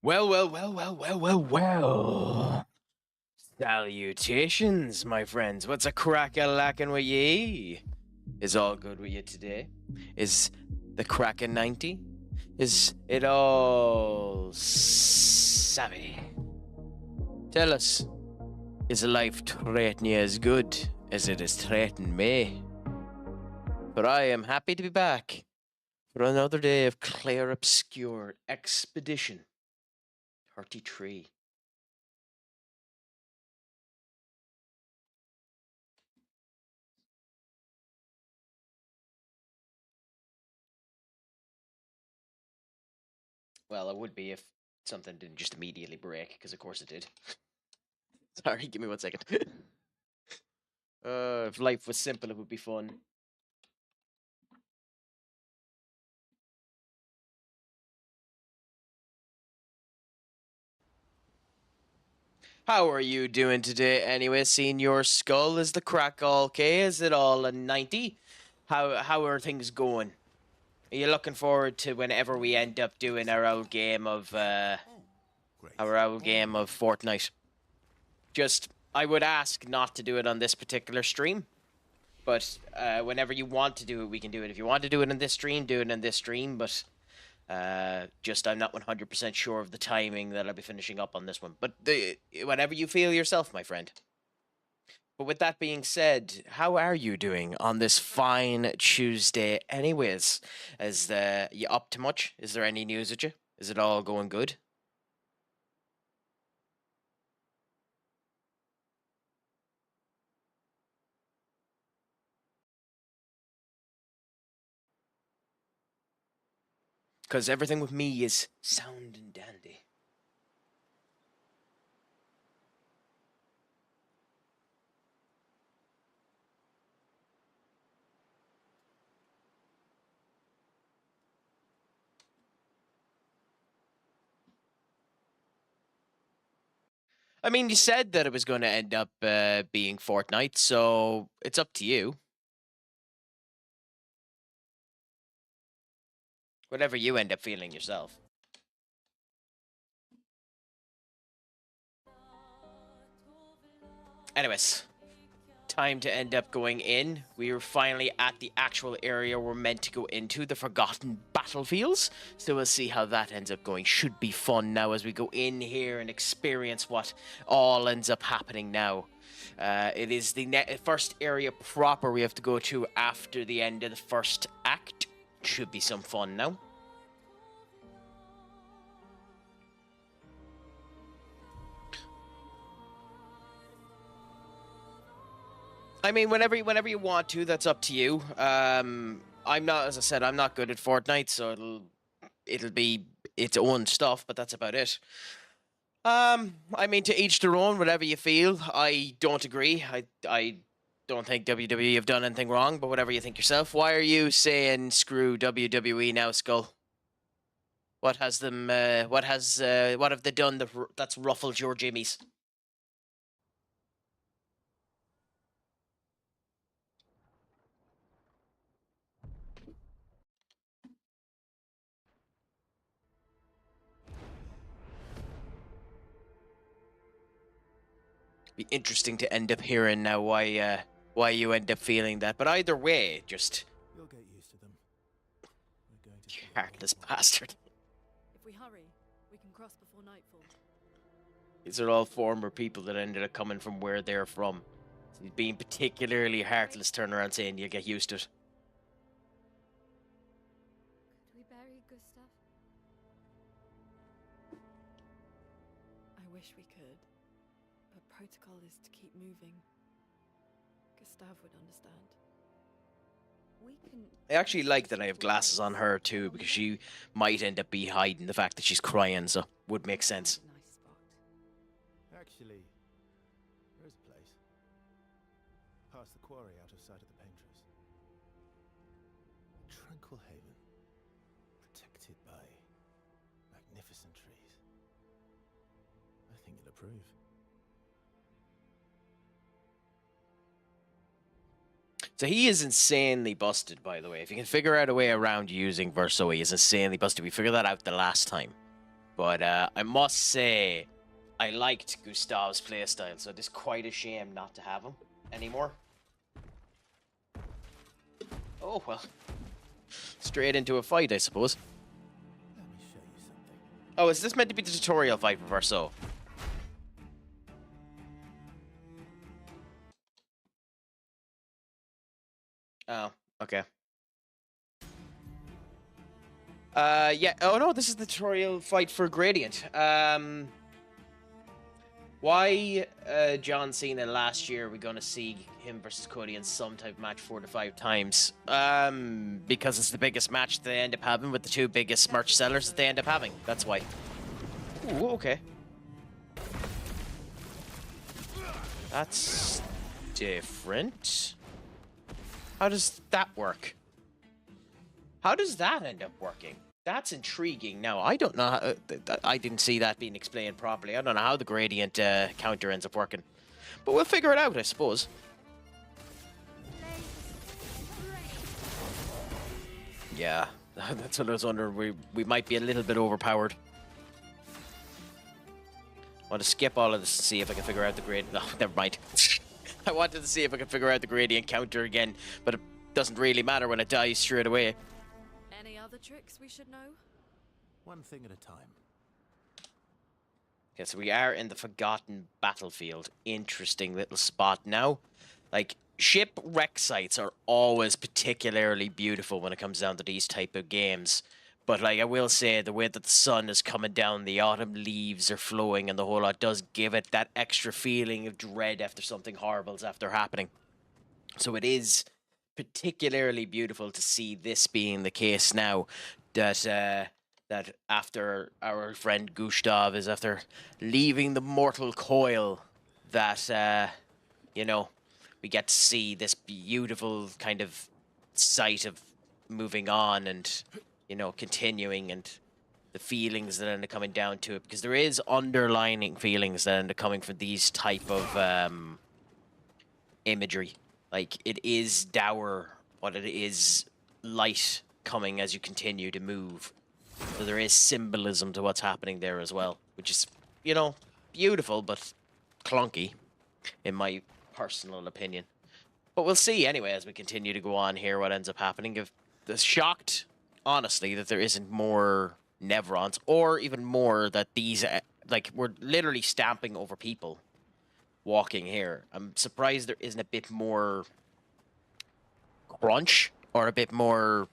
Well. Salutations, my friends. What's a crack-a-lackin' with ye? Is all good with you today? Is the crackin' 90? Is it all savvy? Tell us, is life treating you as good as it is treating me? But I am happy to be back for another day of Clair Obscur Expedition 33. Well, it would be if something didn't just immediately break, because of course it did. Sorry, give me 1 second. If life was simple, it would be fun. How are you doing today anyway? Seeing your skull, is the crack all okay? Is it all a 90? How are things going? Are you looking forward to whenever we end up doing our old game of Fortnite? Just, I would ask not to do it on this particular stream. But whenever you want to do it, we can do it. If you want to do it in this stream, do it in this stream. But just I'm not 100% sure of the timing that I'll be finishing up on this one. But whenever you feel yourself, my friend. But with that being said, how are you doing on this fine Tuesday anyways? You up to much? Is there any news with you? Is it all going good? Because everything with me is sound and dandy. I mean, you said that it was going to end up being Fortnite, so it's up to you. Whatever you end up feeling yourself. Anyways, time to end up going in. We are finally at the actual area we're meant to go into, the Forgotten Battlefields. So we'll see how that ends up going. Should be fun now as we go in here and experience what all ends up happening now. It is the first area proper we have to go to after the end of the first act. Should be some fun now. I mean, whenever you want to, that's up to you. I'm not, as I said, I'm not good at Fortnite, so it'll be its own stuff, but that's about it. I mean, to each their own. Whatever you feel. I don't agree. I don't think WWE have done anything wrong, but whatever you think yourself. Why are you saying screw WWE now, Skull? What has them? What have they done that's ruffled your jimmies? Be interesting to end up hearing now why you end up feeling that. But either way, just you'll get used to them. We're going to you heartless bastard. If we hurry, we can cross before nightfall. These are all former people that ended up coming from where they're from. So he's being particularly heartless, turn around saying you'll get used to it. Could we bury Gustav? I wish we could. But protocol is to keep moving. Gustav would understand. We can... I actually like that I have glasses on her too, because she might end up be hiding the fact that she's crying, so would make sense. Nice spot. Actually, there is a place. Past the quarry out of sight of the painters. A tranquil haven. Protected by magnificent trees. I think you'll approve. So he is insanely busted, by the way. If you can figure out a way around using Verso, he is insanely busted. We figured that out the last time. But I must say, I liked Gustav's playstyle, so it is quite a shame not to have him anymore. Oh, well. Straight into a fight, I suppose. Let me show you something. Oh, is this meant to be the tutorial fight for Verso? Oh, okay. Yeah. Oh no, this is the tutorial fight for Gradient. Why John Cena last year we're gonna see him versus Cody in some type of match 4 to 5 times? Because it's the biggest match they end up having with the 2 biggest merch sellers that they end up having. That's why. Ooh, okay. That's different. How does that work? How does that end up working? That's intriguing. Now, I don't know how... I didn't see that being explained properly. I don't know how the gradient counter ends up working. But we'll figure it out, I suppose. Yeah, that's what I was wondering. We might be a little bit overpowered. I want to skip all of this to see if I can figure out the gradient... No, never mind. I wanted to see if I can figure out the gradient counter again, but it doesn't really matter when it dies straight away. Any other tricks we should know? One thing at a time. Okay, so we are in the Forgotten Battlefield. Interesting little spot now. Like, shipwreck sites are always particularly beautiful when it comes down to these type of games. But, like, I will say, the way that the sun is coming down, the autumn leaves are flowing, and the whole lot does give it that extra feeling of dread after something horrible is after happening. So it is particularly beautiful to see this being the case now, that that after our friend Gustav is after leaving the mortal coil, that you know, we get to see this beautiful kind of sight of moving on and, you know, continuing, and the feelings that end up coming down to it, because there is underlining feelings that end up coming from these type of imagery. Like, it is dour, but it is light coming as you continue to move. So there is symbolism to what's happening there as well, which is, you know, beautiful, but clunky, in my personal opinion. But we'll see anyway as we continue to go on here what ends up happening. If the shocked, honestly, that there isn't more Nevrons, or even more that these, like, we're literally stamping over people walking here. I'm surprised there isn't a bit more crunch or a bit more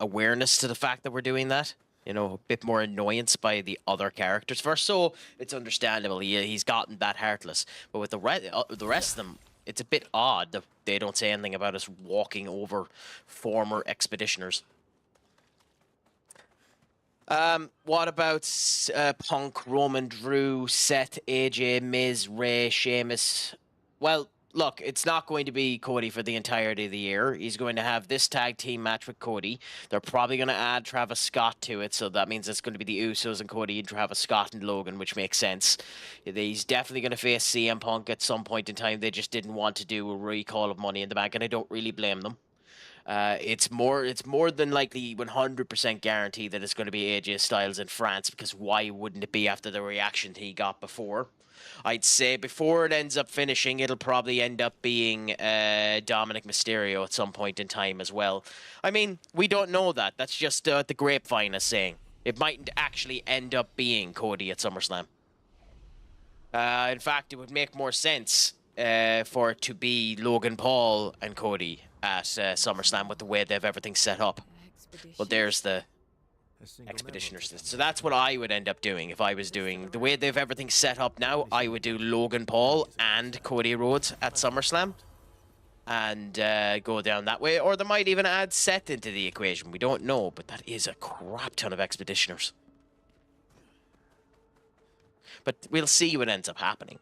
awareness to the fact that we're doing that. You know, a bit more annoyance by the other characters. For So, it's understandable. He's gotten that heartless. But with the rest of them, it's a bit odd that they don't say anything about us walking over former expeditioners. What about Punk, Roman, Drew, Seth, AJ, Miz, Ray, Sheamus? Well, look, it's not going to be Cody for the entirety of the year. He's going to have this tag team match with Cody. They're probably going to add Travis Scott to it, so that means it's going to be the Usos and Cody and Travis Scott and Logan, which makes sense. He's definitely going to face CM Punk at some point in time. They just didn't want to do a recall of Money in the Bank, and I don't really blame them. It's more than likely 100% guaranteed that it's going to be AJ Styles in France, because why wouldn't it be after the reaction he got before? I'd say before it ends up finishing, it'll probably end up being Dominic Mysterio at some point in time as well. I mean, we don't know that. That's just the grapevine is saying. It mightn't actually end up being Cody at SummerSlam. In fact, it would make more sense for it to be Logan Paul and Cody at SummerSlam with the way they've everything set up. Well, there's the Expeditioners. So that's what I would end up doing if I was doing the way they've everything set up now. I would do Logan Paul and Cody Rhodes at SummerSlam and go down that way. Or they might even add Seth into the equation. We don't know, but that is a crap ton of Expeditioners. But we'll see what ends up happening.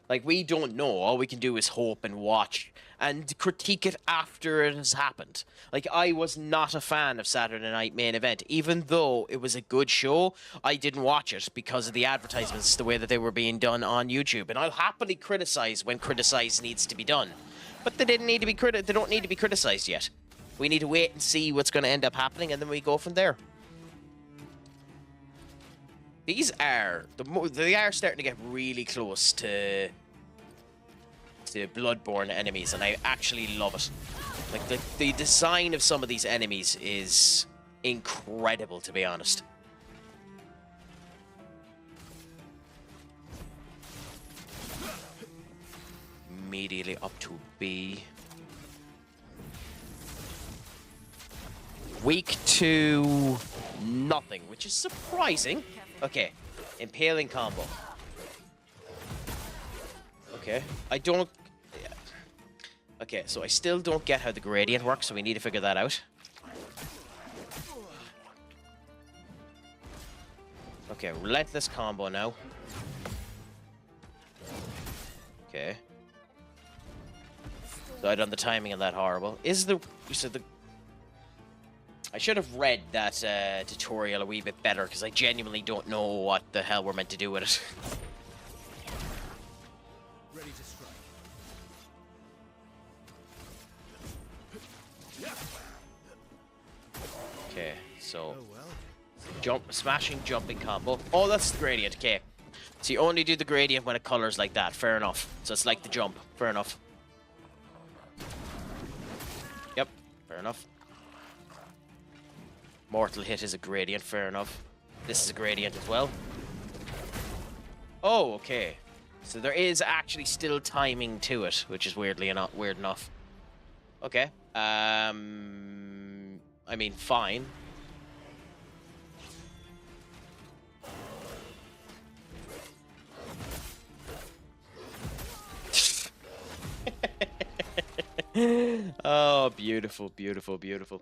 Like, we don't know. All we can do is hope and watch and critique it after it has happened. Like, I was not a fan of Saturday Night Main Event. Even though it was a good show, I didn't watch it because of the advertisements, the way that they were being done on YouTube. And I'll happily criticize when criticize needs to be done. But they didn't need to be they don't need to be criticized yet. We need to wait and see what's going to end up happening, and then we go from there. These are they are starting to get really close to Bloodborne enemies, and I actually love it. Like the design of some of these enemies is incredible, to be honest. Immediately up to B. Weak to nothing, which is surprising. Okay, impaling combo. Okay, I don't... Okay, so I still don't get how the gradient works, so we need to figure that out. Okay, relentless combo now. Okay. So I done the timing of that horrible. Is the... So the... I should have read that tutorial a wee bit better, because I genuinely don't know what the hell we're meant to do with it. Ready to strike. Okay, so... Oh well. Jump, smashing, jumping combo. Oh, that's the gradient, okay. So you only do the gradient when it colors like that, fair enough. So it's like the jump, fair enough. Yep, fair enough. Mortal hit is a gradient, fair enough. This is a gradient as well. Oh, okay. So there is actually still timing to it, which is weirdly not weird enough. Okay. I mean, fine. Oh, beautiful, beautiful, beautiful.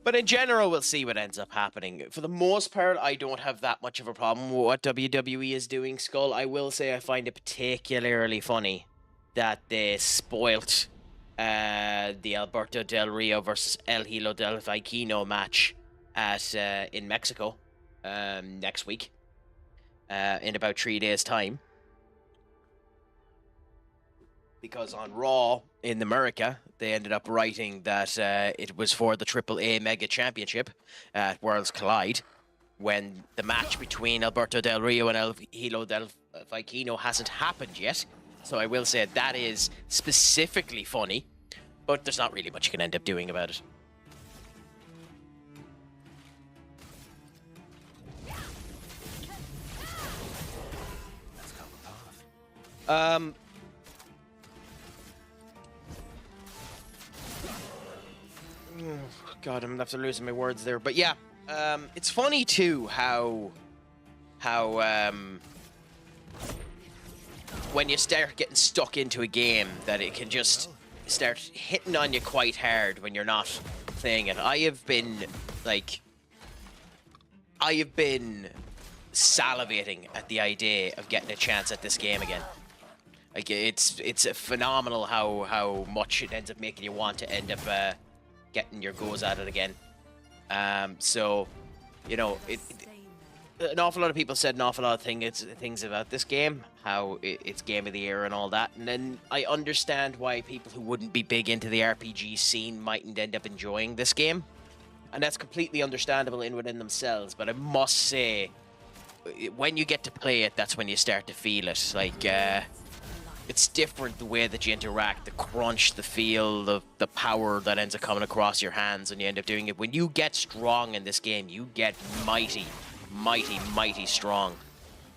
But in general, we'll see what ends up happening. For the most part, I don't have that much of a problem with what WWE is doing, Skull. I will say I find it particularly funny that they spoilt the Alberto Del Rio versus El Hilo del Viquino match at in Mexico next week in about 3 days' time. Because on Raw in America, they ended up writing that it was for the AAA Mega Championship at Worlds Collide, when the match between Alberto Del Rio and El Hilo del Viquino hasn't happened yet. So I will say that is specifically funny, but there's not really much you can end up doing about it. God, I'm after losing my words there, but yeah, it's funny too how when you start getting stuck into a game that it can just start hitting on you quite hard when you're not playing it. I have been salivating at the idea of getting a chance at this game again. Like it's phenomenal how much it ends up making you want to end up getting your goes at it again. So, you know, an awful lot of people said an awful lot of things about this game, how it's game of the year and all that, and then I understand why people who wouldn't be big into the RPG scene mightn't end up enjoying this game, and that's completely understandable in within themselves. But I must say, when you get to play it, that's when you start to feel it. Like it's different the way that you interact, the crunch, the feel, the power that ends up coming across your hands when you end up doing it. When you get strong in this game, you get mighty, mighty, mighty strong.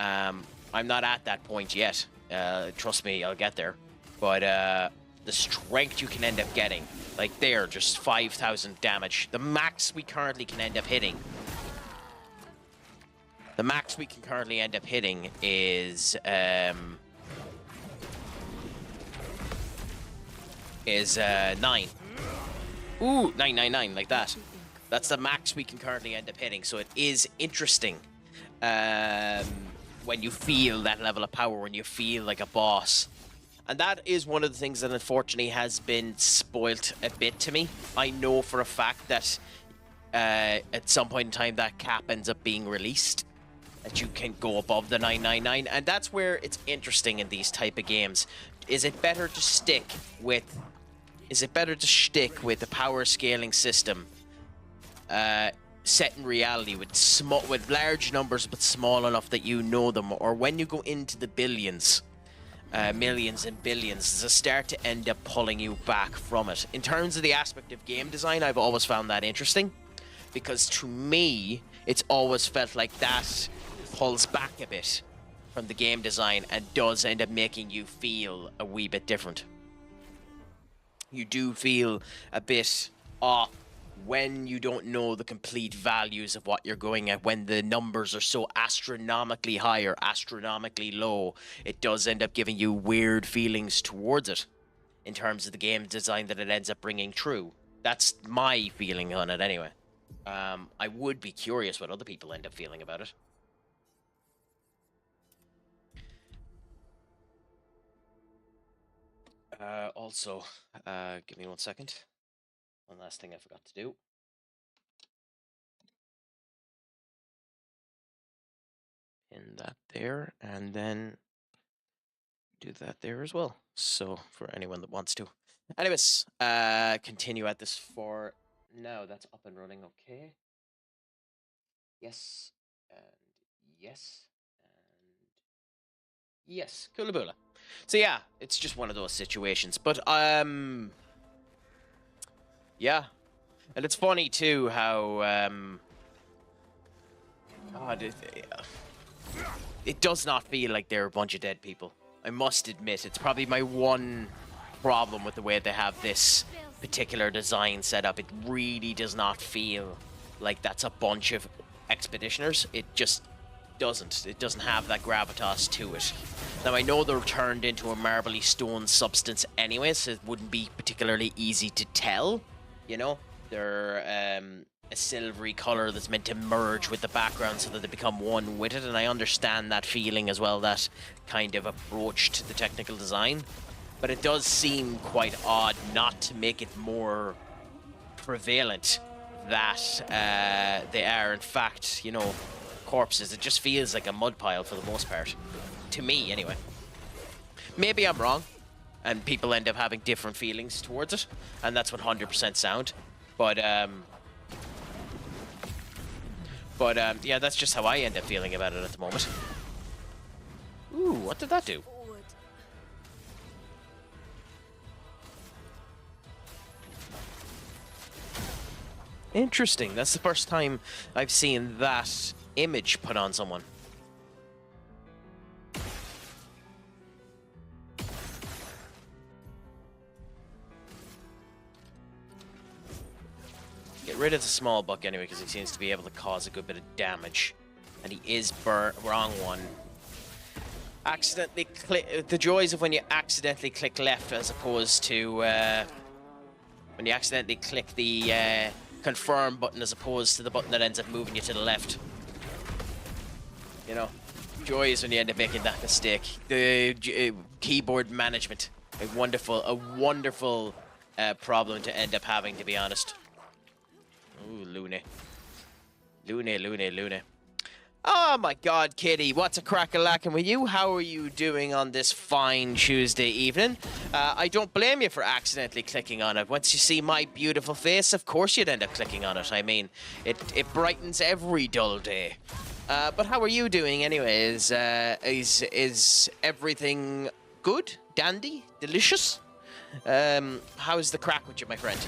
I'm not at that point yet. Trust me, I'll get there. But the strength you can end up getting, like there, just 5,000 damage. The max we currently can end up hitting. The max we can currently end up hitting is 9. Ooh, 999, like that. That's the max we can currently end up hitting. So it is interesting when you feel that level of power, when you feel like a boss. And that is one of the things that unfortunately has been spoilt a bit to me. I know for a fact that at some point in time that cap ends up being released, that you can go above the 999, and that's where it's interesting in these type of games. Is it better to stick with the power scaling system set in reality with large numbers but small enough that you know them, or when you go into the billions, millions and billions, does start to end up pulling you back from it. In terms of the aspect of game design, I've always found that interesting, because to me, it's always felt like that pulls back a bit from the game design and does end up making you feel a wee bit different. You do feel a bit off when you don't know the complete values of what you're going at, when the numbers are so astronomically high or astronomically low. It does end up giving you weird feelings towards it in terms of the game design that it ends up bringing true. That's my feeling on it anyway. I would be curious what other people end up feeling about it. Also, give me 1 second. One last thing I forgot to do. Pin that there, and then do that there as well. So for anyone that wants to. Anyways, continue at this for now. That's up and running. Okay. Yes, and yes, and yes. Coolaboola. So yeah, it's just one of those situations. But yeah, and it's funny too how God, it does not feel like they're a bunch of dead people. I must admit, it's probably my one problem with the way they have this particular design set up. It really does not feel like that's a bunch of expeditioners. It just doesn't. It doesn't have that gravitas to it. Now, I know they're turned into a marbly stone substance anyway, so it wouldn't be particularly easy to tell, you know? They're a silvery color that's meant to merge with the background so that they become one with it, and I understand that feeling as well, that kind of approach to the technical design. But it does seem quite odd not to make it more prevalent that they are, in fact, you know, corpses. It just feels like a mud pile for the most part. To me, anyway. Maybe I'm wrong, and people end up having different feelings towards it, and that's 100% sound. But yeah, that's just how I end up feeling about it at the moment. Ooh, what did that do? Interesting. That's the first time I've seen that image put on someone. Get rid of the small buck anyway, because he seems to be able to cause a good bit of damage. And he is wrong one. Accidentally click... The joys of when you accidentally click left as opposed to... when you accidentally click the confirm button as opposed to the button that ends up moving you to the left. You know, joys when you end up making that mistake. The keyboard management. A wonderful problem to end up having, to be honest. Ooh, Looney. Looney. Oh my god, Kitty, what's a crack-a-lackin' with you? How are you doing on this fine Tuesday evening? I don't blame you for accidentally clicking on it. Once you see my beautiful face, of course you'd end up clicking on it. I mean, it brightens every dull day. But how are you doing anyways? Is everything good? Dandy? Delicious? How's the crack with you, my friend?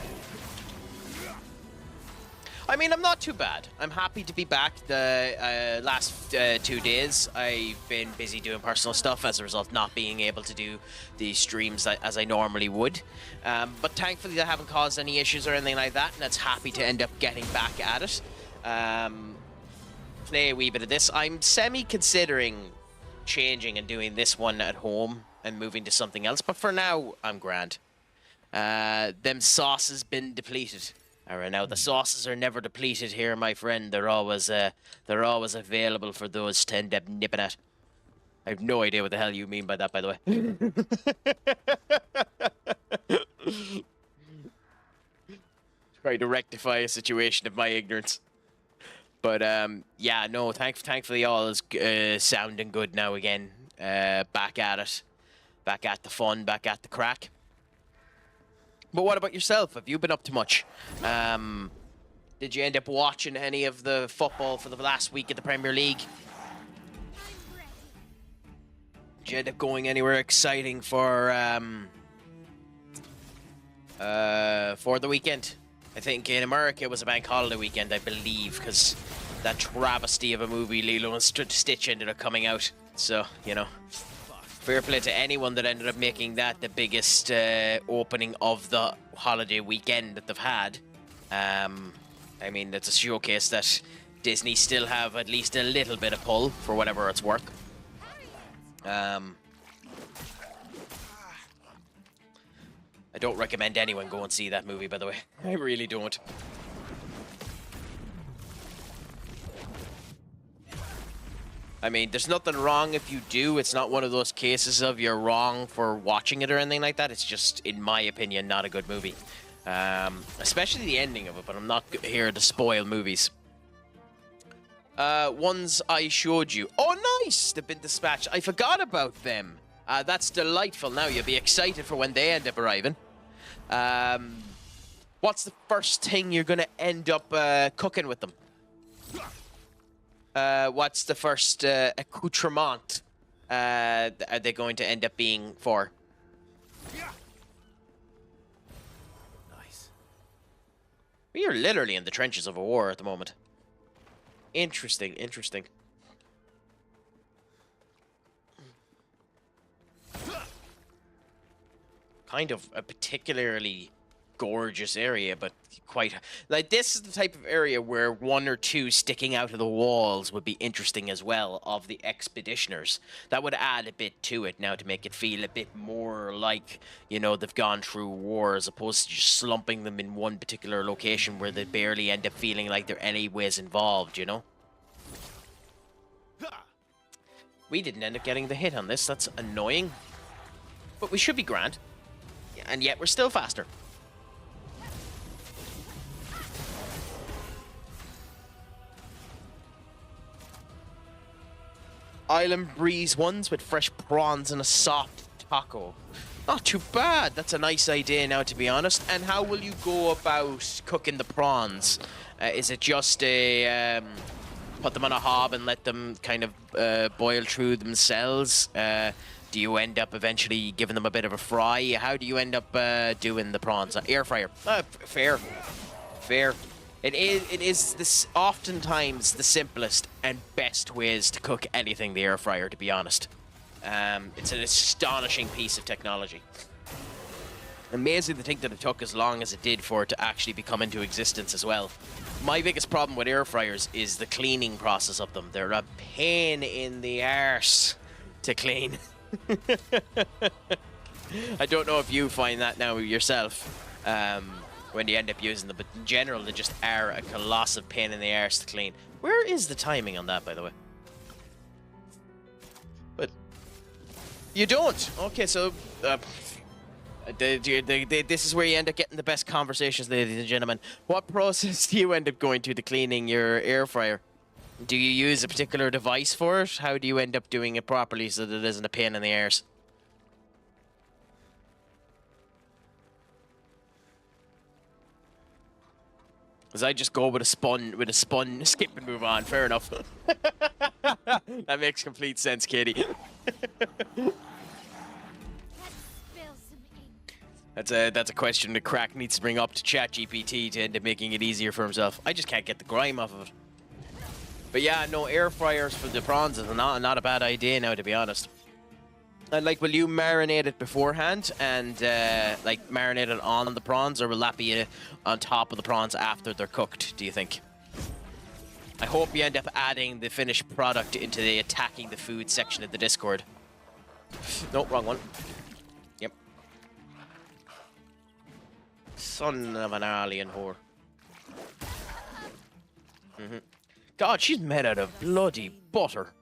I mean, I'm not too bad. I'm happy to be back. The last 2 days, I've been busy doing personal stuff as a result of not being able to do the streams as I normally would. But thankfully, I haven't caused any issues or anything like that, and it's happy to end up getting back at it. Play a wee bit of this. I'm semi-considering changing and doing this one at home and moving to something else, but for now, I'm grand. Them sauces been depleted. Alright, now the sauces are never depleted here, my friend. They're always available for those to end up nipping at. I have no idea what the hell you mean by that, by the way. Trying to rectify a situation of my ignorance. But yeah, no, thankfully all is sounding good now again. Back at it, back at the fun, back at the crack. But what about yourself? Have you been up to much? Did you end up watching any of the football for the last week of the Premier League? Did you end up going anywhere exciting for the weekend? I think in America it was a bank holiday weekend, I believe, because that travesty of a movie, Lilo and Stitch, ended up coming out. So, you know, fair play to anyone that ended up making that the biggest opening of the holiday weekend that they've had. I mean, it's a showcase that Disney still have at least a little bit of pull for whatever it's worth. I don't recommend anyone go and see that movie, by the way. I really don't. I mean, there's nothing wrong if you do. It's not one of those cases of you're wrong for watching it or anything like that. It's just, in my opinion, not a good movie. Especially the ending of it, but I'm not here to spoil movies. Ones I showed you. Oh, nice! They've been dispatched. I forgot about them. That's delightful. Now you'll be excited for when they end up arriving. What's the first thing you're going to end up cooking with them? What's the first accoutrement are they going to end up being for? Nice. We are literally in the trenches of a war at the moment. Interesting, interesting. Kind of a particularly gorgeous area, but quite... Like, this is the type of area where one or two sticking out of the walls would be interesting as well, of the expeditioners. That would add a bit to it now to make it feel a bit more like, you know, they've gone through war, as opposed to just slumping them in one particular location where they barely end up feeling like they're anyways involved, you know? We didn't end up getting the hit on this. That's annoying. But we should be grand. And yet we're still faster. Island breeze ones with fresh prawns and a soft taco. Not too bad. That's a nice idea now, to be honest. And how will you go about cooking the prawns? Is it just a... put them on a hob and let them kind of boil through themselves? Do you end up eventually giving them a bit of a fry? How do you end up doing the prawns? Air fryer. Fair. Fair. It is this oftentimes the simplest and best ways to cook anything, the air fryer, to be honest. It's an astonishing piece of technology. Amazing to think that it took as long as it did for it to actually become into existence as well. My biggest problem with air fryers is the cleaning process of them. They're a pain in the arse to clean. I don't know if you find that now yourself when you end up using them, but in general they just are a colossal pain in the arse to clean. Where is the timing on that, by the way? But you don't. Okay, so this is where you end up getting the best conversations, ladies and gentlemen. What process do you end up going to cleaning your air fryer? Do you use a particular device for it? How do you end up doing it properly so that it isn't a pain in the arse? Because I just go with a spun, skip and move on. Fair enough. That makes complete sense, Katie. That's a question that Crack needs to bring up to ChatGPT to end up making it easier for himself. I just can't get the grime off of it. But yeah, no, air fryers for the prawns is not a bad idea now, to be honest. And like, will you marinate it beforehand and like marinate it on the prawns, or will that be on top of the prawns after they're cooked, do you think? I hope you end up adding the finished product into the attacking the food section of the Discord. Nope, wrong one. Yep. Son of an alien whore. God, she's made out of bloody butter.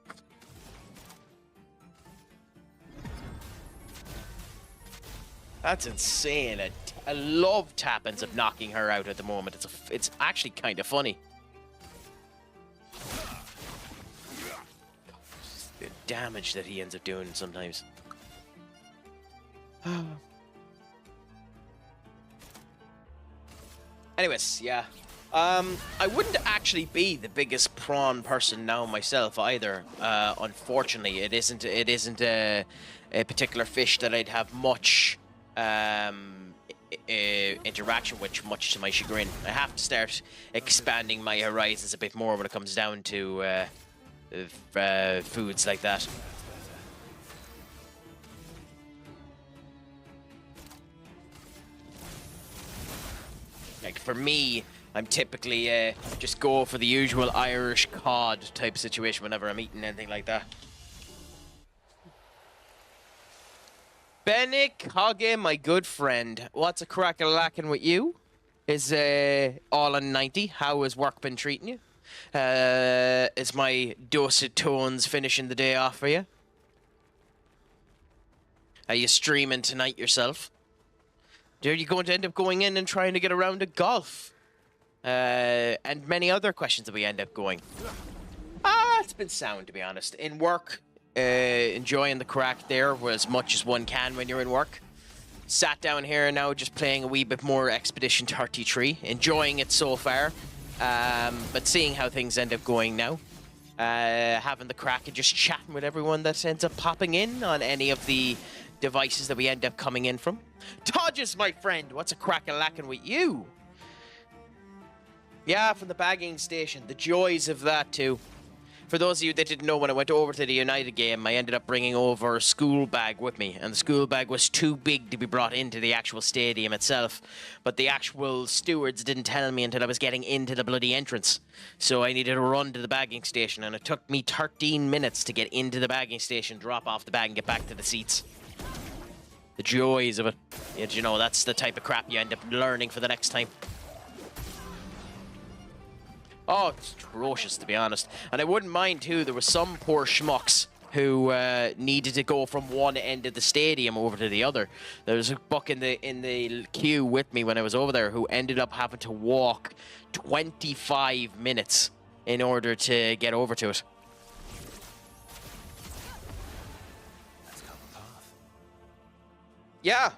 That's insane. I love Tappins of knocking her out at the moment. It's actually kind of funny. The damage that he ends up doing sometimes. Anyways, yeah. I wouldn't actually be the biggest prawn person now myself either. Unfortunately, it isn't a particular fish that I'd have much interaction with, much to my chagrin. I have to start expanding my horizons a bit more when it comes down to foods like that. Like for me, I'm typically just go for the usual Irish cod type situation whenever I'm eating anything like that. Bennick Hoggy, my good friend, what's a crack-a-lackin' with you? Is all on 90? How has work been treating you? Is my dulcet tones finishing the day off for you? Are you streaming tonight yourself? Are you going to end up going in and trying to get a round of golf? And many other questions that we end up going. It's been sound, to be honest. In work, enjoying the crack there as much as one can when you're in work. Sat down here now, just playing a wee bit more Expedition 33. Enjoying it so far. But seeing how things end up going now. Having the crack and just chatting with everyone that ends up popping in on any of the devices that we end up coming in from. Todges, my friend, what's a crack-a-lackin' with you? Yeah, from the bagging station. The joys of that, too. For those of you that didn't know, when I went over to the United game, I ended up bringing over a school bag with me. And the school bag was too big to be brought into the actual stadium itself. But the actual stewards didn't tell me until I was getting into the bloody entrance. So I needed to run to the bagging station. And it took me 13 minutes to get into the bagging station, drop off the bag, and get back to the seats. The joys of it. You know, that's the type of crap you end up learning for the next time. Oh, it's atrocious, to be honest. And I wouldn't mind, too, there was some poor schmucks who needed to go from one end of the stadium over to the other. There was a buck in the queue with me when I was over there who ended up having to walk 25 minutes in order to get over to it. Yeah,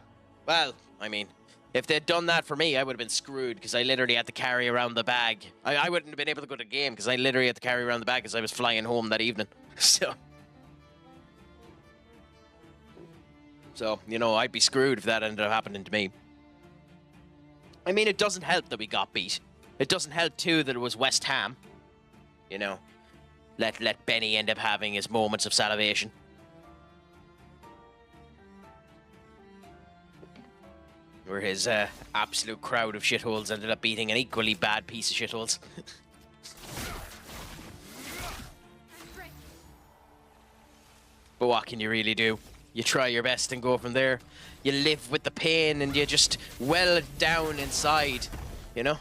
well, I mean, if they'd done that for me, I would have been screwed because I literally had to carry around the bag. I wouldn't have been able to go to the game because I literally had to carry around the bag because I was flying home that evening. So, you know, I'd be screwed if that ended up happening to me. I mean, it doesn't help that we got beat. It doesn't help, too, that it was West Ham. You know, let Benny end up having his moments of salivation. Where his absolute crowd of shitholes ended up beating an equally bad piece of shitholes. But what can you really do? You try your best and go from there. You live with the pain and you just well it down inside, you know?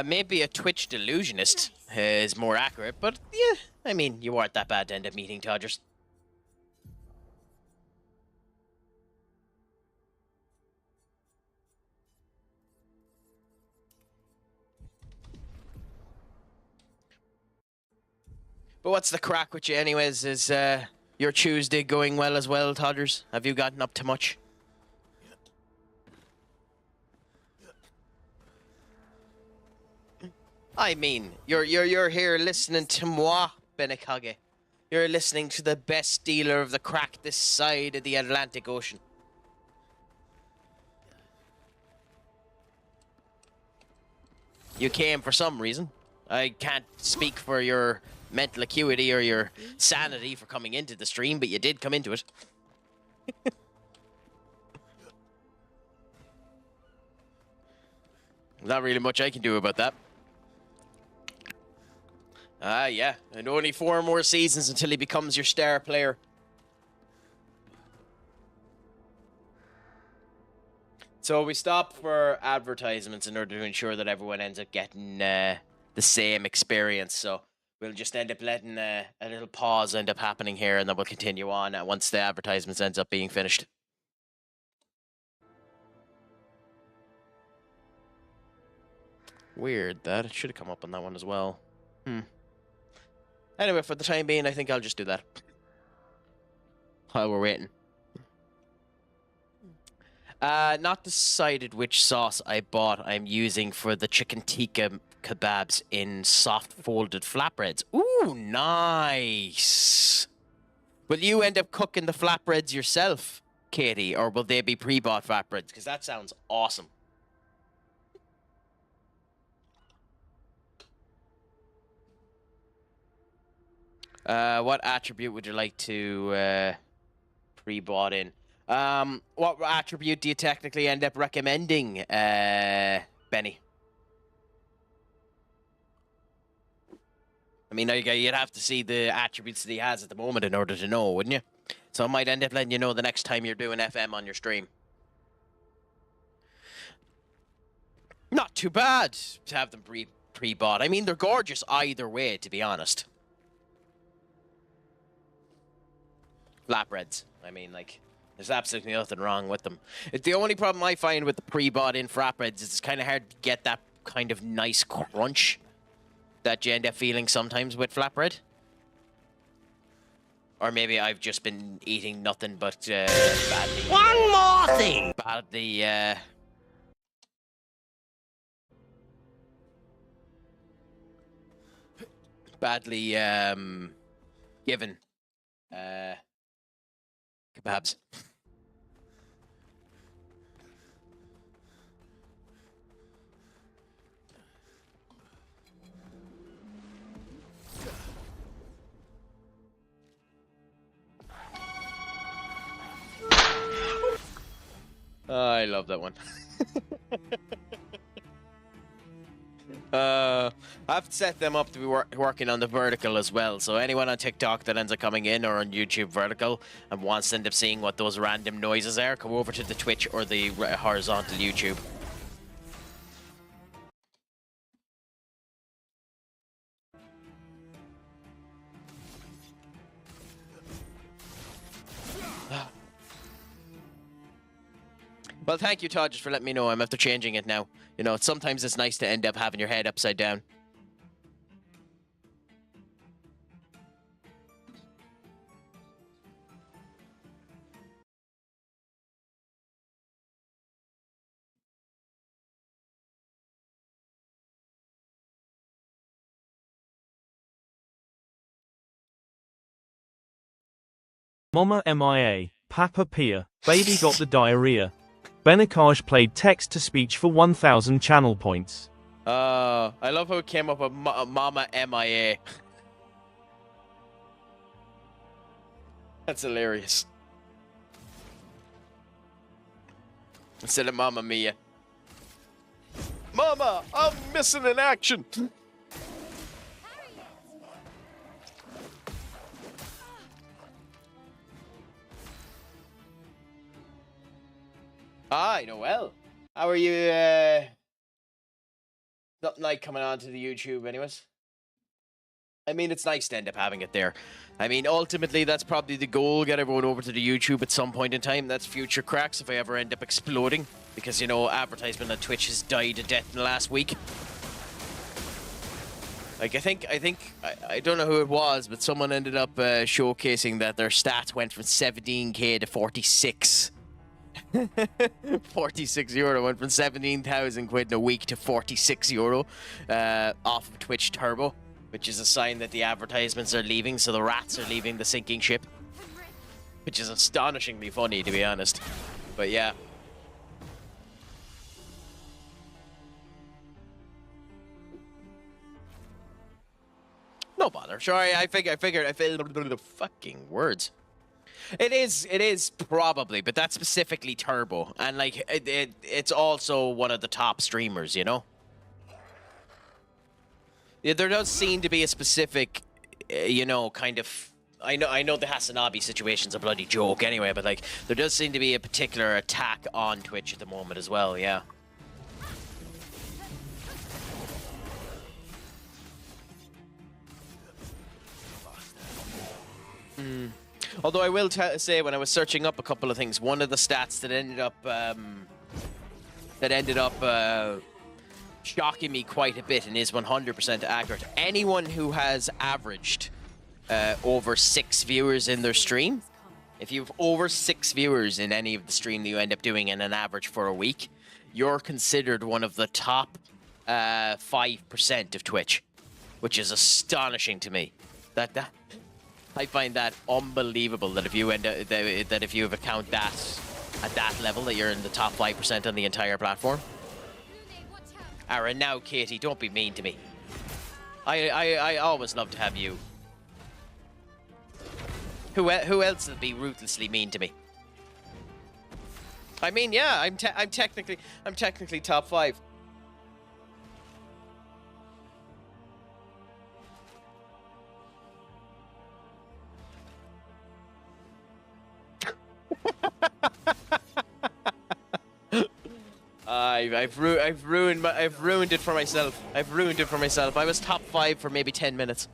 Maybe a Twitch delusionist is more accurate, but yeah, I mean, you weren't that bad to end up meeting Todgers. But what's the crack with you anyways? Is your Tuesday going well as well, Todders? Have you gotten up to much? I mean, you're here listening to moi, Benekage. You're listening to the best dealer of the crack this side of the Atlantic Ocean. You came for some reason. I can't speak for your mental acuity or your sanity for coming into the stream, but you did come into it. Not really much I can do about that. Yeah, and only 4 more seasons until he becomes your star player. So we stop for advertisements in order to ensure that everyone ends up getting the same experience. So we'll just end up letting a little pause end up happening here, and then we'll continue on once the advertisements ends up being finished. Weird that. It should have come up on that one as well. Anyway, for the time being, I think I'll just do that. while we're waiting. Not decided which sauce I bought. I'm using for the chicken tikka kebabs in soft folded flatbreads. Ooh, nice. Will you end up cooking the flatbreads yourself, Katie, or will they be pre-bought flatbreads? Because that sounds awesome. What attribute would you like to pre-bought in? What attribute do you technically end up recommending, Benny? I mean, you'd have to see the attributes that he has at the moment in order to know, wouldn't you? So I might end up letting you know the next time you're doing FM on your stream. Not too bad to have them pre-bought. I mean, they're gorgeous either way, to be honest. Flatbreads. I mean, like, there's absolutely nothing wrong with them. The only problem I find with the pre-bought in flatbreads is it's kind of hard to get that kind of nice crunch that you end up feeling sometimes with flatbread. Or maybe I've just been eating nothing but badly. One more thing! Badly, badly, given, kebabs. Oh, I love that one. I've set them up to be working on the vertical as well, so anyone on TikTok that ends up coming in or on YouTube vertical and wants to end up seeing what those random noises are, come over to the Twitch or the horizontal YouTube. Well, thank you, Todd, just for letting me know. I'm after changing it now. You know, sometimes it's nice to end up having your head upside down. Mama MIA, Papa Pia, baby got the diarrhea. Benekage played text-to-speech for 1,000 channel points. I love how it came up with Mama MIA. That's hilarious. Instead of Mamma Mia. Mama, I'm missing in action. Hi, Noel. How are you, nothing like coming on to the YouTube anyways? I mean, it's nice to end up having it there. I mean, ultimately, that's probably the goal, get everyone over to the YouTube at some point in time. That's future cracks if I ever end up exploding. Because, you know, advertisement on Twitch has died a death in the last week. Like, I don't know who it was, but someone ended up showcasing that their stats went from 17k to 46. 46 euro went from 17,000 quid in a week to 46 euro off of Twitch Turbo, which is a sign that the advertisements are leaving, so the rats are leaving the sinking ship, which is astonishingly funny, to be honest. But yeah. No bother. Sorry, I figured the fucking words. It is probably, but that's specifically Turbo, and like it's also one of the top streamers, you know. Yeah, there does seem to be a specific, you know, kind of. I know the Hasanabi situation's a bloody joke anyway, but like there does seem to be a particular attack on Twitch at the moment as well. Yeah. Although I will say, when I was searching up a couple of things, one of the stats that ended up shocking me quite a bit and is 100% accurate. Anyone who has averaged over 6 viewers in their stream If you have over 6 viewers in any of the stream that you end up doing in an average for a week, you're considered one of the top 5% of Twitch, which is astonishing to me. That I find that unbelievable that if you end up, that if you have account that at that level that you're in the top 5% on the entire platform. Aaron, now Katie, don't be mean to me. I always love to have you. Who else will be ruthlessly mean to me? I mean, yeah, I'm technically top 5. I've ruined it for myself. I've ruined it for myself. I was top 5 for maybe 10 minutes.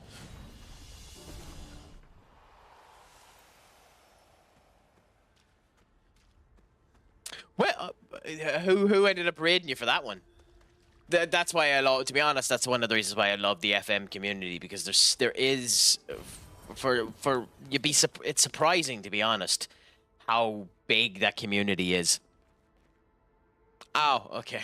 Well, who ended up raiding you for that one? That's why I love. To be honest, that's one of the reasons why I love the FM community, because there is, it's surprising, to be honest, how big that community is. Oh, okay.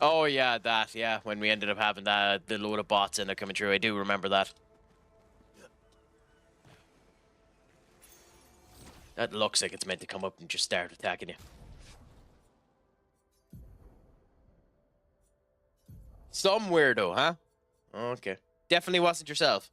Oh yeah, yeah. When we ended up having the load of bots in there coming through, I do remember that. That looks like it's meant to come up and just start attacking you. Some weirdo, huh? Okay. Definitely wasn't yourself.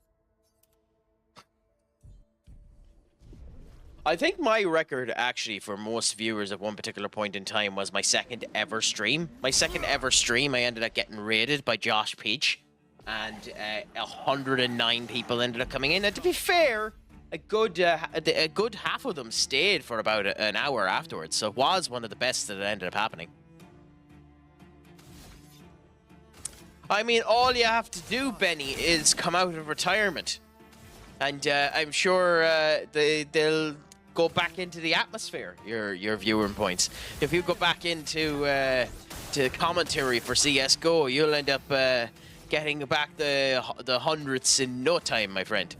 I think my record, actually, for most viewers at one particular point in time was my second ever stream. My second ever stream, I ended up getting raided by Josh Peach. And 109 people ended up coming in. And to be fair, a good half of them stayed for about an hour afterwards. So it was one of the best that ended up happening. I mean, all you have to do, Benny, is come out of retirement. And I'm sure they'll go back into the atmosphere, your viewing points. If you go back into to commentary for CSGO, you'll end up getting back the hundreds in no time, my friend.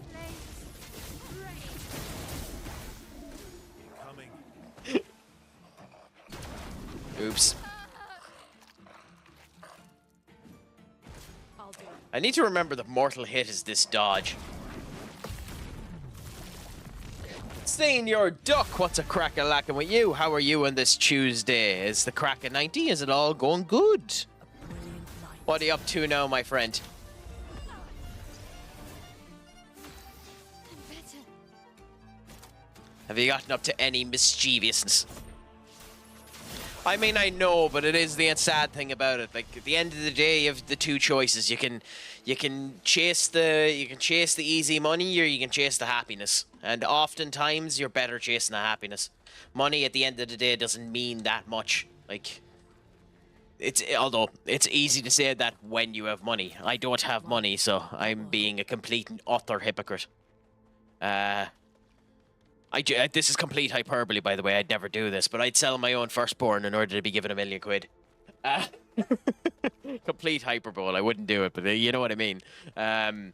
Oops. I need to remember that mortal hit is this dodge. Seeing your duck, what's a crack-a-lackin' with you? How are you on this Tuesday? Is the crack at 90? Is it all going good? What are you up to now, my friend? Have you gotten up to any mischievousness? I mean, I know, but it is the sad thing about it. Like, at the end of the day, you have the two choices. You can chase the easy money, or you can chase the happiness. And oftentimes, you're better chasing the happiness. Money, at the end of the day, doesn't mean that much. Like, although it's easy to say that when you have money. I don't have money, so I'm being a complete and utter hypocrite. This is complete hyperbole, by the way. I'd never do this, but I'd sell my own firstborn in order to be given £1 million. Complete hyperbole. I wouldn't do it, but you know what I mean. I'm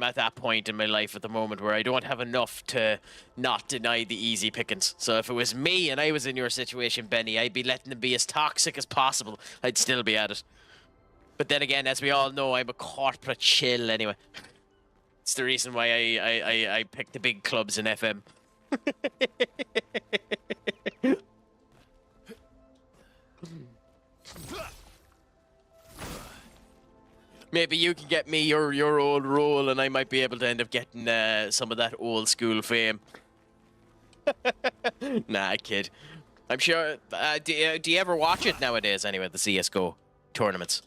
at that point in my life at the moment where I don't have enough to not deny the easy pickings. So if it was me and I was in your situation, Benny, I'd be letting them be as toxic as possible. I'd still be at it. But then again, as we all know, I'm a corporate chill anyway. It's the reason why I pick the big clubs in FM. Maybe you can get me your old role, and I might be able to end up getting some of that old school fame. Nah, kid. I'm sure. Do you ever watch it nowadays? Anyway, the CS:GO tournaments.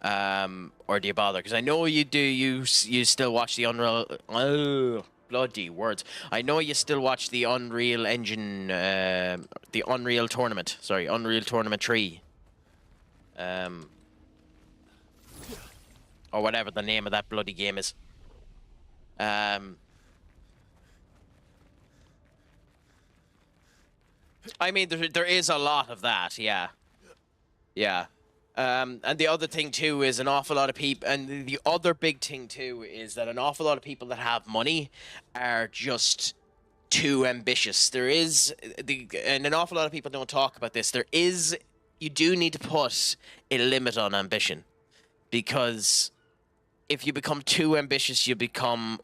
Or do you bother? Because I know you do. You still watch the Unreal. Oh, bloody words! I know you still watch the Unreal Engine, the Unreal Tournament. Sorry, Unreal Tournament 3. Or whatever the name of that bloody game is. I mean, there is a lot of that, yeah. Yeah. And the other thing too is an awful lot of people, and the other big thing too is that an awful lot of people that have money are just too ambitious. And an awful lot of people don't talk about this. You do need to put a limit on ambition, because if you become too ambitious, you become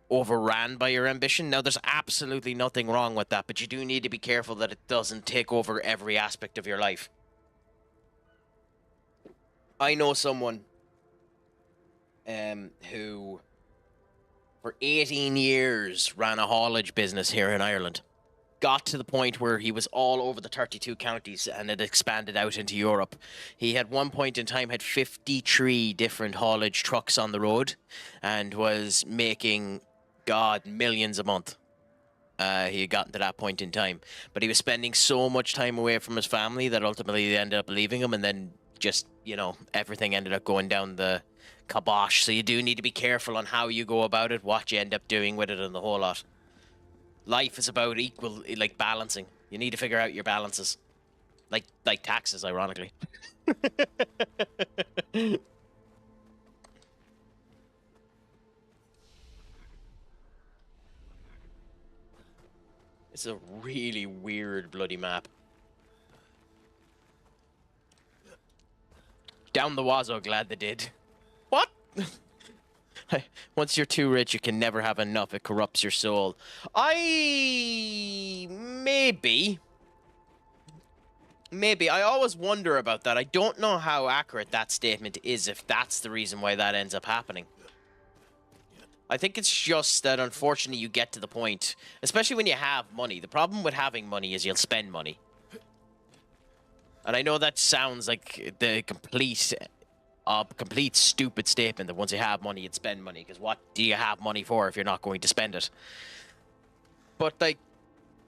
overran by your ambition. Now, there's absolutely nothing wrong with that, but you do need to be careful that it doesn't take over every aspect of your life. I know someone who, for 18 years, ran a haulage business here in Ireland. Got to the point where he was all over the 32 counties and it expanded out into Europe. He had one point in time had 53 different haulage trucks on the road and was making, God, millions a month. He had gotten to that point in time. But he was spending so much time away from his family that ultimately they ended up leaving him, and then just, everything ended up going down the kibosh. So you do need to be careful on how you go about it, what you end up doing with it, and the whole lot. Life is about balancing. You need to figure out your balances. Like taxes, ironically. It's a really weird bloody map. Down the wazoo, glad they did. What? Once you're too rich, you can never have enough. It corrupts your soul. Maybe. I always wonder about that. I don't know how accurate that statement is, if that's the reason why that ends up happening. I think it's just that, unfortunately, you get to the point, especially when you have money. The problem with having money is you'll spend money. And I know that sounds like the complete stupid statement, that once you have money, you'd spend money. Because what do you have money for if you're not going to spend it? But,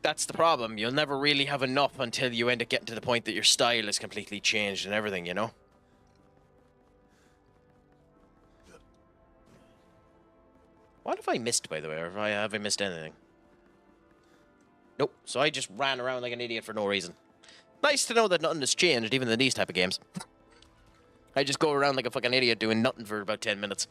that's the problem. You'll never really have enough until you end up getting to the point that your style is completely changed and everything, you know? What have I missed, by the way? Or have I missed anything? Nope. So I just ran around like an idiot for no reason. Nice to know that nothing has changed, even in these type of games. I just go around like a fucking idiot doing nothing for about 10 minutes.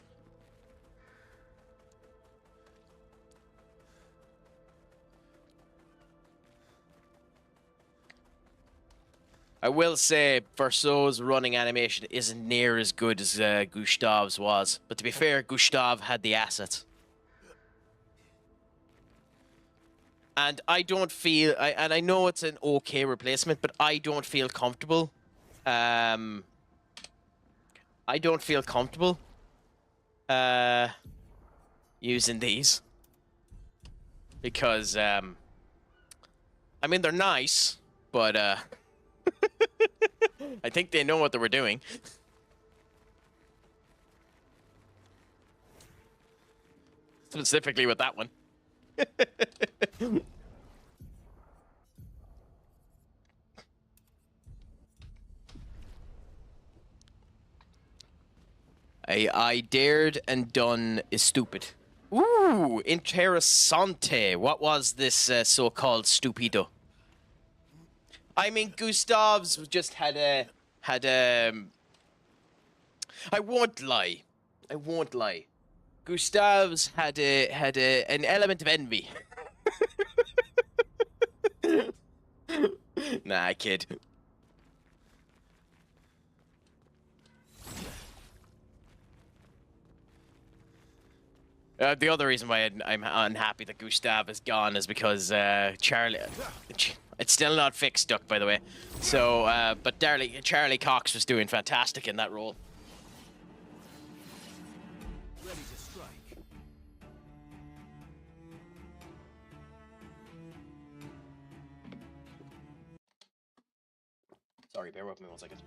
I will say, Verso's running animation isn't near as good as Gustav's was. But to be fair, Gustav had the assets. And I don't feel... and I know it's an okay replacement, but I don't feel comfortable. I don't feel comfortable using these. Because, I mean, they're nice, but I think they know what they were doing. Specifically with that one. I dared and done is stupid. Ooh, interessante. What was this so-called stupido? I mean, Gustav's just had I won't lie. Gustav's had an element of envy. Nah, kid. The other reason why I'm unhappy that Gustav is gone is because Charlie... It's still not fixed, Duck, by the way. So, but Charlie Cox was doing fantastic in that role. Ready to strike. Sorry, bear with me 1 second.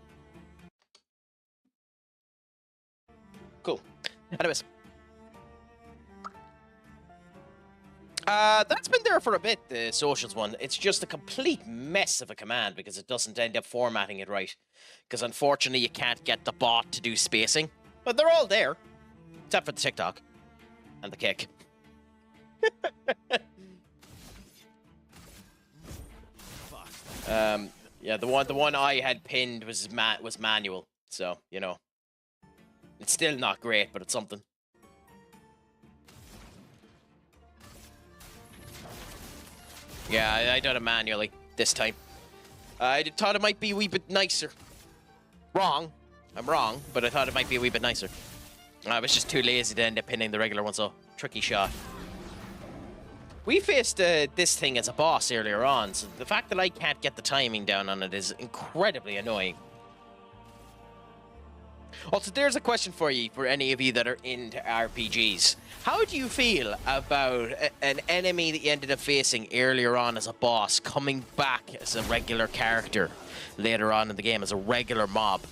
Cool. Anyways. That's been there for a bit, the socials one. It's just a complete mess of a command because it doesn't end up formatting it right. Because unfortunately you can't get the bot to do spacing. But they're all there. Except for the TikTok. And the kick. Yeah, the one I had pinned was manual. So, you know. It's still not great, but it's something. Yeah, I done it manually this time. I thought it might be a wee bit nicer. Wrong. I'm wrong, but I thought it might be a wee bit nicer. I was just too lazy to end up pinning the regular one, so tricky shot. We faced this thing as a boss earlier on, so the fact that I can't get the timing down on it is incredibly annoying. Also, there's a question for you, for any of you that are into RPGs. How do you feel about an enemy that you ended up facing earlier on as a boss coming back as a regular character later on in the game, as a regular mob?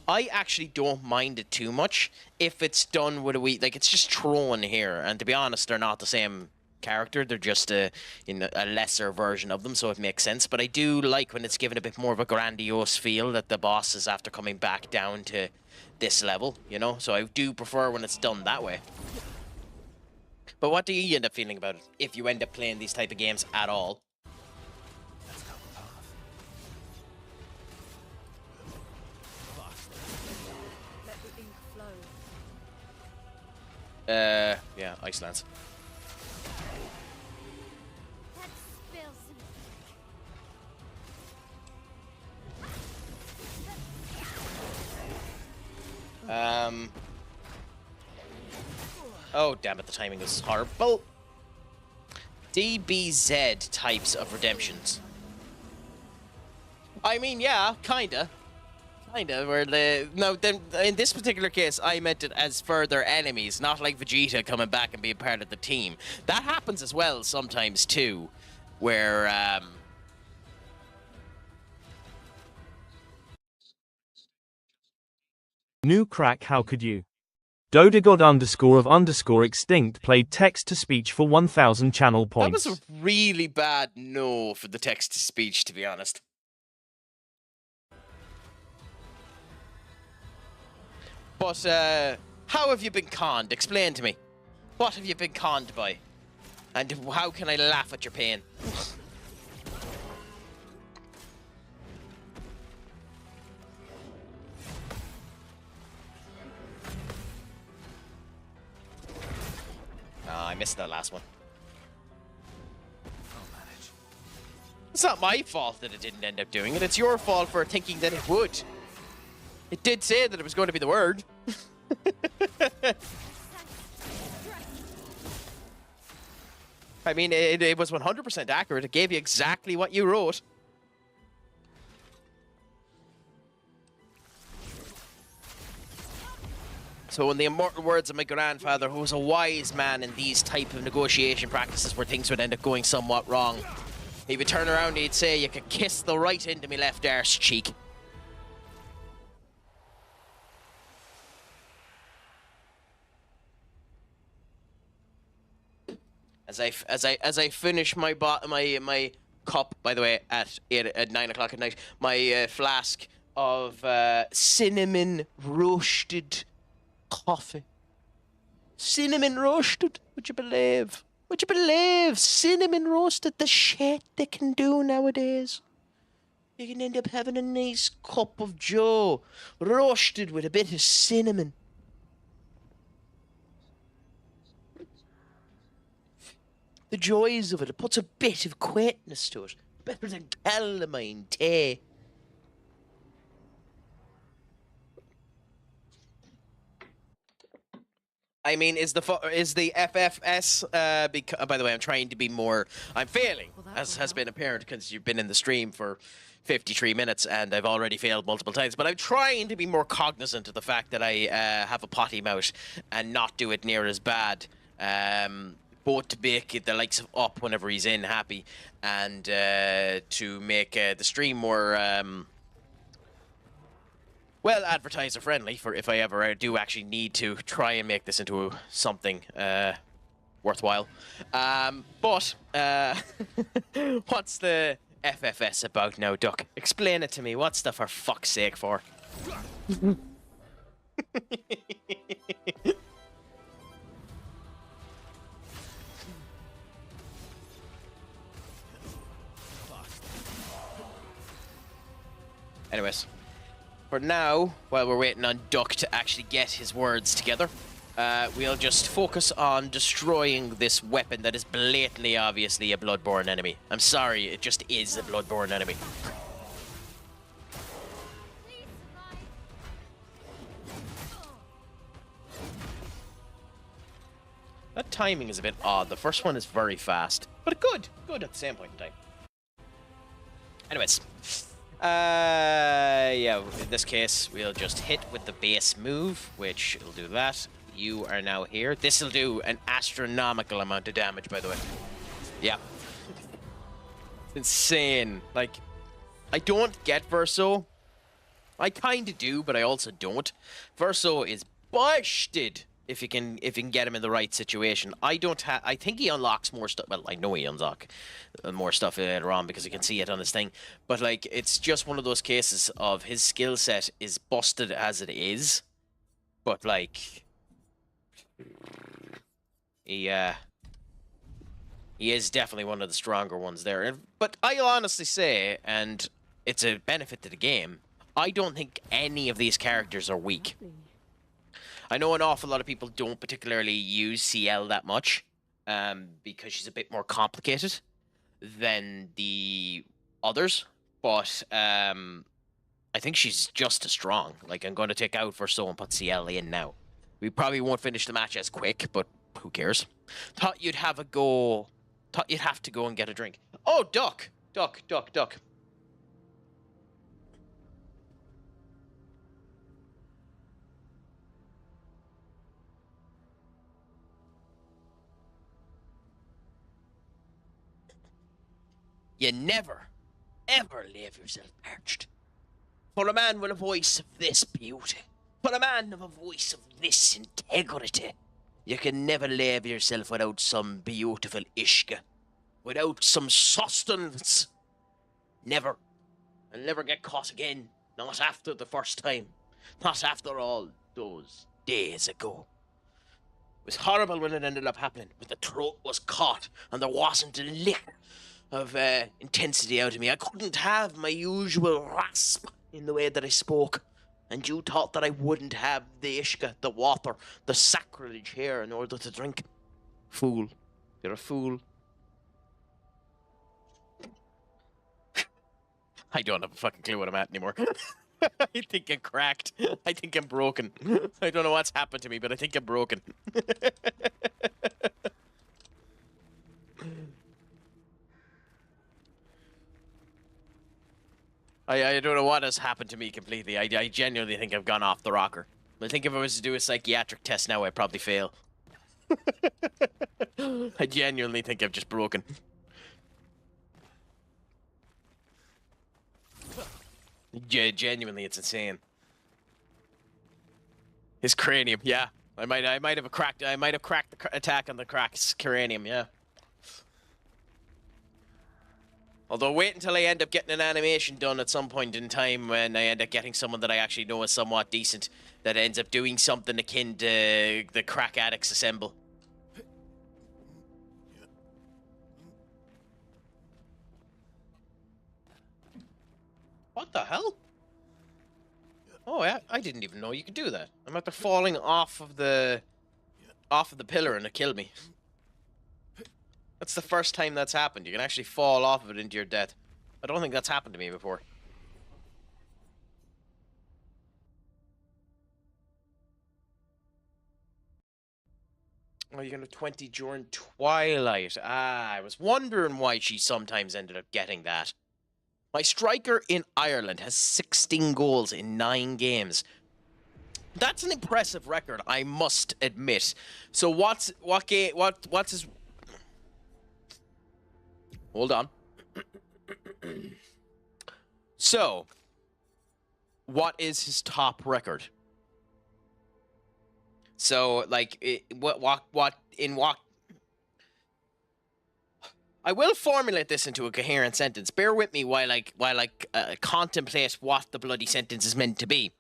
I actually don't mind it too much if it's done with like, it's just thrown here, and to be honest, they're not the same character. They're just a lesser version of them, so it makes sense. But I do like when it's given a bit more of a grandiose feel, that the boss is after coming back down to this level, you know? So I do prefer when it's done that way. But what do you end up feeling about it, if you end up playing these type of games at all? Let the ink flow. Yeah, Iceland's. Oh, damn it, the timing was horrible. DBZ types of redemptions. I mean, yeah, kinda. Kinda, where no, then, in this particular case, I meant it as further enemies, not like Vegeta coming back and being part of the team. That happens as well sometimes, too, where, New crack, how could you? Dodegod_of_extinct played text-to-speech for 1,000 channel points. That was a really bad no for the text-to-speech, to be honest. But, how have you been conned? Explain to me. What have you been conned by? And how can I laugh at your pain? I missed that last one. It's not my fault that it didn't end up doing it. It's your fault for thinking that it would. It did say that it was going to be the word. I mean, it was 100% accurate. It gave you exactly what you wrote. So in the immortal words of my grandfather, who was a wise man in these type of negotiation practices where things would end up going somewhat wrong, he would turn around and he'd say, "You could kiss the right into me left arse cheek." As I finish my my cup, by the way, at 9 o'clock at night, my flask of cinnamon roasted coffee. Cinnamon roasted, would you believe? Would you believe cinnamon roasted? The shit they can do nowadays. You can end up having a nice cup of joe, roasted with a bit of cinnamon. The joys of it puts a bit of quaintness to it. Better than calamine tea. I mean, is the FFS? By the way, I'm trying to be more. I'm failing, as has been apparent because you've been in the stream for 53 minutes, and I've already failed multiple times. But I'm trying to be more cognizant of the fact that I have a potty mouth and not do it near as bad. Both to make the likes of Up whenever he's in happy, and to make the stream more. Well, advertiser friendly for if I ever do actually need to try and make this into something worthwhile. But what's the FFS about now, Duck? Explain it to me. What's the for fuck's sake for? Anyways, for now, while we're waiting on Duck to actually get his words together, we'll just focus on destroying this weapon that is blatantly, obviously, a Bloodborne enemy. I'm sorry, it just is a Bloodborne enemy. That timing is a bit odd. The first one is very fast, but good at the same point in time. Anyways, yeah, in this case, we'll just hit with the base move, which will do that. You are now here. This will do an astronomical amount of damage, by the way. Yeah. Insane. Like, I don't get Verso. I kind of do, but I also don't. Verso is busted if you can get him in the right situation. I think he unlocks more stuff. Well, I know he unlocks more stuff later on because you can see it on his thing. But like, it's just one of those cases of his skill set is busted as it is. But like, he is definitely one of the stronger ones there. But I'll honestly say, and it's a benefit to the game, I don't think any of these characters are weak. I know an awful lot of people don't particularly use CL that much, because she's a bit more complicated than the others, but I think she's just as strong. Like, I'm going to take out Verso and put CL in now. We probably won't finish the match as quick, but who cares? Thought you'd have to go and get a drink. Oh, Duck! Duck. You never, ever leave yourself perched. For a man with a voice of this beauty, for a man with a voice of this integrity, you can never leave yourself without some beautiful ishka, without some sustenance. Never. I'll never get caught again, not after the first time, not after all those days ago. It was horrible when it ended up happening, but the throat was caught and there wasn't a lick of intensity out of me. I couldn't have my usual rasp in the way that I spoke, and you thought that I wouldn't have the ishka, the water, the sacrilege here in order to drink. Fool. You're a fool. I don't have a fucking clue what I'm at anymore. I think I'm cracked. I think I'm broken. I don't know what's happened to me, but I think I'm broken. I don't know what has happened to me completely. I genuinely think I've gone off the rocker. I think if I was to do a psychiatric test now, I'd probably fail. I genuinely think I've just broken. Genuinely, it's insane. His cranium, yeah. I might have cracked the attack on the crack's cranium, yeah. Although, wait until I end up getting an animation done at some point in time when I end up getting someone that I actually know is somewhat decent that ends up doing something akin to the crack addicts assemble. What the hell? Oh, I didn't even know you could do that. I'm after falling off of the pillar and it killed me. That's the first time that's happened. You can actually fall off of it into your death. I don't think that's happened to me before. Oh, you're gonna 20 during Twilight. Ah, I was wondering why she sometimes ended up getting that. My striker in Ireland has 16 goals in 9 games. That's an impressive record, I must admit. So what's his... Hold on. So, what is his top record? So, like, I will formulate this into a coherent sentence. Bear with me while I contemplate what the bloody sentence is meant to be.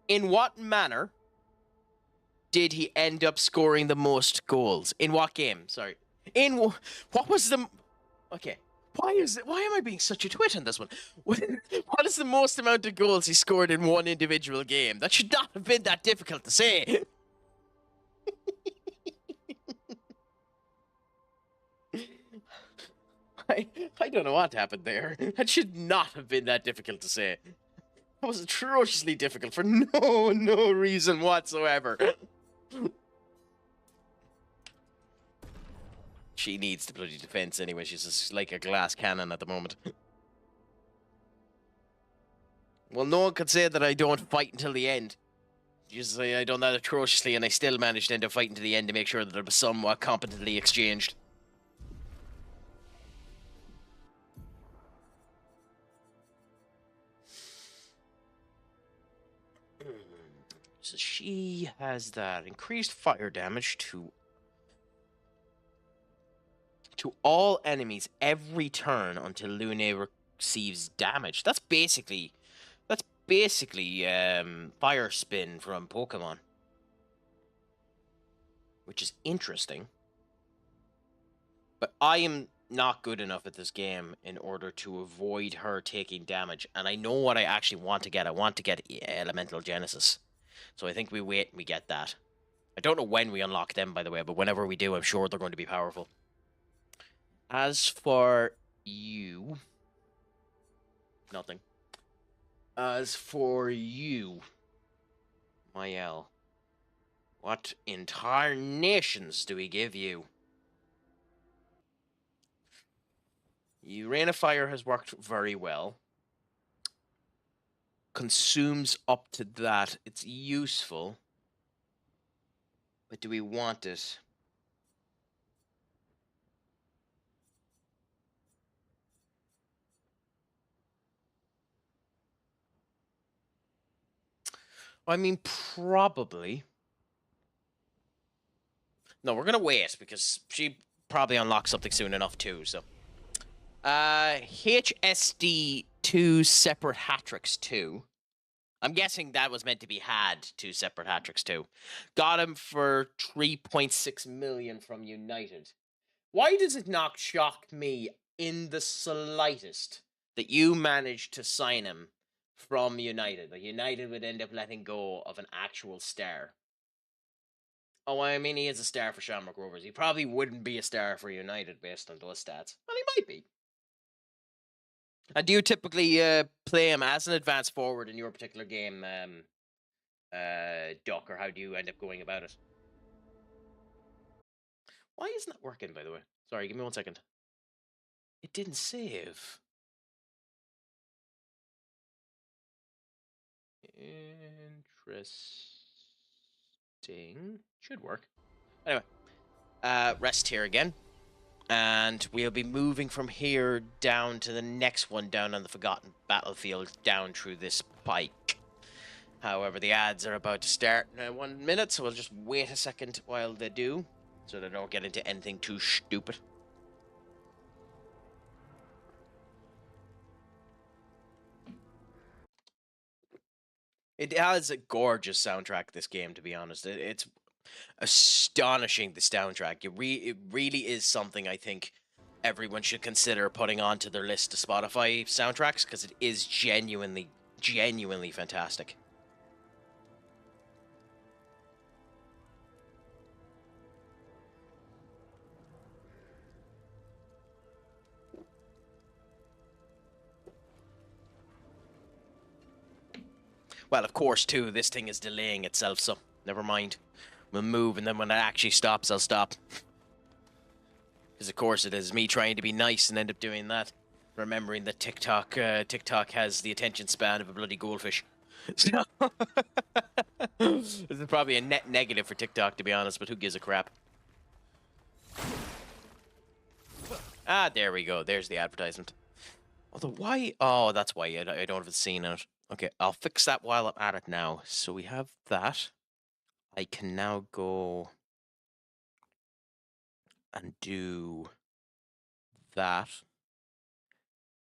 In what manner did he end up scoring the most goals? In what game? Sorry. What was the... Okay. Why am I being such a twit on this one? What is the most amount of goals he scored in one individual game? That should not have been that difficult to say. I don't know what happened there. That should not have been that difficult to say. That was atrociously difficult for no reason whatsoever. She needs the bloody defense anyway. She's just like a glass cannon at the moment. Well, no one could say that I don't fight until the end. Just say I done that atrociously and I still managed to end up fighting to the end to make sure that it was somewhat competently exchanged. So she has that increased fire damage to all enemies every turn until Lune receives damage. That's basically fire spin from Pokemon, which is interesting. But I am not good enough at this game in order to avoid her taking damage, and I know what I actually want to get. I want to get Elemental Genesis. So I think we wait and we get that. I don't know when we unlock them, by the way, but whenever we do, I'm sure they're going to be powerful. As for you... Nothing. As for you, Mael, what entire nations do we give you? Rain of Fire has worked very well. Consumes up to that. It's useful. But do we want it? I mean, probably. No, we're going to wait because she probably unlocks something soon enough too, so. HSD 2 separate hat-tricks 2. I'm guessing that was meant to be had 2 separate hat-tricks 2. Got him for 3.6 million from United. Why does it not shock me in the slightest that you managed to sign him from United? Like United would end up letting go of an actual star. Oh, I mean, he is a star for Shamrock Rovers. He probably wouldn't be a star for United based on those stats. Well, he might be. And do you typically play him as an advanced forward in your particular game, Duck, or how do you end up going about it? Why isn't that working, by the way? Sorry, give me 1 second. It didn't save. Interesting. Should work. Anyway, rest here again. And we'll be moving from here down to the next one down on the Forgotten Battlefield, down through this pike. However, the ads are about to start in 1 minute, so we'll just wait a second while they do, so they don't get into anything too stupid. It has a gorgeous soundtrack, this game, to be honest. It's astonishing, the soundtrack. It really is something I think everyone should consider putting onto their list of Spotify soundtracks, because it is genuinely fantastic. Well, of course, too, this thing is delaying itself, so never mind. We'll move, and then when it actually stops, I'll stop. Because, of course, it is me trying to be nice and end up doing that. Remembering that TikTok has the attention span of a bloody goldfish. So, this is probably a net negative for TikTok, to be honest, but who gives a crap? Ah, there we go. There's the advertisement. Although, why? Oh, that's why I don't have a scene in it. Okay, I'll fix that while I'm at it now. So we have that. I can now go and do that.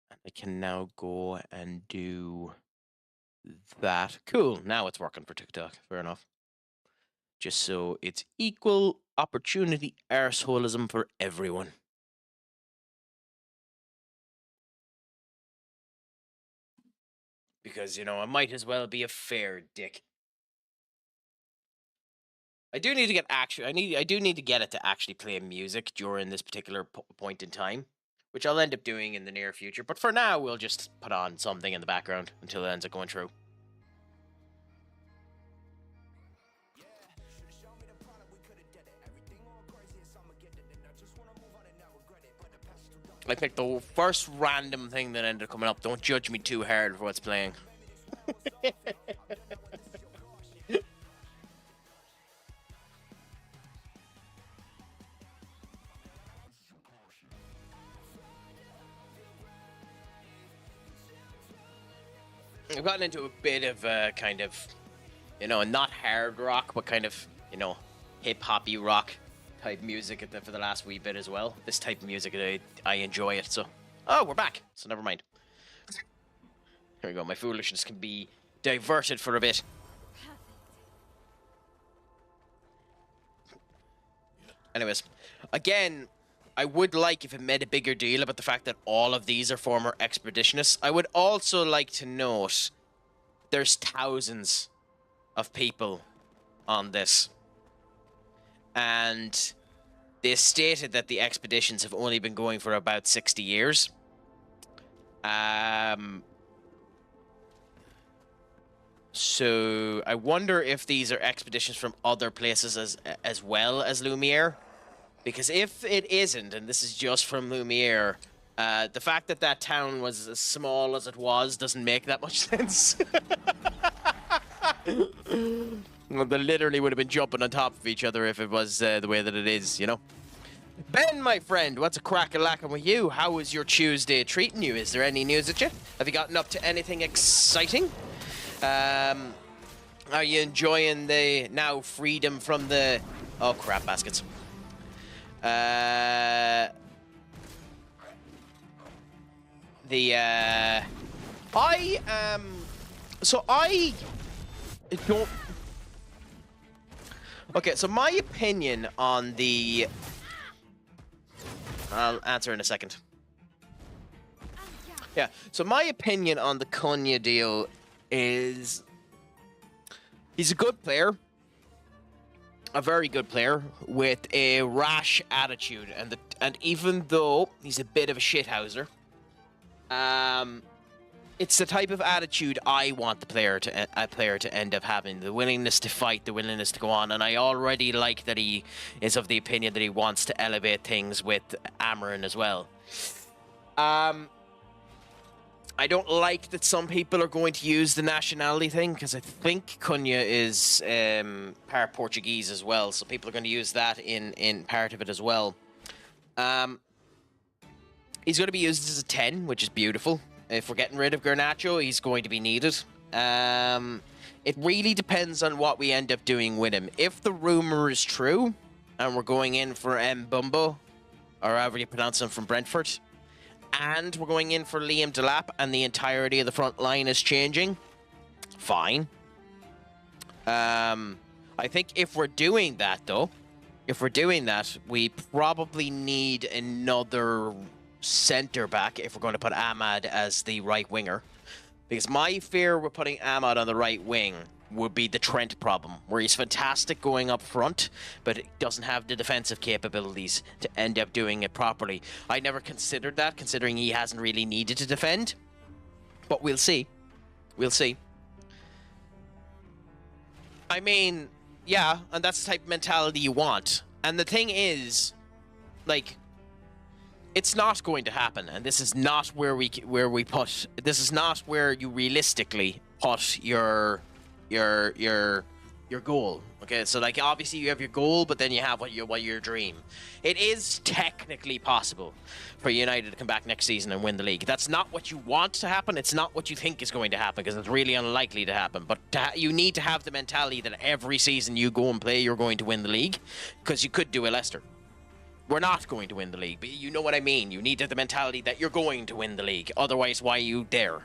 And I can now go and do that. Cool, now it's working for TikTok. Fair enough. Just so it's equal opportunity arseholism for everyone. because, you know, I might as well be a fair dick. I do need to get I do need to get it to actually play music during this particular point in time, which I'll end up doing in the near future. But for now, we'll just put on something in the background until it ends up going through. I picked the first random thing that ended up coming up. Don't judge me too hard for what's playing. I've gotten into a bit of kind of, you know, not hard rock, but kind of, you know, hip-hoppy rock type music for the last wee bit as well. This type of music, I enjoy it, so... Oh, we're back, so never mind. Here we go, my foolishness can be diverted for a bit. Anyways, again, I would like if it made a bigger deal about the fact that all of these are former expeditionists. I would also like to note there's thousands of people on this. And they stated that the expeditions have only been going for about 60 years. So I wonder if these are expeditions from other places as well as Lumiere. Because if it isn't, and this is just from Lumiere, the fact that that town was as small as it was doesn't make that much sense. Well, they literally would have been jumping on top of each other if it was the way that it is, you know? Ben, my friend, what's a crack-a-lackin' with you? How is your Tuesday treating you? Is there any news at you? Have you gotten up to anything exciting? Are you enjoying the now freedom from the... Oh, crap baskets. I don't... Okay, so my opinion on the... I'll answer in a second. Yeah, so my opinion on the Cunha deal is... He's a good player. A very good player with a rash attitude. And even though he's a bit of a shithouser, it's the type of attitude I want a player to end up having. The willingness to fight, the willingness to go on. And I already like that he is of the opinion that he wants to elevate things with Amarin as well. I don't like that some people are going to use the nationality thing, because I think Cunha is part Portuguese as well. So people are going to use that in part of it as well. He's going to be used as a 10, which is beautiful. If we're getting rid of Garnacho, he's going to be needed. It really depends on what we end up doing with him. If the rumor is true, and we're going in for Mbumbo, or however you pronounce him, from Brentford, and we're going in for Liam Delap, and the entirety of the front line is changing, fine. I think if we're doing that, though, we probably need another centre-back if we're going to put Ahmad as the right winger. Because my fear with putting Ahmad on the right wing would be the Trent problem, where he's fantastic going up front, but doesn't have the defensive capabilities to end up doing it properly. I never considered that, considering he hasn't really needed to defend. But we'll see. We'll see. I mean, yeah, and that's the type of mentality you want. And the thing is, like, it's not going to happen, and this is not where we put. This is not where you realistically put your goal. Okay, so like obviously you have your goal, but then you have what your dream. It is technically possible for United to come back next season and win the league. That's not what you want to happen. It's not what you think is going to happen, because it's really unlikely to happen. But you need to have the mentality that every season you go and play, you're going to win the league, because you could do a Leicester. We're not going to win the league, but you know what I mean. You need to have the mentality that you're going to win the league. Otherwise, why are you there?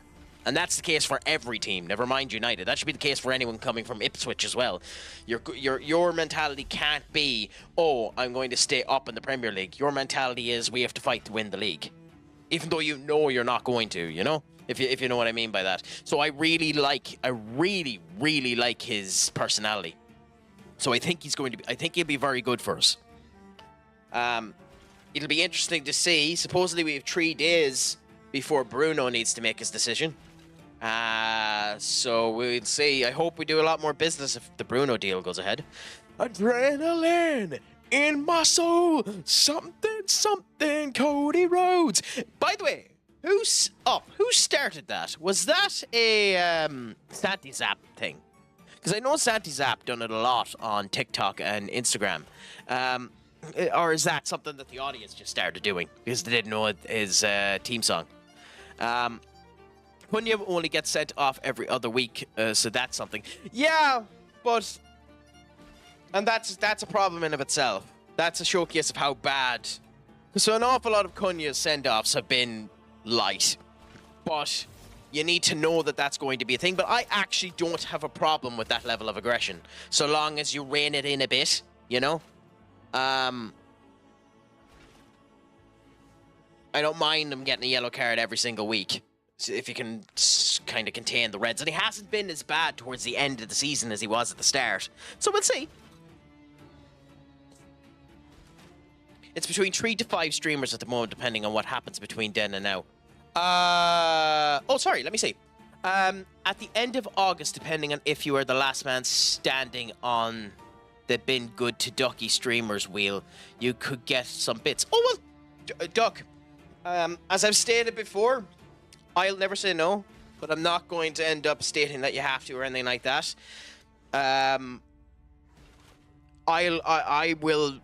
And that's the case for every team, never mind United. That should be the case for anyone coming from Ipswich as well. Your mentality can't be, oh, I'm going to stay up in the Premier League. Your mentality is, we have to fight to win the league. Even though you know you're not going to, you know? if you know what I mean by that. So I really like his personality. So I think he'll be very good for us. It'll be interesting to see. Supposedly we have 3 days before Bruno needs to make his decision. So we'll see. I hope we do a lot more business if the Bruno deal goes ahead. Adrenaline in my soul, something, Cody Rhodes. By the way, who started that? Was that a Santi Zap thing? Because I know Santi Zap done it a lot on TikTok and Instagram. Or is that something that the audience just started doing because they didn't know his team song? Kunya only gets sent off every other week, so that's something. Yeah, but... And that's a problem in of itself. That's a showcase of how bad... So an awful lot of Kunya's send-offs have been light. But you need to know that that's going to be a thing. But I actually don't have a problem with that level of aggression. So long as you rein it in a bit, you know? I don't mind him getting a yellow card every single week. So if you can kind of contain the Reds. And he hasn't been as bad towards the end of the season as he was at the start. So we'll see. It's between 3 to 5 streamers at the moment, depending on what happens between then and now. Oh, sorry, let me see. At the end of August, depending on if you are the last man standing on the Been Good to Ducky streamers wheel, you could get some bits. Oh, well, Duck, as I've stated before, I'll never say no, but I'm not going to end up stating that you have to or anything like that. I will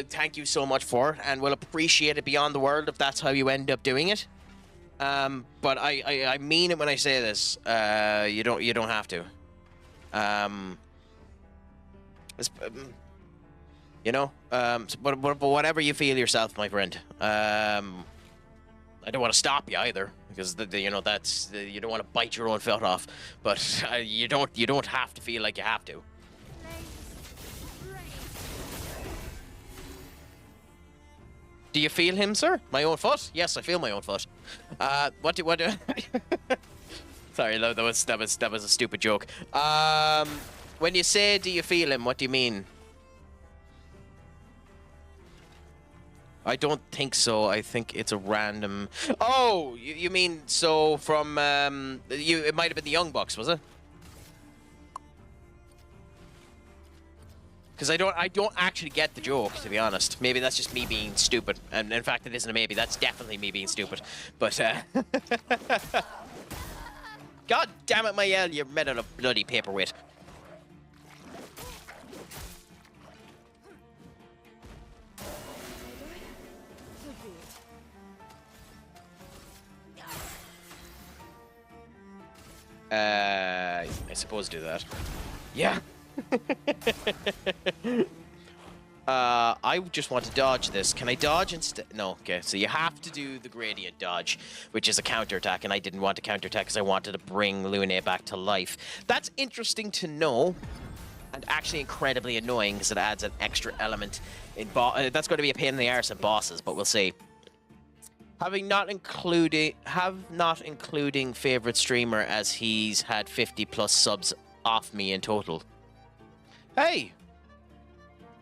thank you so much for it, and will appreciate it beyond the world if that's how you end up doing it. But I mean it when I say this. You don't have to. You know. But whatever you feel yourself, my friend. I don't want to stop you either, because you know that's you don't want to bite your own foot off. But you don't have to feel like you have to. Do you feel him, sir? My own foot? Yes, I feel my own foot. What do? Sorry, that was a stupid joke. When you say "do you feel him," what do you mean? I don't think so. I think it's a random. Oh, you mean so from It might have been the Young Bucks, was it? Because I don't actually get the joke, to be honest. Maybe that's just me being stupid. And in fact, it isn't a maybe. That's definitely me being stupid. But, God damn it, Mayel, you're made out of bloody paperweight. I suppose do that. Yeah. I just want to dodge this. Can I dodge instead? No, okay. So you have to do the gradient dodge, which is a counterattack, and I didn't want to counterattack because I wanted to bring Lune back to life. That's interesting to know, and actually incredibly annoying because it adds an extra element in that's going to be a pain in the arse in bosses, but we'll see. Have not including favorite streamer, as he's had 50+ subs off me in total. Hey,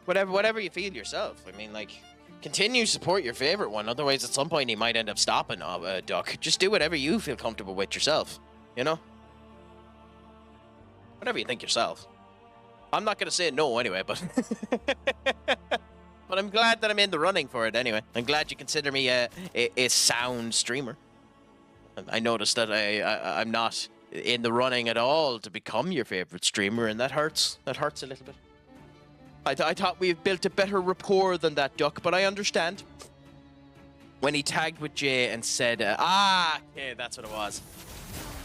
whatever you feel yourself. I mean, like, continue to support your favorite one. Otherwise, at some point, he might end up stopping. Duck, just do whatever you feel comfortable with yourself. You know, whatever you think yourself. I'm not gonna say no anyway, but but I'm glad that I'm in the running for it anyway. I'm glad you consider me a sound streamer. I noticed that I'm not in the running at all to become your favorite streamer, and that hurts. That hurts a little bit. I thought we've built a better rapport than that, Duck, but I understand. When he tagged with Jay and said, okay, that's what it was.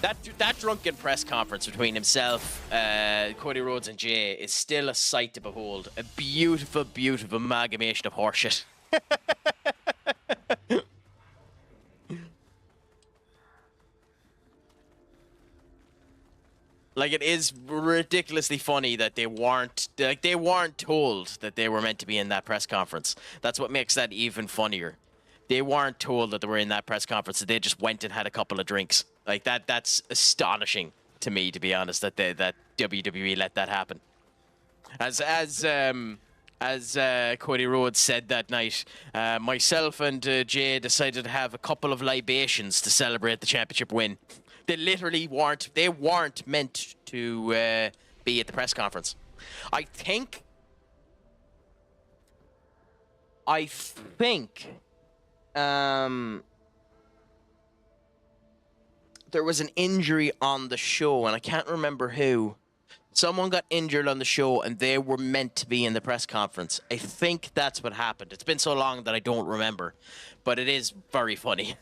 That drunken press conference between himself, Cody Rhodes and Jay is still a sight to behold. A beautiful, beautiful amalgamation of horseshit. Like, it is ridiculously funny that they weren't told that they were meant to be in that press conference. That's what makes that even funnier. They weren't told that they were in that press conference. They just went and had a couple of drinks. Like that's astonishing to me, to be honest, that WWE let that happen. As Cody Rhodes said that night, myself and Jay decided to have a couple of libations to celebrate the championship win. They literally weren't. They weren't meant to be at the press conference. I think. There was an injury on the show, and I can't remember who. Someone got injured on the show, and they were meant to be in the press conference. I think that's what happened. It's been so long that I don't remember, but it is very funny.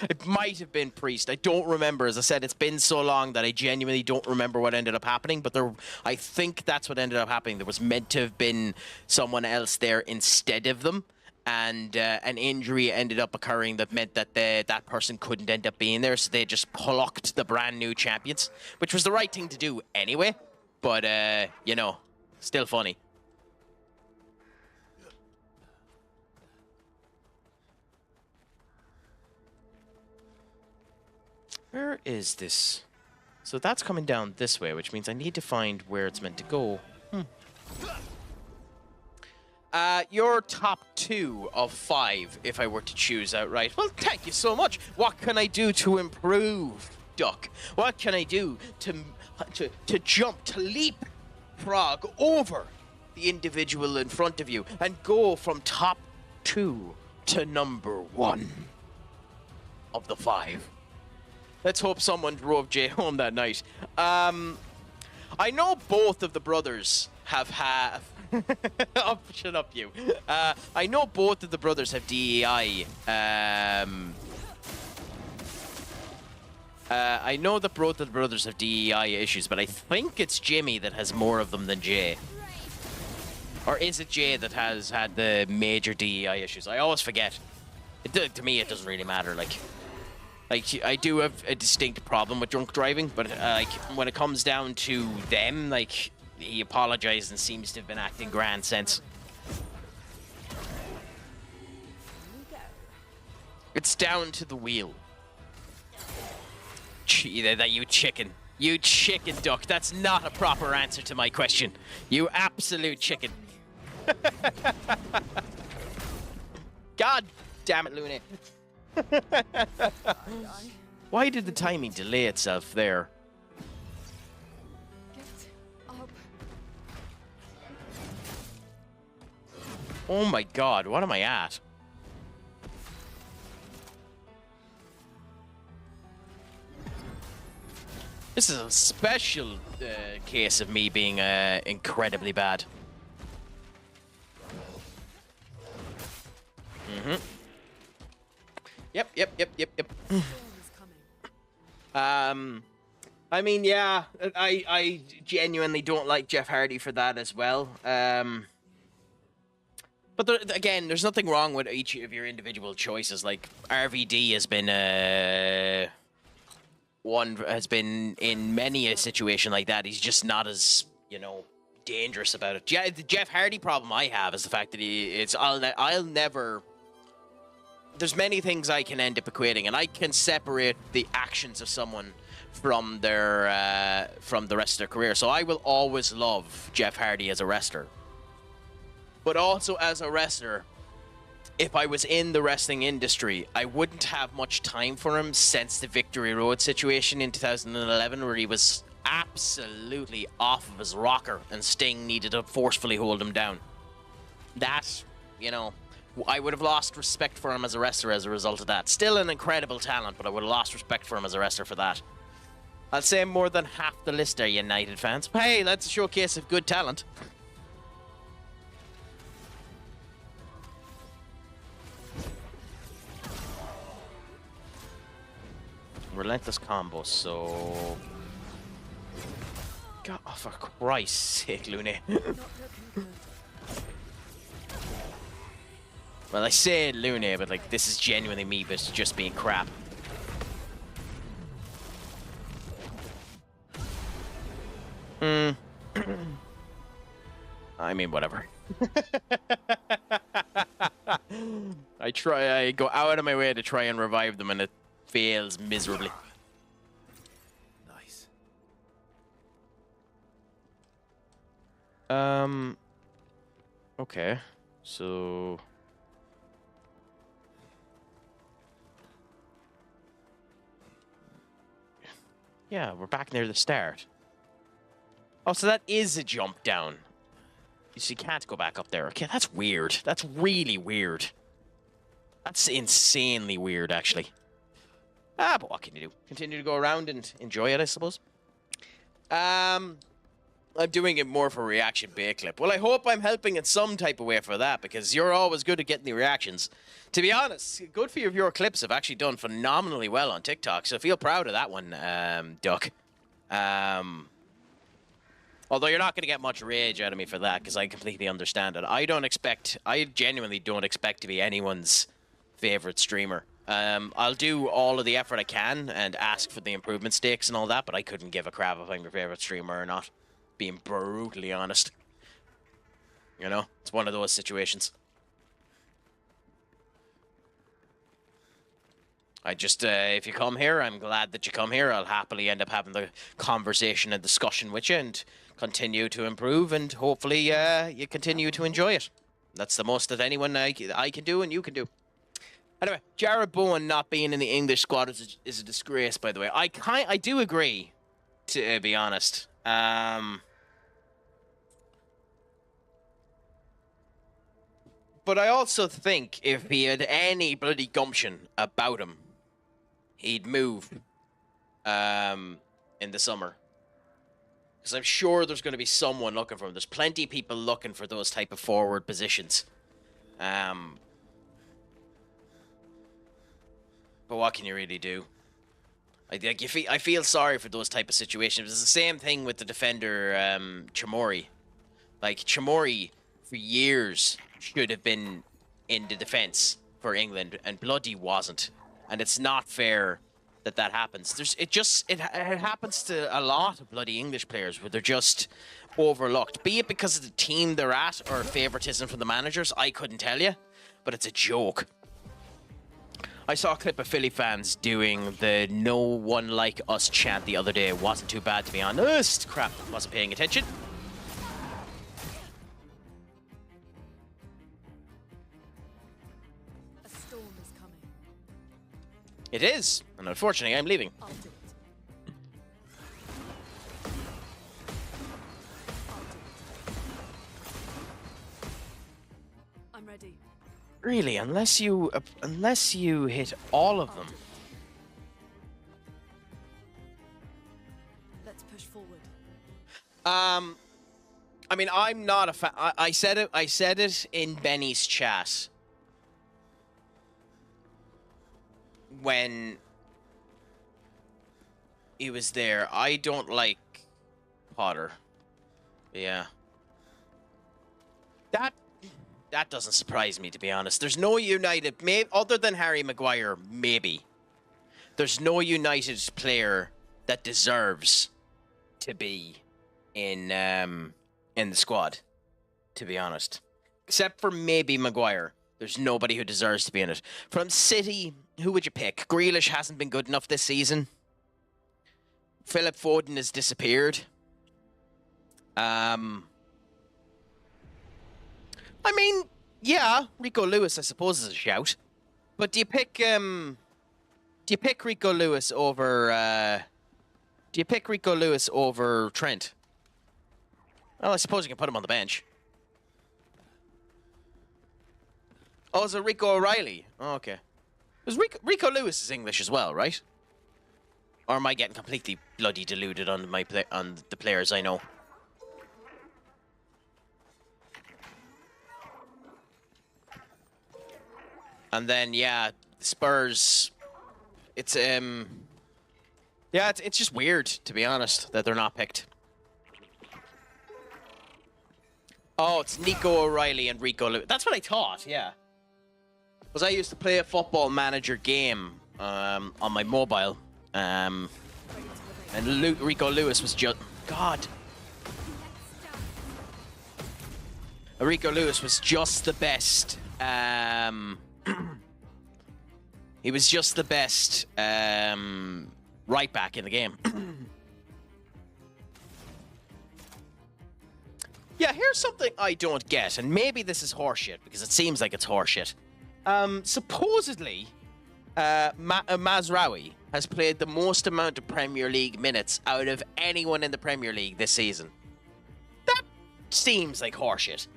It might have been Priest. I don't remember. As I said, it's been so long that I genuinely don't remember what ended up happening, but I think that's what ended up happening. There was meant to have been someone else there instead of them, and an injury ended up occurring that meant that that person couldn't end up being there, so they just plucked the brand new champions, which was the right thing to do anyway, but, you know, still funny. Where is this? So that's coming down this way, which means I need to find where it's meant to go. Your top 2 of 5, if I were to choose outright. Well, thank you so much. What can I do to improve, Duck? What can I do to jump, to leap frog over the individual in front of you and go from top 2 to number 1 of the 5? Let's hope someone drove Jay home that night. I know both of the brothers have... Oh, shut up, you. I know both of the brothers have DEI. I know that both of the brothers have DEI issues, but I think it's Jimmy that has more of them than Jay. Or is it Jay that has had the major DEI issues? I always forget. To me, it doesn't really matter. Like, I do have a distinct problem with drunk driving, but like when it comes down to them, like, he apologized and seems to have been acting grand since. It's down to the wheel. Gee, that you chicken. You chicken duck. That's not a proper answer to my question. You absolute chicken. God damn it, Luna. Why did the timing delay itself there? Get up. Oh my god, what am I at? This is a special case of me being incredibly bad. Yep. I mean, yeah, I genuinely don't like Jeff Hardy for that as well. But again, there's nothing wrong with each of your individual choices. Like, RVD has been in many a situation like that. He's just not as, you know, dangerous about it. Yeah, the Jeff Hardy problem I have is the fact that I'll never. There's many things I can end up equating, and I can separate the actions of someone from the rest of their career. So I will always love Jeff Hardy as a wrestler, but also as a wrestler, if I was in the wrestling industry, I wouldn't have much time for him since the Victory Road situation in 2011, where he was absolutely off of his rocker and Sting needed to forcefully hold him down. That, you know, I would have lost respect for him as a wrestler as a result of that. Still an incredible talent, but I would have lost respect for him as a wrestler for that. I'd say more than half the list are United fans. Hey, that's a showcase of good talent. Relentless combos, so... God, oh, for Christ's sake, Luna. Well, I say Luna, but like, this is genuinely me, but it's just being crap. I mean, whatever. I go out of my way to try and revive them, and it fails miserably. Nice. Okay, so. Yeah, we're back near the start. Oh, so that is a jump down. You can't go back up there. Okay, that's weird. That's really weird. That's insanely weird, actually. But what can you do? Continue to go around and enjoy it, I suppose. I'm doing it more for reaction bait clip. Well, I hope I'm helping in some type of way for that, because you're always good at getting the reactions. To be honest, good few of your clips have actually done phenomenally well on TikTok, so feel proud of that one, Duck. Although you're not going to get much rage out of me for that, because I completely understand it. I genuinely don't expect to be anyone's favorite streamer. I'll do all of the effort I can and ask for the improvement stakes and all that, but I couldn't give a crap if I'm your favorite streamer or not. Being brutally honest. You know, it's one of those situations. I just, if you come here, I'm glad that you come here. I'll happily end up having the conversation and discussion with you and continue to improve, and hopefully you continue to enjoy it. That's the most that anyone I can do and you can do. Anyway, Jared Bowen not being in the English squad is a disgrace, by the way. I do agree, to be honest. But I also think if he had any bloody gumption about him, he'd move in the summer. Because I'm sure there's going to be someone looking for him. There's plenty of people looking for those type of forward positions. But what can you really do? I feel sorry for those type of situations. It's the same thing with the defender, Chamori. Like, Chamori, for years, should have been in the defence for England, and bloody wasn't. And it's not fair that happens. It happens to a lot of bloody English players where they're just overlooked. Be it because of the team they're at or favoritism from the managers, I couldn't tell you. But it's a joke. I saw a clip of Philly fans doing the "No one like us" chant the other day. It wasn't too bad, to be honest. Crap, wasn't paying attention. A storm is coming. It is, and unfortunately, I'm leaving. I'll do it. I'm ready. Really, unless you hit all of them. Let's push forward. I mean, I'm not a fan. I said it in Benny's chat when he was there. I don't like Potter. Yeah. That doesn't surprise me, to be honest. There's no United, other than Harry Maguire, maybe. There's no United player that deserves to be in the squad, to be honest. Except for maybe Maguire. There's nobody who deserves to be in it. From City, who would you pick? Grealish hasn't been good enough this season. Philip Foden has disappeared. I mean, yeah, Rico Lewis, I suppose, is a shout. But do you pick Rico Lewis over Trent? Well, I suppose you can put him on the bench. Oh, is it Rico O'Reilly? Oh, okay. Because Rico Lewis is English as well, right? Or am I getting completely bloody deluded on on the players I know? And then, yeah, Spurs. It's yeah, it's just weird, to be honest, that they're not picked. Oh, it's Nico O'Reilly and Rico Lewis. That's what I thought, yeah. Because I used to play a Football Manager game on my mobile, and Rico Lewis was just Rico Lewis was just the best He was just the best right back in the game. Yeah, here's something I don't get, and maybe this is horseshit, because it seems like it's horseshit. Supposedly, Mazraoui has played the most amount of Premier League minutes out of anyone in the Premier League this season. That seems like horseshit.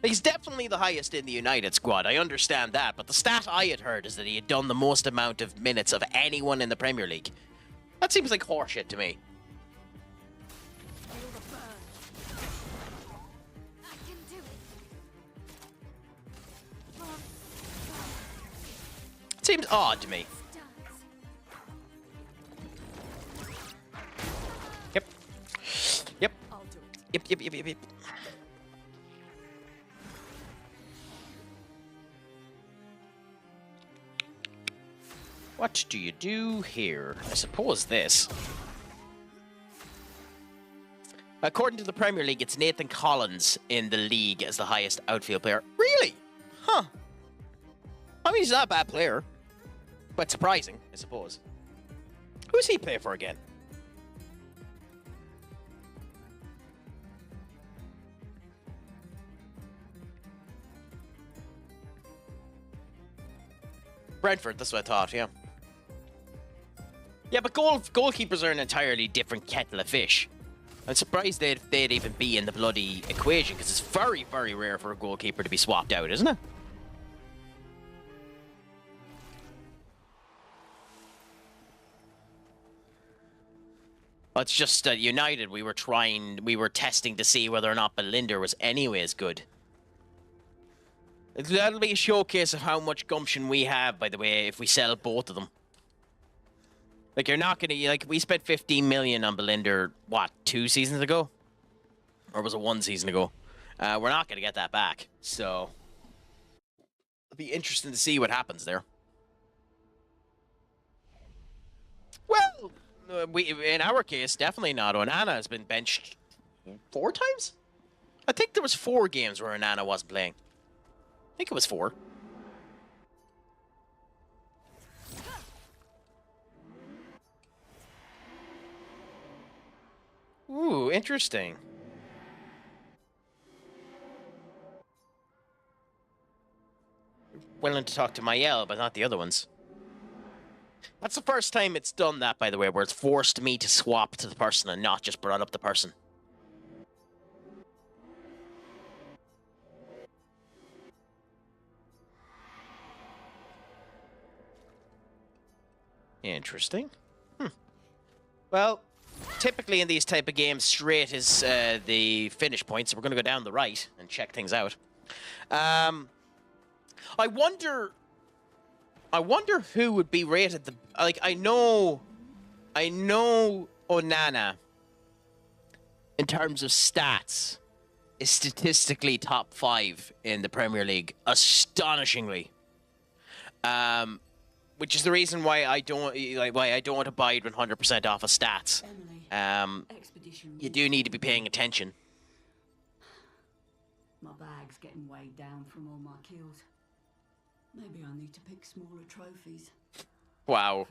He's definitely the highest in the United squad, I understand that, but the stat I had heard is that he had done the most amount of minutes of anyone in the Premier League. That seems like horseshit to me. It seems odd to me. Yep. Yep. Yep. What do you do here? I suppose this. According to the Premier League, it's Nathan Collins in the league as the highest outfield player. Really? Huh. I mean, he's not a bad player. But surprising, I suppose. Who's he play for again? Brentford, that's what I thought, yeah. Yeah, but goalkeepers are an entirely different kettle of fish. I'm surprised they'd even be in the bloody equation, because it's very, very rare for a goalkeeper to be swapped out, isn't it? Well, it's just United, we were testing to see whether or not Belinder was anyways good. That'll be a showcase of how much gumption we have, by the way, if we sell both of them. Like, you're not gonna, like, we spent 15 million on Belinder, what, 2 seasons ago? Or was it 1 season ago? We're not gonna get that back, so it'll be interesting to see what happens there. Well, in our case, definitely not. Onana has been benched 4 times? I think there was 4 games where Onana wasn't playing. I think it was 4. Ooh, interesting. Willing to talk to Mael, but not the other ones. That's the first time it's done that, by the way, where it's forced me to swap to the person and not just brought up the person. Interesting. Well, typically in these type of games, straight is the finish point, so we're going to go down the right and check things out. I wonder who would be rated the... Like, I know Onana, in terms of stats, is statistically top 5 in the Premier League, astonishingly. Which is the reason why I don't abide 100% off of stats. You do need to be paying attention. My bag's getting weighed down from all my kills. Maybe I need to pick smaller trophies. Wow.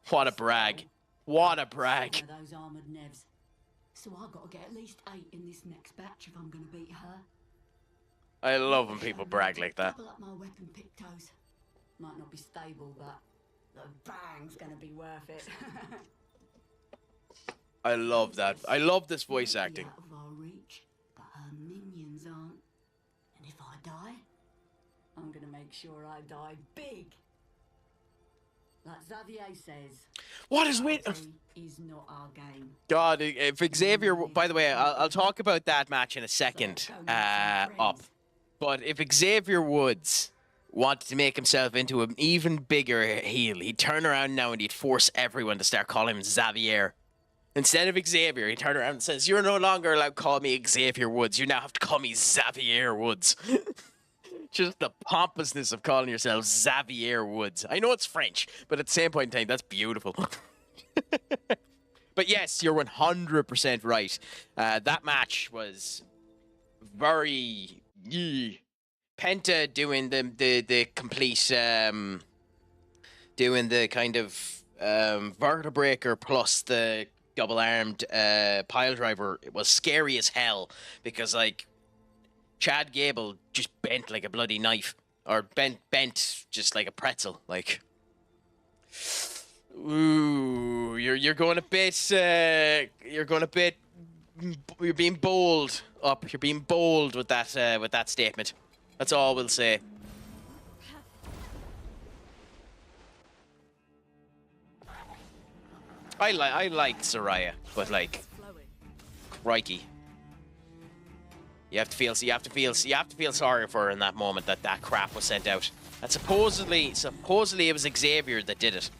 What a brag. What a brag. Some of those armored nevs. So I've got to get at least 8 in this next batch if I'm going to beat her. I love when people brag like that. Double up my weapon pictos. Might not be stable, but the bang's going to be worth it. I love that. I love this voice acting. Out of our reach, but her minions aren't. And if I die, I'm gonna make sure I die big. Like Xavier says. What is with... is not our game. God, if Xavier... By the way, I'll talk about that match in a second. Up. But if Xavier Woods wanted to make himself into an even bigger heel, he'd turn around now and he'd force everyone to start calling him Xavier. Instead of Xavier, he turned around and says, "You're no longer allowed to call me Xavier Woods. You now have to call me Xavier Woods." Just the pompousness of calling yourself Xavier Woods. I know it's French, but at the same point in time, that's beautiful. But yes, you're 100% right. That match was very Penta doing the complete doing the kind of vertebreaker plus the double-armed pile driver. It was scary as hell because like Chad Gable just bent like a bloody knife, or bent just like a pretzel. Like, ooh, you're going a bit you're being bold up. You're being bold with that statement. That's all we'll say. I like Soraya, but like, crikey. You have to feel sorry for her in that moment that crap was sent out. And supposedly it was Xavier that did it.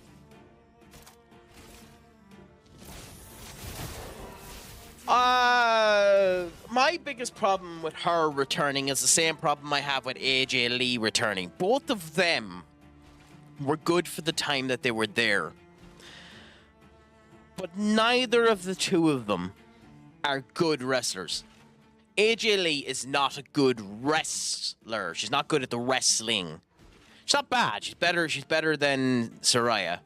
My biggest problem with her returning is the same problem I have with AJ Lee returning. Both of them were good for the time that they were there. But neither of the two of them are good wrestlers. AJ Lee is not a good wrestler. She's not good at the wrestling. She's not bad. She's better than Soraya.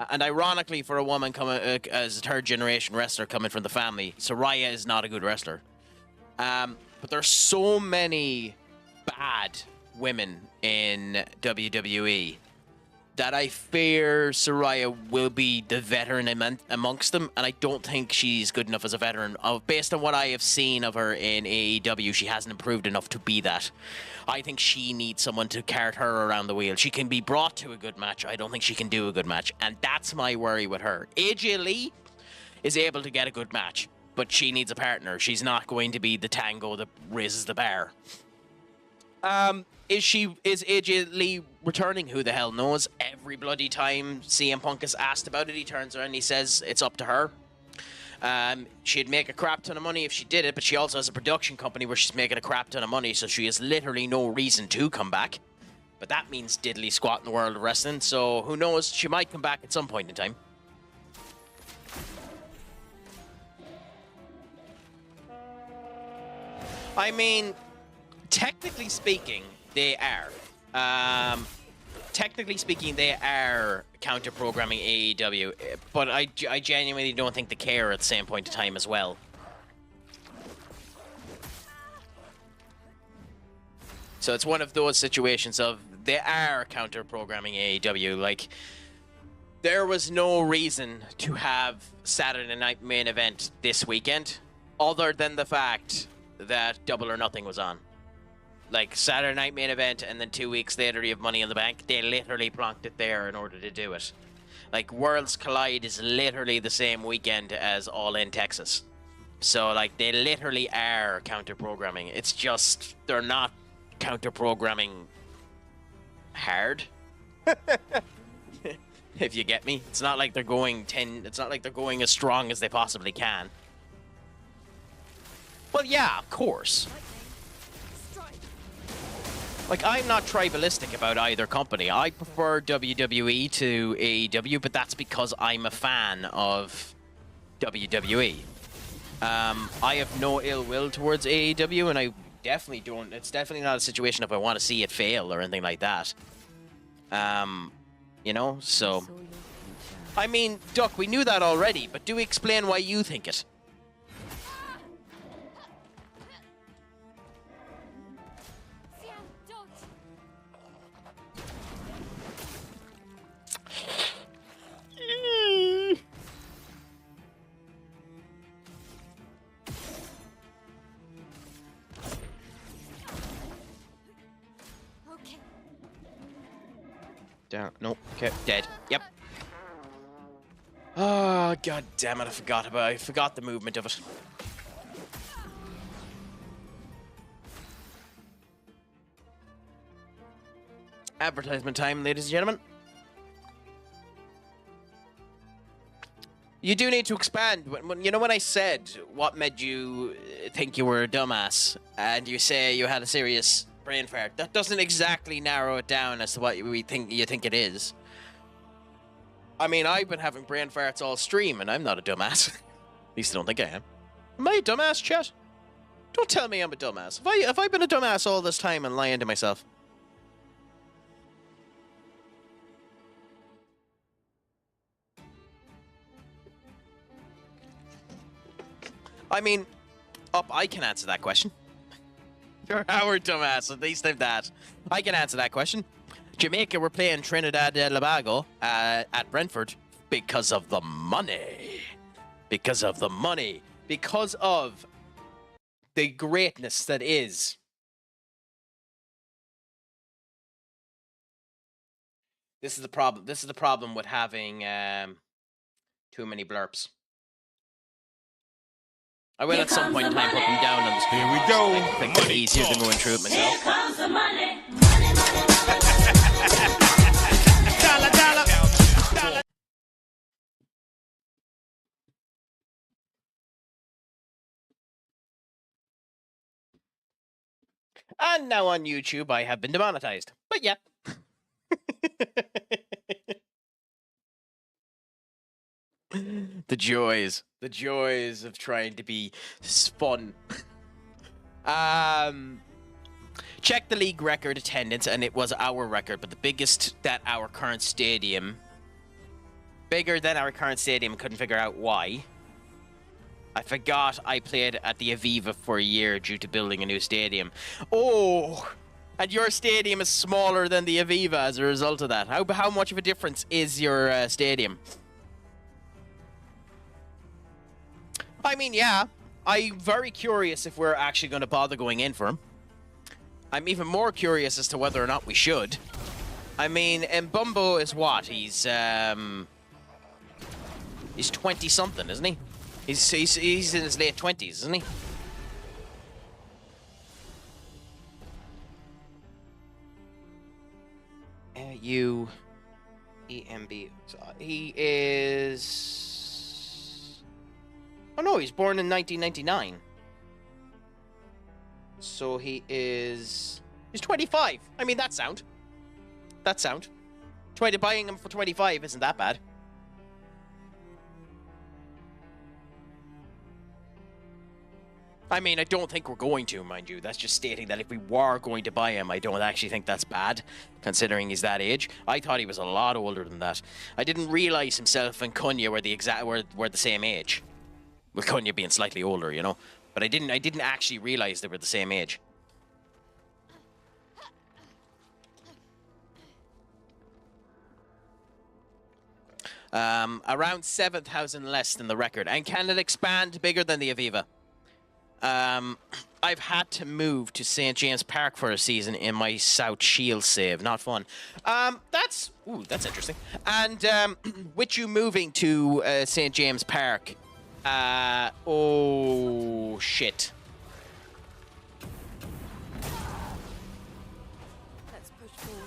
And ironically, for a woman coming as a third-generation wrestler coming from the family, Soraya is not a good wrestler. But there's so many bad women in WWE that I fear Soraya will be the veteran amongst them, and I don't think she's good enough as a veteran. Based on what I have seen of her in AEW, she hasn't improved enough to be that. I think she needs someone to cart her around the wheel. She can be brought to a good match. I don't think she can do a good match, and that's my worry with her. AJ Lee is able to get a good match, but she needs a partner. She's not going to be the tango that raises the bar. Is AJ Lee returning? Who the hell knows? Every bloody time CM Punk is asked about it, he turns around and he says it's up to her. She'd make a crap ton of money if she did it, but she also has a production company where she's making a crap ton of money, so she has literally no reason to come back. But that means diddly squat in the world of wrestling, so who knows? She might come back at some point in time. I mean, technically speaking, they are. Technically speaking, they are counter-programming AEW, but I genuinely don't think they care at the same point in time as well. So it's one of those situations of they are counter-programming AEW. Like, there was no reason to have Saturday Night Main Event this weekend, other than the fact that Double or Nothing was on. Like, Saturday Night Main Event, and then 2 weeks later you have Money in the Bank. They literally plonked it there in order to do it. Like, Worlds Collide is literally the same weekend as All In Texas. So, like, they literally are counter-programming. It's just, they're not counter-programming hard. If you get me. It's not like they're going it's not like they're going as strong as they possibly can. Well, yeah, of course. Like, I'm not tribalistic about either company. I prefer WWE to AEW, but that's because I'm a fan of WWE. I have no ill will towards AEW, and I definitely don't. It's definitely not a situation if I want to see it fail or anything like that. You know, so... I mean, Duck, we knew that already, but do explain why you think it. Down. Nope. Okay. Dead. Yep. Oh, god damn it. I forgot the movement of it. Advertisement time, ladies and gentlemen. You do need to expand. You know when I said what made you think you were a dumbass, and you say you had a serious brain fart, that doesn't exactly narrow it down as to what you think it is. I mean, I've been having brain farts all stream, and I'm not a dumbass. At least I don't think I am. Am I a dumbass, chat? Don't tell me I'm a dumbass. Have I been a dumbass all this time and lying to myself? I mean, I can answer that question. You're our dumbass, at least I'm that. I can answer that question. Jamaica were playing Trinidad and Tobago at Brentford because of the money. Because of the money. Because of the greatness that is. This is the problem. This is the problem with having too many blurps. I will at some point in time put them down on the screen. Here we go. I think it's easier than going through it myself. Here comes the money. Dollar, dollar, dollar. And now on YouTube, I have been demonetized. But yeah. The joys of trying to be fun. Check the league record attendance, and it was our record, but the biggest that our current stadium, bigger than our current stadium, couldn't figure out why. I forgot I played at the Aviva for a year due to building a new stadium. Oh, and your stadium is smaller than the Aviva as a result of that. How much of a difference is your stadium? I mean, yeah. I'm very curious if we're actually going to bother going in for him. I'm even more curious as to whether or not we should. I mean, Mbumbo is what? He's 20-something, isn't he? He's in his late 20s, isn't he? U-E-M-B. He is... Oh no, he's born in 1999. So he is... He's 25. I mean, that's sound. That's sound. Buying him for 25 isn't that bad. I mean, I don't think we're going to, mind you. That's just stating that if we were going to buy him, I don't actually think that's bad, considering he's that age. I thought he was a lot older than that. I didn't realize himself and Cunha were the same age. With Cunha being slightly older, you know. But I didn't actually realize they were the same age. Around 7,000 less than the record. And can it expand bigger than the Aviva? I've had to move to St. James Park for a season in my South Shield save. Not fun. That's interesting. And with you moving to St. James Park, oh shit. Let's push forward.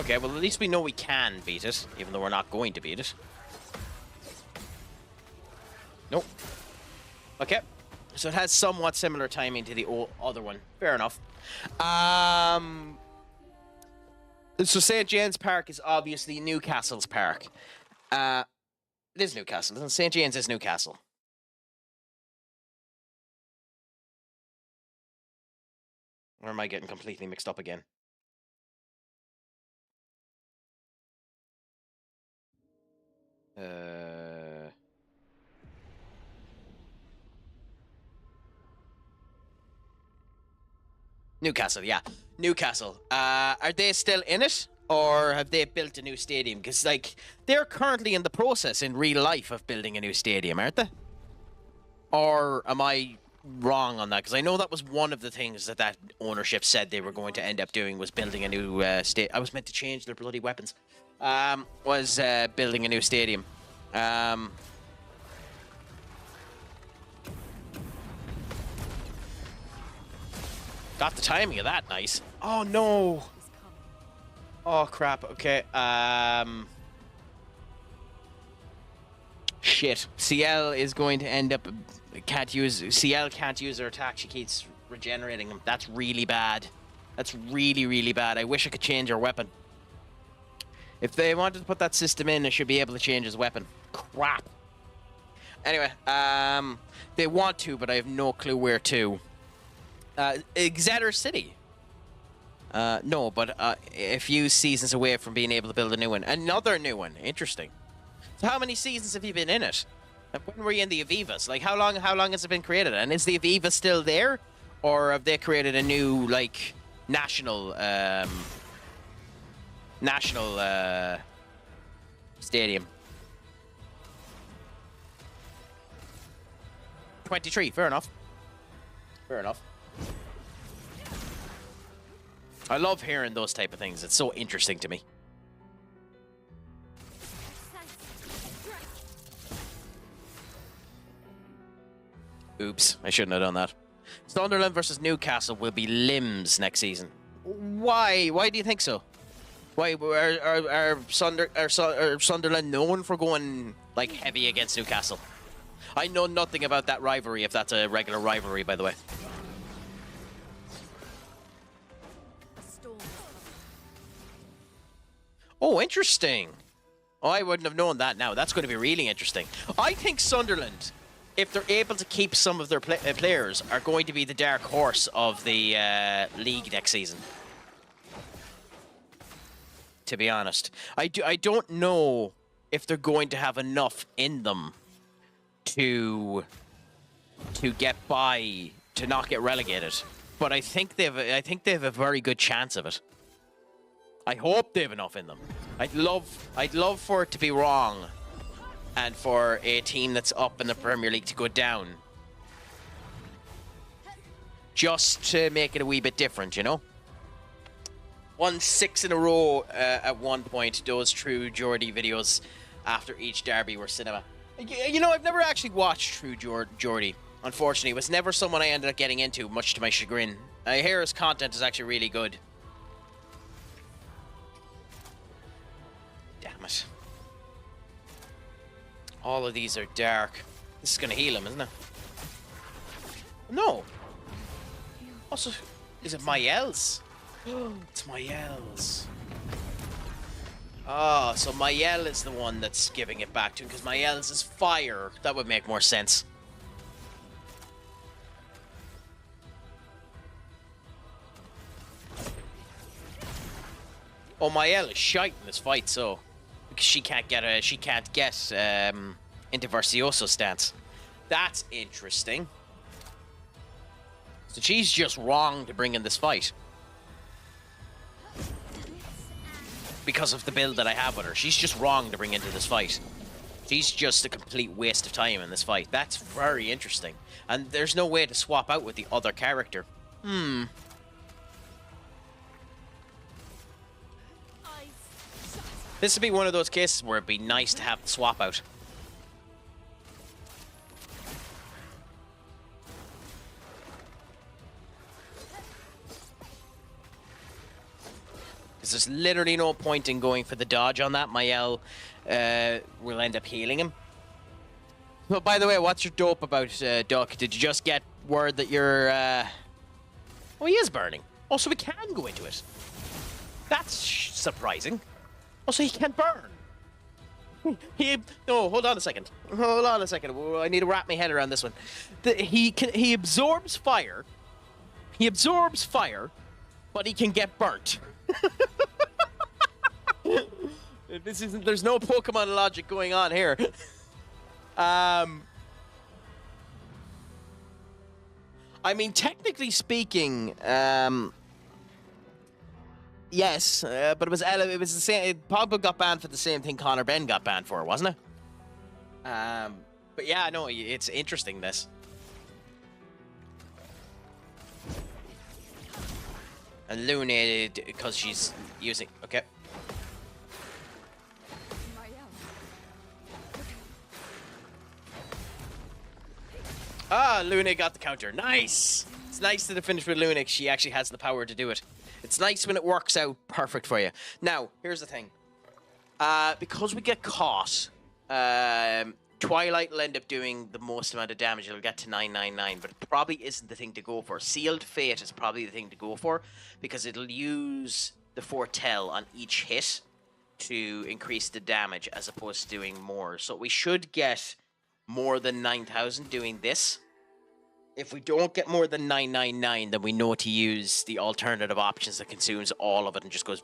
Okay, well, at least we know we can beat it, even though we're not going to beat it. Nope. Okay. So it has somewhat similar timing to the other one. Fair enough. So St. James Park is obviously Newcastle's park. It is Newcastle, isn't it? St. James is Newcastle. Or am I getting completely mixed up again? Newcastle, yeah. Newcastle. Are they still in it? Or have they built a new stadium? Because, like, they're currently in the process in real life of building a new stadium, aren't they? Or am I wrong on that? Because I know that was one of the things that ownership said they were going to end up doing, was building a new stadium. I was meant to change their bloody weapons. Was building a new stadium. Got the timing of that nice. Oh no. Oh crap. Okay. Shit. CL is going to end up CL can't use her attack. She keeps regenerating them. That's really bad. That's really, really bad. I wish I could change her weapon. If they wanted to put that system in, I should be able to change his weapon. Crap. Anyway, they want to, but I have no clue where to. Exeter City. No, but a few seasons away from being able to build a new one. Another new one. Interesting. So how many seasons have you been in it? When were you in the Avivas? Like, how long has it been created? And is the Aviva still there? Or have they created a new, like, national stadium? 23, fair enough. Fair enough. I love hearing those type of things. It's so interesting to me. Oops, I shouldn't have done that. Sunderland versus Newcastle will be limbs next season. Why? Why do you think so? Why are Sunderland known for going like heavy against Newcastle? I know nothing about that rivalry, if that's a regular rivalry, by the way. Oh, interesting. Oh, I wouldn't have known that now. That's going to be really interesting. I think Sunderland, if they're able to keep some of their players, are going to be the dark horse of the league next season. To be honest, I don't know if they're going to have enough in them to get by, to not get relegated. But I think they have a very good chance of it. I hope they have enough in them. I'd love for it to be wrong, and for a team that's up in the Premier League to go down, just to make it a wee bit different, you know. Won 6 in a row at one point. Those True Geordie videos after each derby were cinema. You know, I've never actually watched True Geordie. Unfortunately, it was never someone I ended up getting into, much to my chagrin. I hear his content is actually really good. Damn it. All of these are dark. This is going to heal him, isn't it? No. Also, is it Mael's? It's Mael's. Oh, so Mael is the one that's giving it back to him, because Mael's is fire. That would make more sense. Oh, Mael is shite in this fight, so because she can't get into Vercioso stance. That's interesting. So she's just wrong to bring in this fight. Because of the build that I have with her. She's just wrong to bring into this fight. She's just a complete waste of time in this fight. That's very interesting. And there's no way to swap out with the other character. This would be one of those cases where it'd be nice to have the swap out. There's literally no point in going for the dodge on that. Mael will end up healing him. But by the way, what's your dope about Duck? Did you just get word that you're... Oh, he is burning. Oh, so we can go into it. That's surprising. Oh, so he can burn. No, hold on a second. Hold on a second. I need to wrap my head around this one. He absorbs fire. He absorbs fire, but he can get burnt. There's no Pokemon logic going on here. I mean, technically speaking, yes, but it was the same. Pogba got banned for the same thing Connor Ben got banned for, wasn't it? But yeah, no, it's interesting, this. Illuminated because she's using... Okay. Ah, Luna got the counter. Nice! It's nice that it finished with Luna. She actually has the power to do it. It's nice when it works out perfect for you. Now, here's the thing. Because we get caught Twilight will end up doing the most amount of damage. It'll get to 999, but it probably isn't the thing to go for. Sealed Fate is probably the thing to go for, because it'll use the foretell on each hit to increase the damage as opposed to doing more. So we should get more than 9,000 doing this. If we don't get more than 999, then we know to use the alternative options that consumes all of it and just goes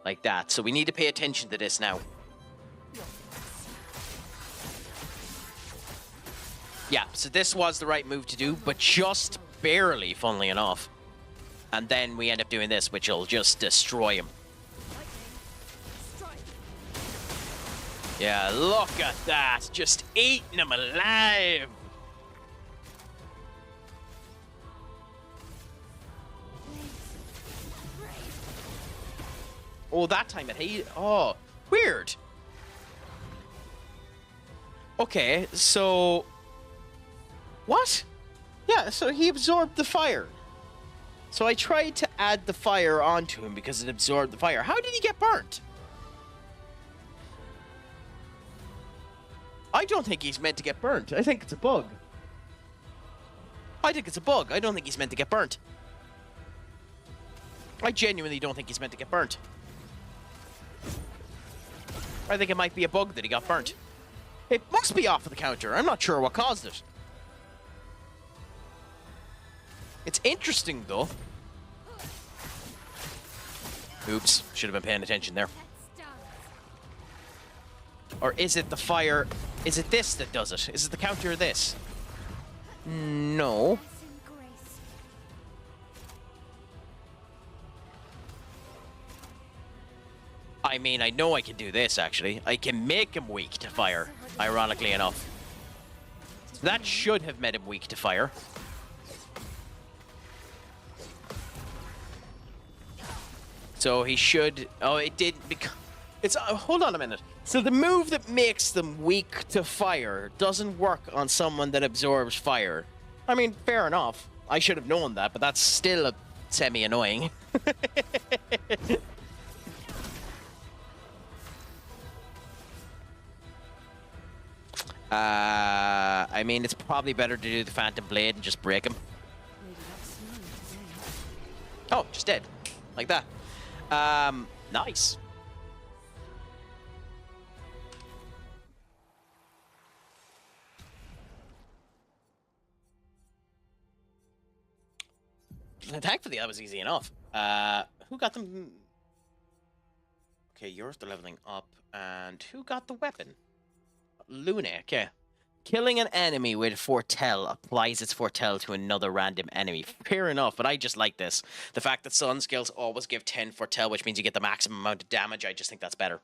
like that. So we need to pay attention to this now. Yeah, so this was the right move to do, but just barely, funnily enough. And then we end up doing this, which will just destroy him. Yeah, look at that. Just eating him alive. Oh, that time it hit. Oh, weird. Okay, so... What? Yeah, so he absorbed the fire. So I tried to add the fire onto him because it absorbed the fire. How did he get burnt? I don't think he's meant to get burnt. I think it's a bug. I think it's a bug. I don't think he's meant to get burnt. I genuinely don't think he's meant to get burnt. I think it might be a bug that he got burnt. It must be off of the counter. I'm not sure what caused it. It's interesting, though. Oops. Should have been paying attention there. Or is it the fire? Is it this that does it? Is it the counter or this? No. I mean, I know I can do this, actually. I can make him weak to fire, ironically enough. So that should have made him weak to fire. So he should... Oh, it did... It's... hold on a minute. So the move that makes them weak to fire doesn't work on someone that absorbs fire. I mean, fair enough. I should have known that, but that's still a semi-annoying. I mean, it's probably better to do the Phantom Blade and just break him. Oh, just dead. Like that. Nice. Thankfully, that was easy enough. Who got them? Okay, yours are leveling up. And who got the weapon? Lune, okay. Killing an enemy with foretell applies its foretell to another random enemy. Fair enough, but I just like this. The fact that sun skills always give 10 foretell, which means you get the maximum amount of damage, I just think that's better.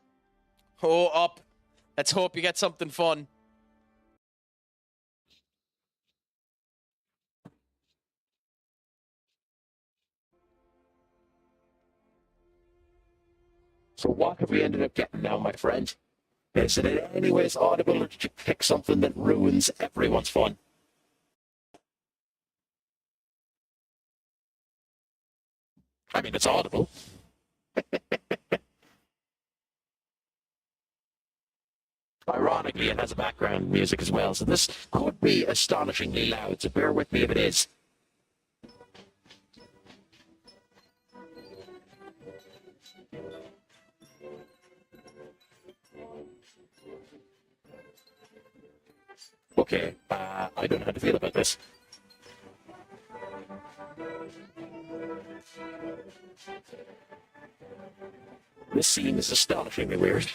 Oh, up. Let's hope you get something fun. So what have we ended up getting now, my friend? Is it in any ways audible, or did you pick something that ruins everyone's fun? I mean, it's audible. Ironically, it has a background music as well, so this could be astonishingly loud, so bear with me if it is. Okay, I don't know how to feel about this. This scene is astonishingly weird.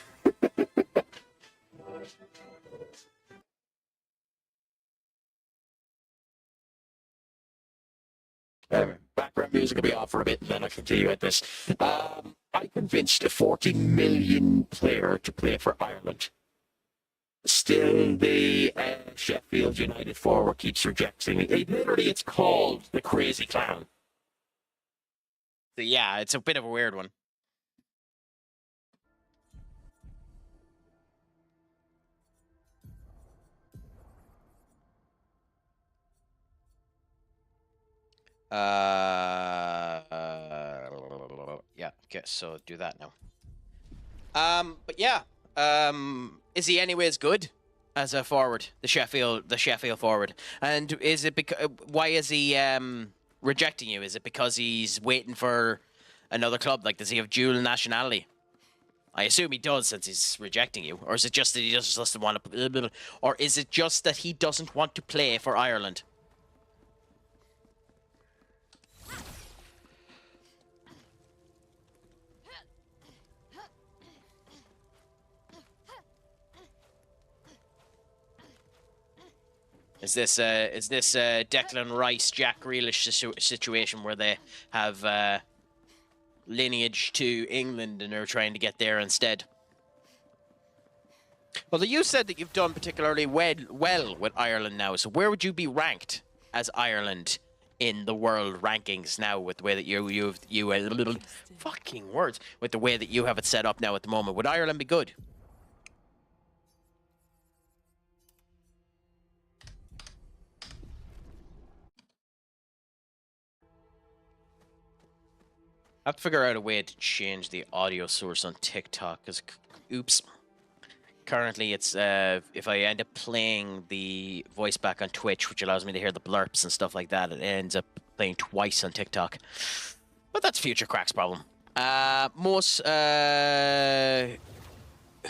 Background music will be off for a bit, and then I'll continue at this. I convinced a 40 million player to play for Ireland. Still, the Sheffield United forward keeps rejecting it. Literally, it's called the Crazy Clown. Yeah, it's a bit of a weird one. Yeah, okay, so do that now. But yeah, is he anyways good? as a forward, the Sheffield forward. And is it because why is he rejecting you? Is it because he's waiting for another club? Like, does he have dual nationality? I assume he does, since he's rejecting you. Or is it just that he just doesn't want to? Or is it just that he doesn't want to play for Ireland? Is this Declan Rice, Jack Grealish situation where they have lineage to England and are trying to get there instead? Well, you said that you've done particularly well with Ireland now. So where would you be ranked as Ireland in the world rankings now, with the way that you fucking words, with the way that you have it set up now at the moment? Would Ireland be good? I have to figure out a way to change the audio source on TikTok, because, oops. Currently, it's if I end up playing the voice back on Twitch, which allows me to hear the blurps and stuff like that, it ends up playing twice on TikTok. But that's future Crack's problem.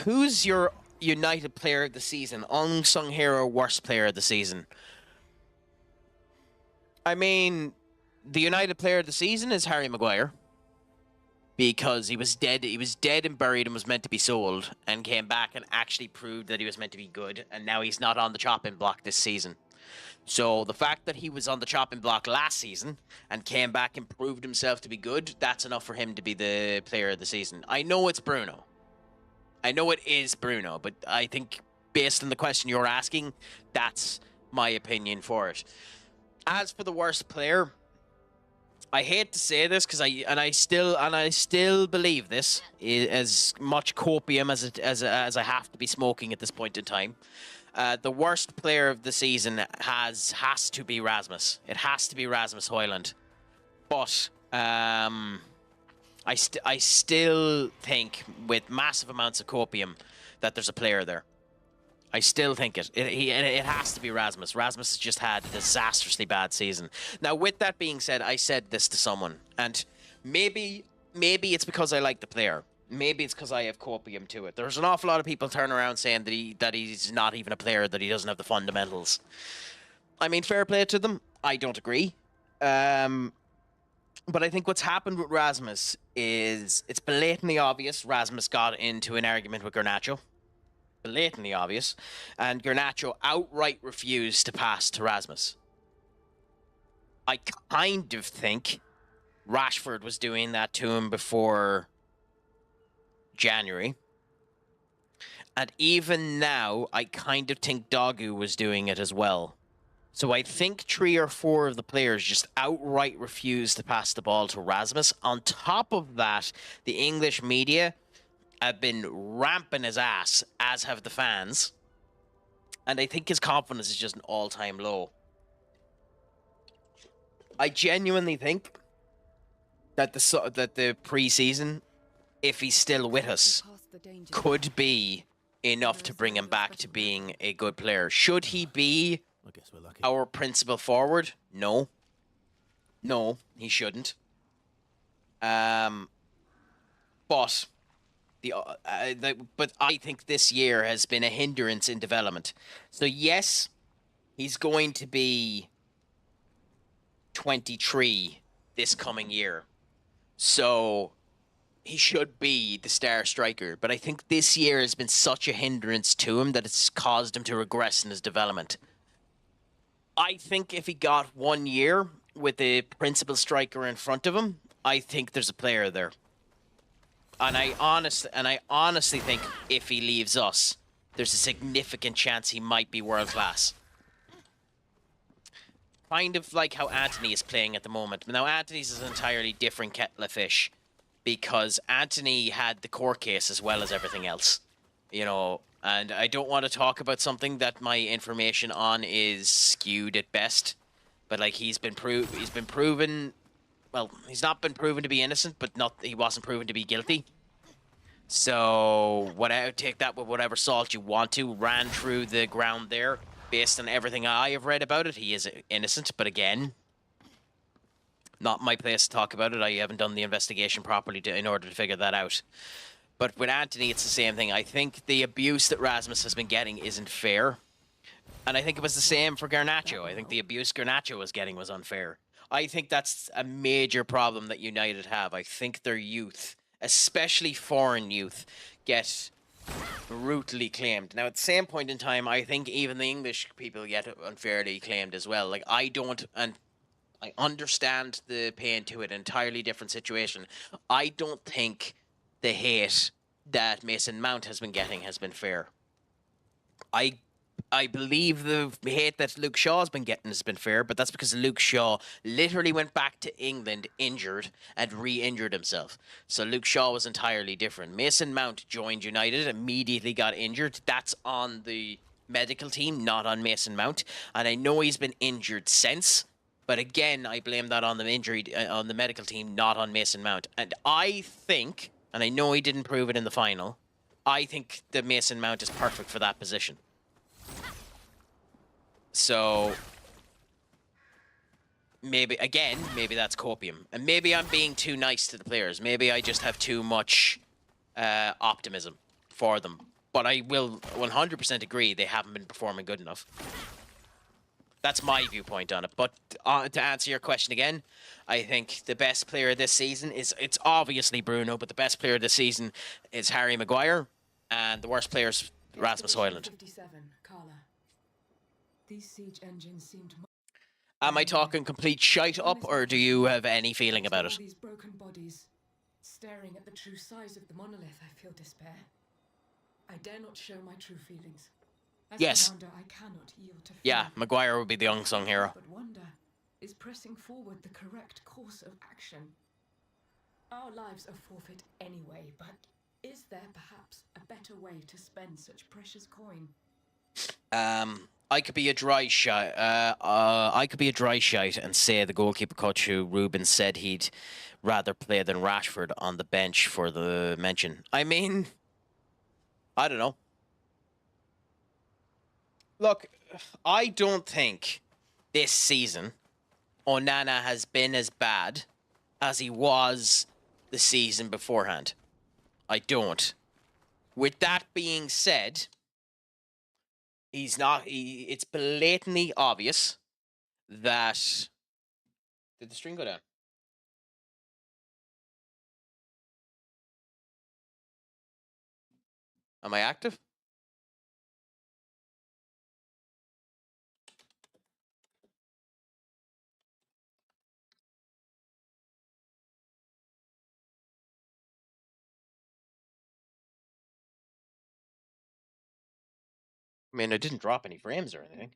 Who's your United player of the season? Unsung hero, worst player of the season? I mean, the United player of the season is Harry Maguire. Because he was dead and buried and was meant to be sold, and came back and actually proved that he was meant to be good, and now he's not on the chopping block this season. So the fact that he was on the chopping block last season and came back and proved himself to be good, that's enough for him to be the player of the season. I know it's Bruno. I know it is Bruno, but I think based on the question you're asking, that's my opinion for it. As for the worst player, I hate to say this because I still believe this, as much copium as I have to be smoking at this point in time. The worst player of the season has to be Rasmus. It has to be Rasmus Højlund. But I still think, with massive amounts of copium, that there's a player there. I still think it has to be Rasmus. Rasmus has just had a disastrously bad season. Now, with that being said, I said this to someone, and maybe it's because I like the player. Maybe it's because I have copium to it. There's an awful lot of people turning around saying that he's not even a player, that he doesn't have the fundamentals. I mean, fair play to them. I don't agree. But I think what's happened with Rasmus is it's blatantly obvious. Rasmus got into an argument with Garnacho. Blatantly obvious, and Garnacho outright refused to pass to Rasmus. I kind of think Rashford was doing that to him before January, and even now I kind of think Dogu was doing it as well. So I think 3 or 4 of the players just outright refused to pass the ball to Rasmus. On top of that, the English media have been ramping his ass, as have the fans. And I think his confidence is just an all-time low. I genuinely think that the pre-season, if he's still with us, could be enough to bring him back to being a good player. Should he be our principal forward? No. No, he shouldn't. But I think this year has been a hindrance in development. So yes, he's going to be 23 this coming year. So he should be the star striker. But I think this year has been such a hindrance to him that it's caused him to regress in his development. I think if he got 1 year with the principal striker in front of him, I think there's a player there. And I honestly think if he leaves us, there's a significant chance he might be world class. Kind of like how Anthony is playing at the moment. Now, Anthony's an entirely different kettle of fish, because Anthony had the court case as well as everything else. You know, and I don't want to talk about something that my information on is skewed at best. But like he's been proven. Well, he's not been proven to be innocent, but he wasn't proven to be guilty. So take that with whatever salt you want to. Ran through the ground there. Based on everything I have read about it, he is innocent. But again, not my place to talk about it. I haven't done the investigation properly in order to figure that out. But with Anthony, it's the same thing. I think the abuse that Rasmus has been getting isn't fair. And I think it was the same for Garnacho. I think the abuse Garnacho was getting was unfair. I think that's a major problem that United have. I think their youth, especially foreign youth, get brutally claimed. Now, at the same point in time, I think even the English people get unfairly claimed as well. Like, I don't, and I understand the pain to it, entirely different situation. I don't think the hate that Mason Mount has been getting has been fair. I believe the hate that Luke Shaw's been getting has been fair, but that's because Luke Shaw literally went back to England injured and re-injured himself. So Luke Shaw was entirely different. Mason Mount joined United, immediately got injured. That's on the medical team, not on Mason Mount. And I know he's been injured since, but again, I blame that on the injury on the medical team, not on Mason Mount. And I think, and I know he didn't prove it in the final, I think that Mason Mount is perfect for that position. So maybe that's copium, and maybe I'm being too nice to the players. Maybe I just have too much optimism for them. But I will 100% agree they haven't been performing good enough. That's my viewpoint on it. But to answer your question again, I think the best player this season it's obviously Bruno, but the best player this season is Harry Maguire, and the worst player is Rasmus Højlund. 57, Carla. These siege engines seemed. Am I talking complete shite up, or do you have any feeling about it? These broken bodies, staring at the true size of the monolith, I feel despair. I dare not show my true feelings. As yes. Commander, I cannot yield to fear. Yeah, Maguire would be the unsung hero. But wonder, is pressing forward the correct course of action? Our lives are forfeit anyway, but is there perhaps a better way to spend such precious coin? I could be a dry shite. I could be a dry shite and say the goalkeeper coach who Ruben said he'd rather play than Rashford on the bench for the mention. I mean, I don't know. Look, I don't think this season Onana has been as bad as he was the season beforehand. I don't. With that being said, he's not. It's blatantly obvious that. Did the string go down? Am I active? I mean, I didn't drop any frames or anything.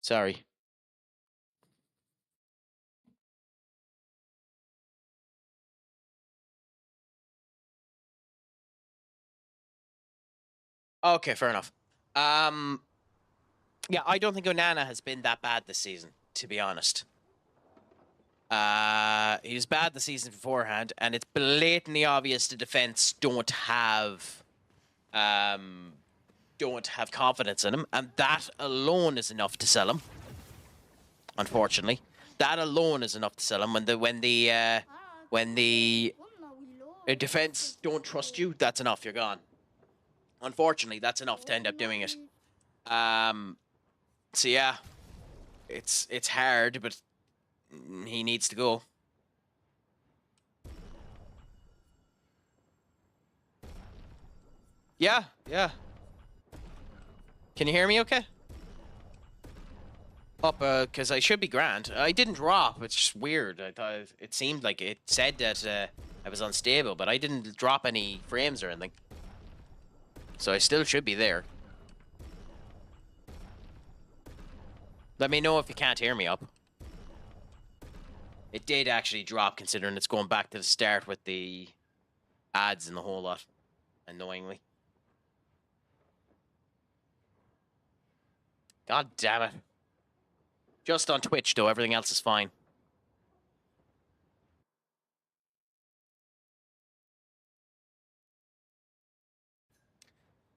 Sorry. Okay, fair enough. Yeah, I don't think Onana has been that bad this season, to be honest. He was bad the season beforehand, and it's blatantly obvious the defense don't have confidence in him, and that alone is enough to sell him. Unfortunately, that alone is enough to sell him. When the defense don't trust you, that's enough. You're gone. Unfortunately, that's enough to end up doing it. So yeah, it's hard, but he needs to go. Yeah. Can you hear me okay? Up, because I should be grand. I didn't drop. It's just weird. I thought it seemed like it said that I was unstable, but I didn't drop any frames or anything. So I still should be there. Let me know if you can't hear me up. It did actually drop, considering it's going back to the start with the ads and the whole lot. Annoyingly. God damn it. Just on Twitch, though. Everything else is fine.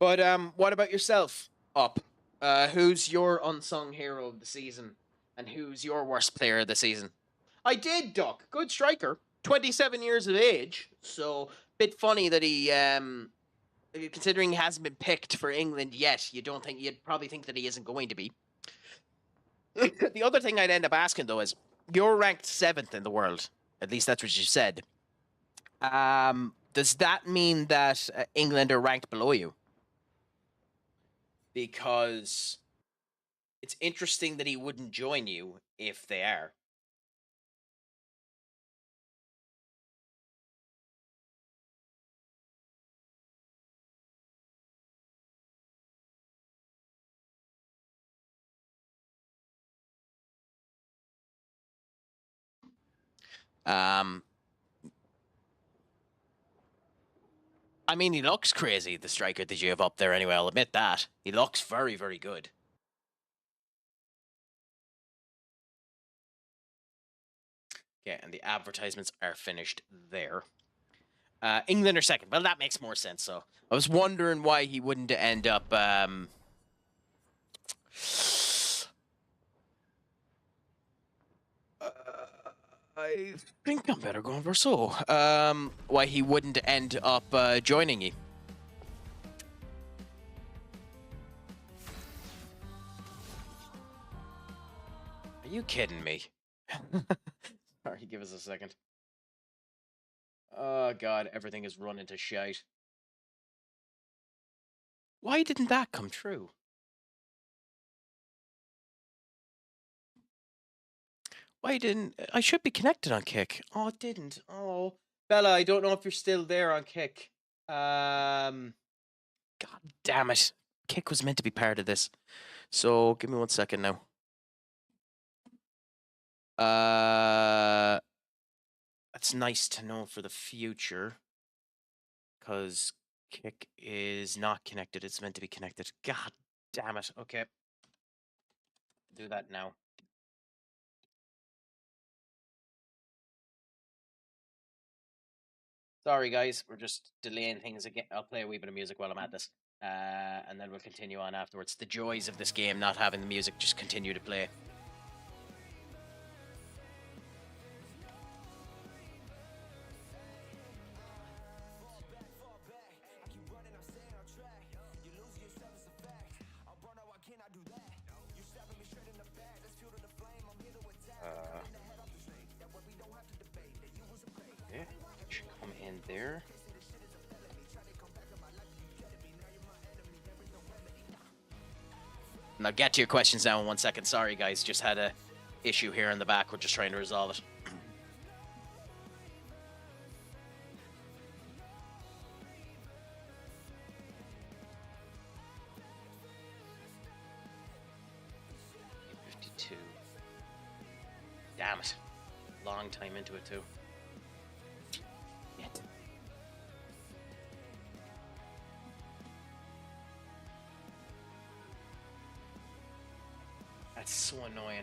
But what about yourself, Up? Who's your unsung hero of the season, and who's your worst player of the season? I did, Duck. Good striker. 27 years of age. So, bit funny that he, considering he hasn't been picked for England yet, you'd probably think that he isn't going to be. The other thing I'd end up asking, though, is you're ranked 7th in the world. At least that's what you said. Does that mean that England are ranked below you? Because it's interesting that he wouldn't join you if they are. I mean, he looks crazy, the striker that you have up there anyway, I'll admit that. He looks very, very good. Okay, and the advertisements are finished there. England are 2nd. Well, that makes more sense, so. I was wondering why he wouldn't end up, I think I'm better going for so. Why he wouldn't end up joining you. Are you kidding me? Sorry, give us a second. Oh god, everything is running to shite. Why didn't that come true? Why didn't... I should be connected on Kick. Oh, it didn't. Oh. Bella, I don't know if you're still there on Kick. God damn it. Kick was meant to be part of this. So, give me 1 second now. That's nice to know for the future. Because Kick is not connected. It's meant to be connected. God damn it. Okay. Do that now. Sorry, guys. We're just delaying things again. I'll play a wee bit of music while I'm at this. And then we'll continue on afterwards. The joys of this game, not having the music just continue to play. Okay, should come in there. And I'll get to your questions now in 1 second. Sorry, guys, just had a issue here in the back. We're just trying to resolve it. Damn it. Long time into it, too. Yet. That's so annoying.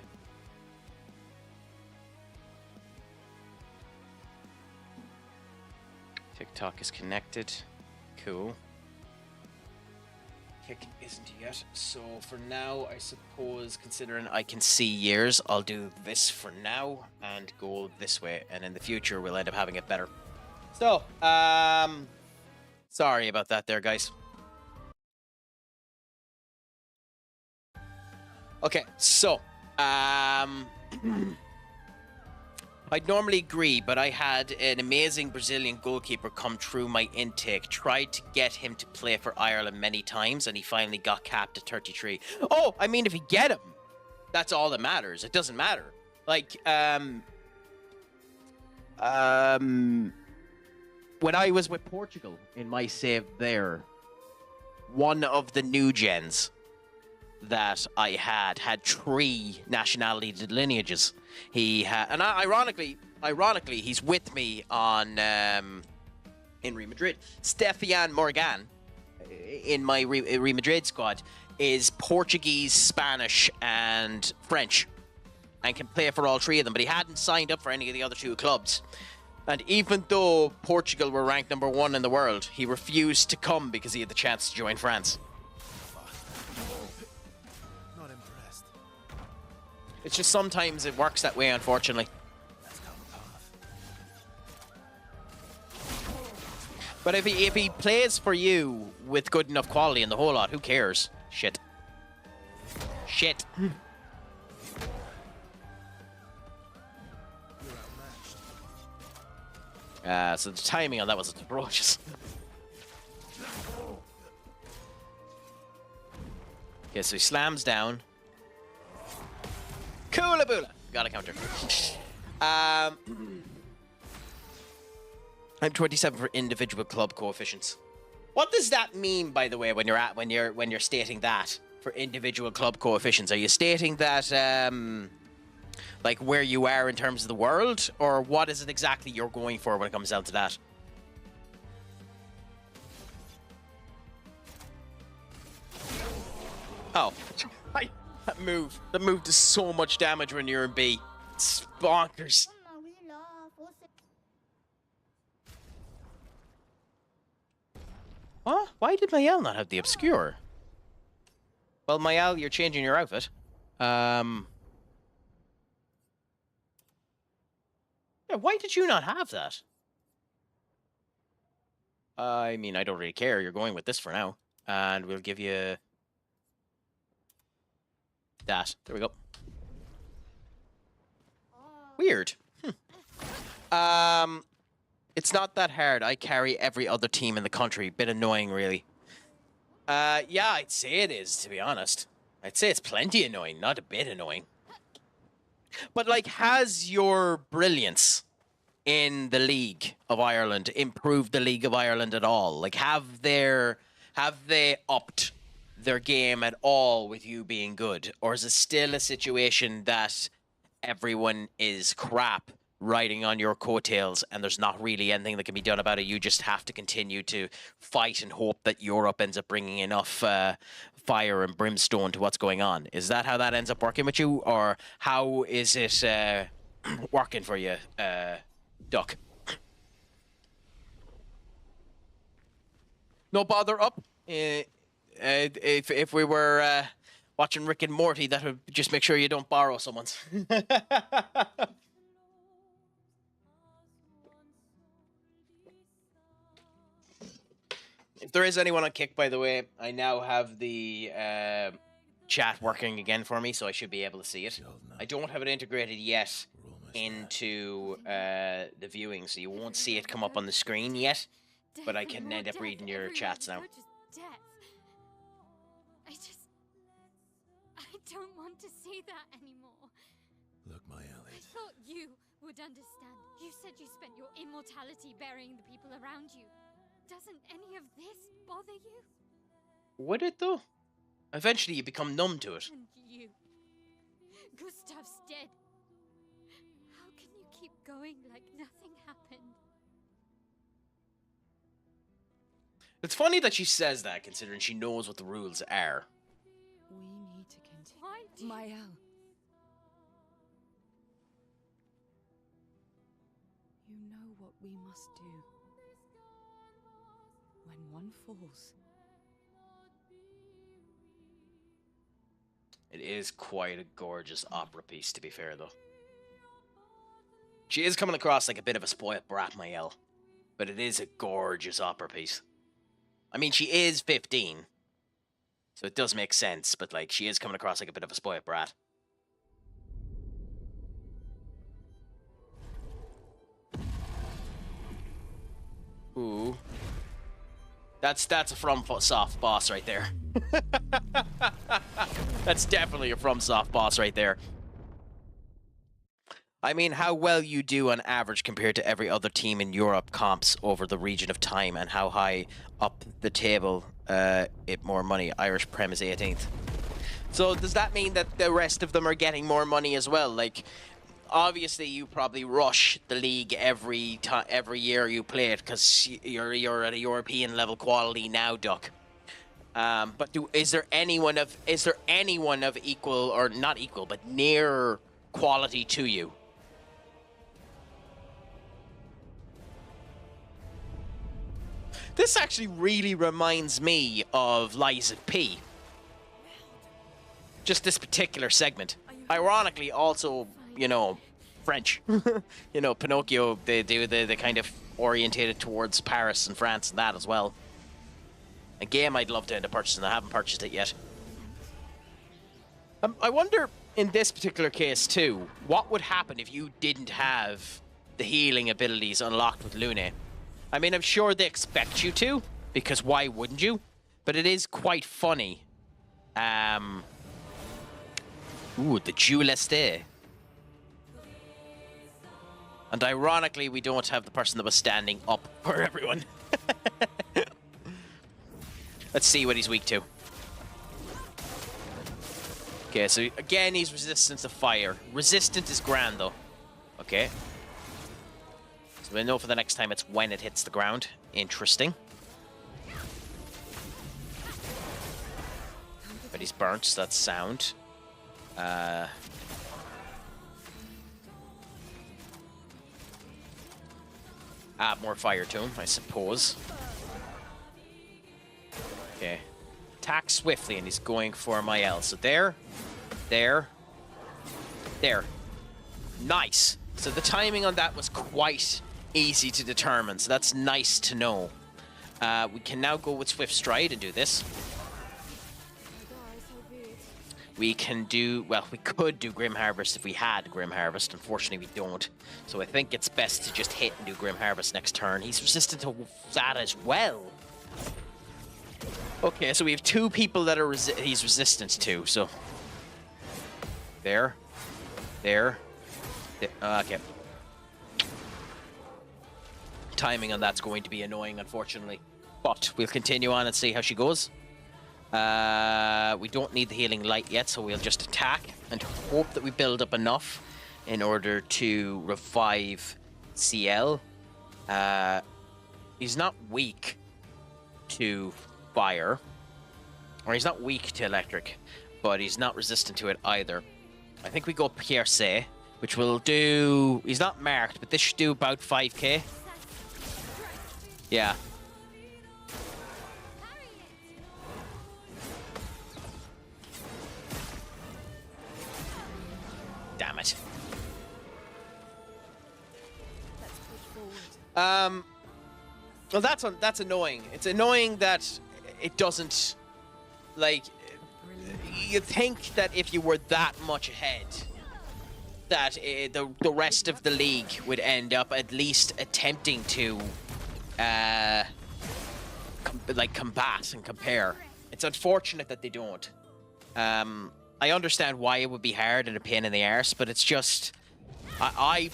TikTok is connected. Cool. Kick isn't yet, so for now, I suppose, considering I can see years, I'll do this for now and go this way, and in the future, we'll end up having it better. So, sorry about that there, guys. Okay, so, I'd normally agree, but I had an amazing Brazilian goalkeeper come through my intake. Tried to get him to play for Ireland many times, and he finally got capped at 33. Oh, I mean, if you get him, that's all that matters. It doesn't matter. Like, when I was with Portugal in my save there, one of the new gens that I had 3 nationality lineages. He had, and ironically, he's with me on in Real Madrid. Stefian Morgan in my Real Madrid squad is Portuguese, Spanish, and French, and can play for all 3 of them. But he hadn't signed up for any of the other 2 clubs. And even though Portugal were ranked #1 in the world, he refused to come because he had the chance to join France. Not impressed. It's just sometimes it works that way, unfortunately. Let's go path. But if he plays for you with good enough quality in the whole lot, who cares? Shit. Shit. You're outmatched. So the timing on that was atrocious. Okay, so he slams down. Coolaboola! Got a counter. I'm 27 for individual club coefficients. What does that mean, by the way, when you're stating that for individual club coefficients? Are you stating that like where you are in terms of the world, or what is it exactly you're going for when it comes down to that? Oh, that move does so much damage when you're in B. It's bonkers. Huh? Why did Mayel not have the obscure? Well, Mayel, you're changing your outfit. Yeah, why did you not have that? I mean, I don't really care. You're going with this for now. And we'll give you that. There we go. Weird. It's not that hard. I carry every other team in the country. Bit annoying, really. Yeah, I'd say it is, to be honest. I'd say it's plenty annoying, not a bit annoying. But, like, has your brilliance in the League of Ireland improved the League of Ireland at all? Like, have they upped their game at all with you being good? Or is it still a situation that everyone is crap riding on your coattails and there's not really anything that can be done about it? You just have to continue to fight and hope that Europe ends up bringing enough fire and brimstone to what's going on. Is that how that ends up working with you, or how is it working for you, Duck? No bother up. If we were watching Rick and Morty, that would just make sure you don't borrow someone's. If there is anyone on Kick, by the way, I now have the chat working again for me, so I should be able to see it. I don't have it integrated yet into the viewing, so you won't see it come up on the screen yet, but I can end up reading your chats now. I don't want to see that anymore. Look, my Elliot. I thought you would understand. You said you spent your immortality burying the people around you. Doesn't any of this bother you? Would it, though? Eventually you become numb to it. And you. Gustav's dead. How can you keep going like nothing happened? It's funny that she says that, considering she knows what the rules are. We need to continue. Why do you... Mael. You know what we must do. When one falls. It is quite a gorgeous opera piece, to be fair, though. She is coming across like a bit of a spoiled brat, Mayel. But it is a gorgeous opera piece. I mean, she is 15. So it does make sense, but, like, she is coming across like a bit of a spoiled brat. Ooh. That's a FromSoft boss right there. That's definitely a FromSoft boss right there. I mean, how well you do on average compared to every other team in Europe comps over the region of time, and how high up the table it more money. Irish Prem is 18th. So does that mean that the rest of them are getting more money as well? Like, obviously you probably rush the league every year you play it because you're at a European level quality now, Duck. But is there anyone of equal, or not equal, but near quality to you? This actually really reminds me of Lies of P. Just this particular segment. Ironically, also, you know, French. You know, Pinocchio, they do the kind of orientated towards Paris and France and that as well. A game I'd love to end up purchasing. I haven't purchased it yet. I wonder, in this particular case too, what would happen if you didn't have the healing abilities unlocked with Lune? I mean, I'm sure they expect you to, because why wouldn't you? But it is quite funny. Ooh, the Juleste. And ironically, we don't have the person that was standing up for everyone. Let's see what he's weak to. Okay, so again, he's resistant to fire. Resistant is grand, though. Okay. So we know for the next time it's when it hits the ground. Interesting. But he's burnt, so that's sound. Add more fire to him, I suppose. Okay. Attack swiftly, and he's going for my L. So there. Nice. So the timing on that was quite easy to determine, so that's nice to know. We can now go with Swift Stride and do this. We can do, well, we could do Grim Harvest if we had Grim Harvest. Unfortunately, we don't. So I think it's best to just hit and do Grim Harvest next turn. He's resistant to that as well. Okay, so we have two people that are he's resistant to, so... There. Okay. Timing on that's going to be annoying, unfortunately. But we'll continue on and see how she goes. We don't need the healing light yet, so we'll just attack and hope that we build up enough in order to revive CL. He's not weak to fire, or he's not weak to electric, but he's not resistant to it either. I think we go Pierce, which will do... He's not marked, but this should do about 5k. Yeah. Damn it. Well, that's annoying. It's annoying that it doesn't, like, you think that if you were that much ahead, that the rest of the league would end up at least attempting to, combat and compare. It's unfortunate that they don't. I understand why it would be hard and a pain in the arse, but it's just, I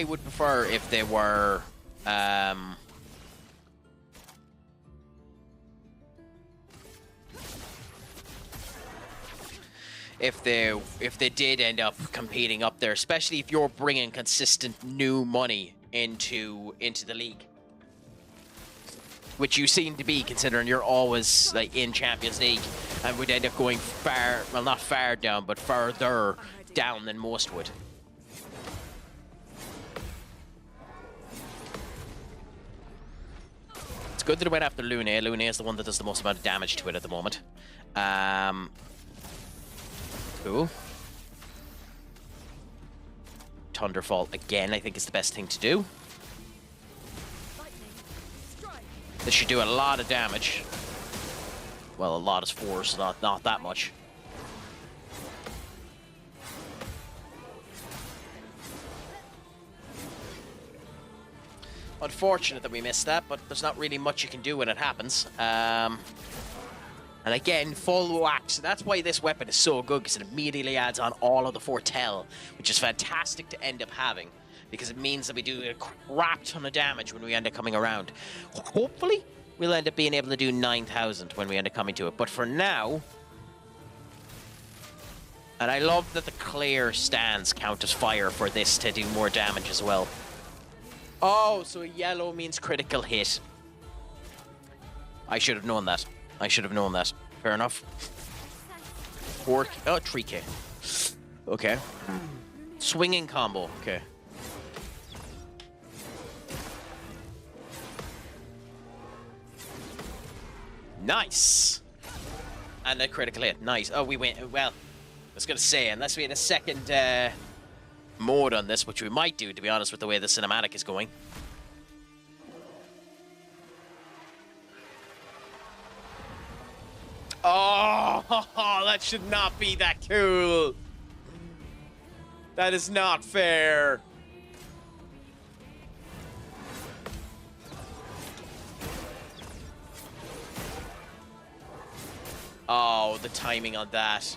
would prefer if they were, if they did end up competing up there, especially if you're bringing consistent new money into the league, which you seem to be, considering you're always like in Champions League and would end up going far, well, not far down, but further down than most would. It's good that it went after Lune. Lune is the one that does the most amount of damage to it at the moment. Cool. Thunderfall again, I think, is the best thing to do. This should do a lot of damage. Well, a lot is 4, so not that much. Unfortunate that we missed that, but there's not really much you can do when it happens. And again, full wax. That's why this weapon is so good, because it immediately adds on all of the foretell, which is fantastic to end up having, because it means that we do a crap ton of damage when we end up coming around. Hopefully, we'll end up being able to do 9,000 when we end up coming to it. But for now... And I love that the Clair stands count as fire for this to do more damage as well. Oh, so yellow means critical hit. I should have known that. I should have known that. Fair enough. 4K. Oh, 3K. Okay. Swinging combo. Okay. Nice. And a critical hit. Nice. Oh, we went. Well, I was going to say, unless we had a second mode on this, which we might do, to be honest, with the way the cinematic is going. Oh, that should not be that cool. That is not fair. Oh, the timing on that.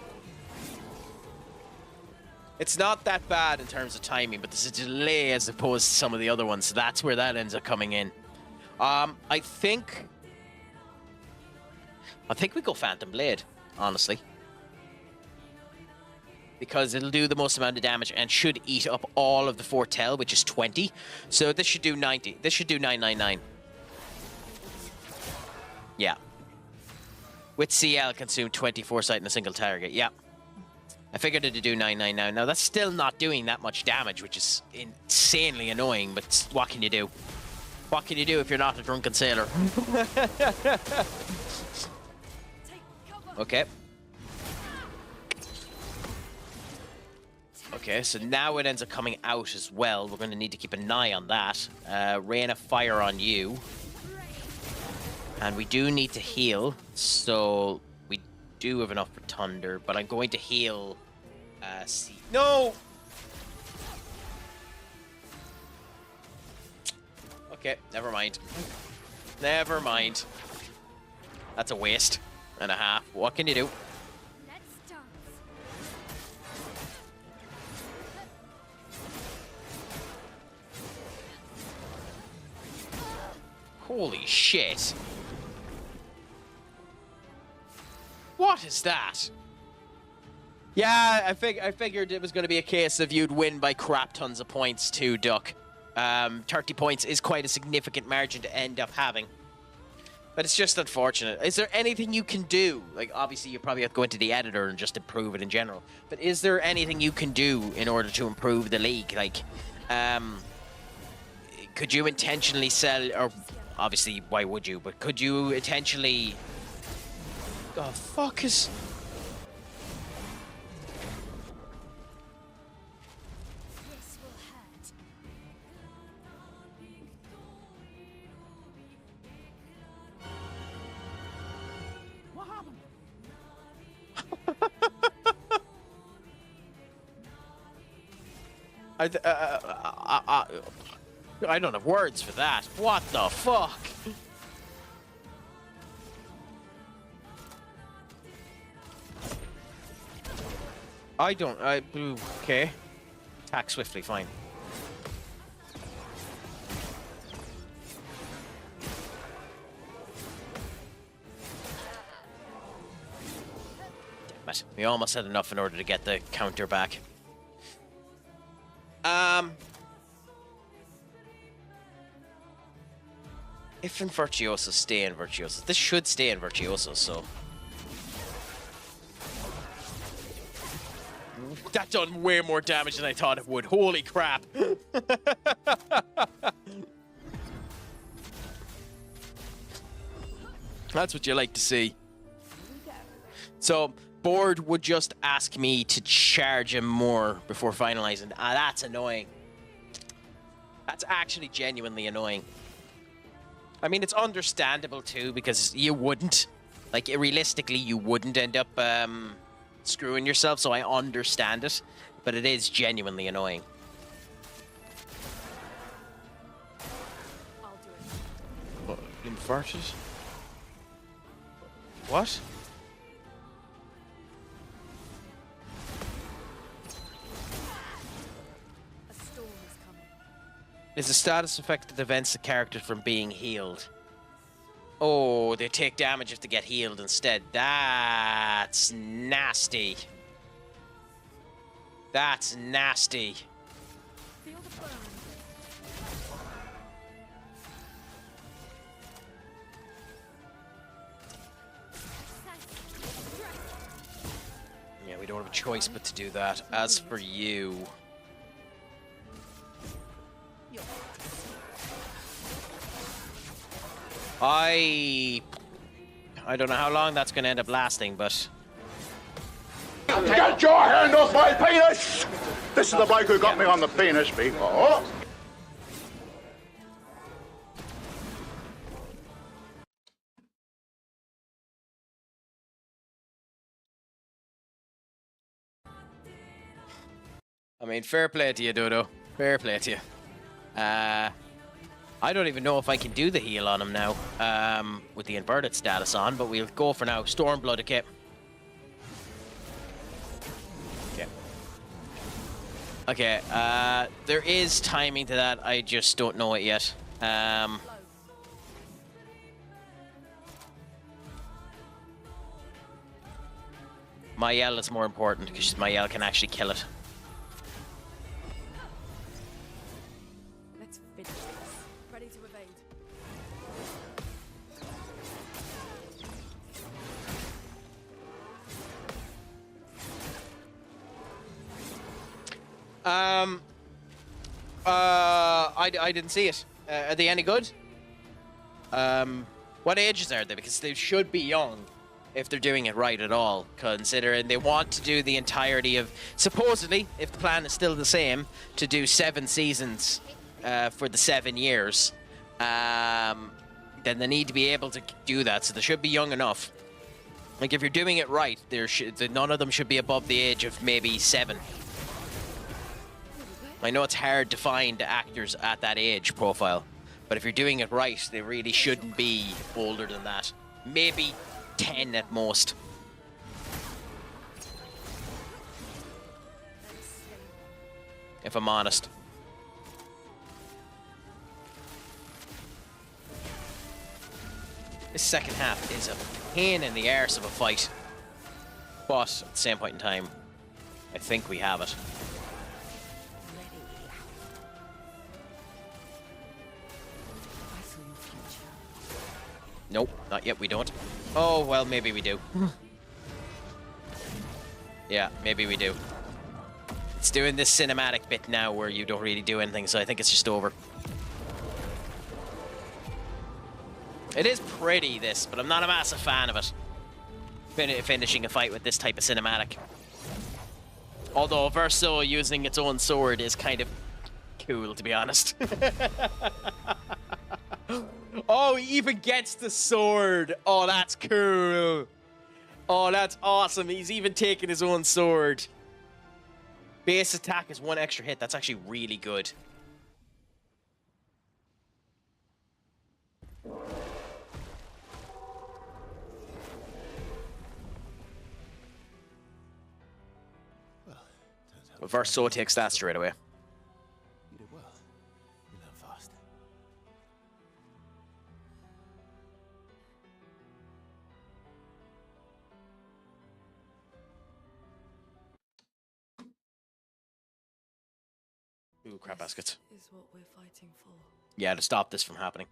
It's not that bad in terms of timing, but there's a delay as opposed to some of the other ones. So that's where that ends up coming in. I think we go Phantom Blade, honestly. Because it'll do the most amount of damage and should eat up all of the foretell, which is 20. So this should do 90. This should do 999. Yeah. With CL, consume 20 foresight in a single target. Yeah. I figured it'd do 999. Now, that's still not doing that much damage, which is insanely annoying, but what can you do? What can you do if you're not a drunken sailor? Okay. Okay, so now it ends up coming out as well. We're going to need to keep an eye on that. Rain of fire on you. And we do need to heal, so we do have enough for Thunder, but I'm going to heal... No! Okay, never mind. Never mind. That's a waste and a half. What can you do? Let's dance. Holy shit. What is that? Yeah, I figured it was going to be a case of you'd win by crap tons of points too, Duck. 30 points is quite a significant margin to end up having. But it's just unfortunate. Is there anything you can do? Like, obviously, you probably have to go into the editor and just improve it in general. But is there anything you can do in order to improve the league? Like, could you intentionally sell, or obviously, why would you? But could you intentionally... The fuck is... This will hurt. What happened? I don't have words for that. What the fuck? Okay. Attack swiftly, fine. Damn it. We almost had enough in order to get the counter back. If in Virtuoso, stay in Virtuoso. This should stay in Virtuoso, so... That done way more damage than I thought it would. Holy crap. That's what you like to see. So, Board would just ask me to charge him more before finalizing. That's annoying. That's actually genuinely annoying. I mean, it's understandable too, because you wouldn't. Like, realistically, you wouldn't end up screwing yourself, so I understand it. But it is genuinely annoying. I'll do it. What? Inverted? What? A storm is coming. Is the status effect that prevents the character from being healed? Oh, they take damage if they get healed instead. That's nasty. That's nasty. Feel the burn. Yeah, we don't have a choice but to do that. As for you... I don't know how long that's going to end up lasting, but... Get your hand off my penis! This is the bloke who got me on the penis before. I mean, fair play to you, Dodo. Fair play to you. I don't even know if I can do the heal on him now, with the inverted status on, but we'll go for now. Stormblood, okay. Okay. Okay, there is timing to that, I just don't know it yet. My yell is more important, because my yell can actually kill it. Let's finish this. Ready to evade. I didn't see it. Are they any good? What ages are they? Because they should be young if they're doing it right at all, considering they want to do the entirety of, supposedly, if the plan is still the same, to do 7 seasons for the 7 years. Then they need to be able to do that, so they should be young enough. Like, if you're doing it right, none of them should be above the age of maybe 7. I know it's hard to find actors at that age profile, but if you're doing it right, they really shouldn't be older than that. Maybe 10 at most. If I'm honest. This second half is a pain in the arse of a fight. But at the same point in time, I think we have it. Nope, not yet, we don't. Oh, well, maybe we do. Yeah, maybe we do. It's doing this cinematic bit now where you don't really do anything, so I think it's just over. It is pretty, this, but I'm not a massive fan of it. Finishing a fight with this type of cinematic. Although Verso using its own sword is kind of cool, to be honest. Oh, he even gets the sword. Oh, that's cool. Oh, that's awesome. He's even taking his own sword. Base attack is 1 extra hit. That's actually really good. Well, Verso takes that straight away. You did well. You learn fast. Ooh, crap baskets. This is what we're fighting for. Yeah, to stop this from happening.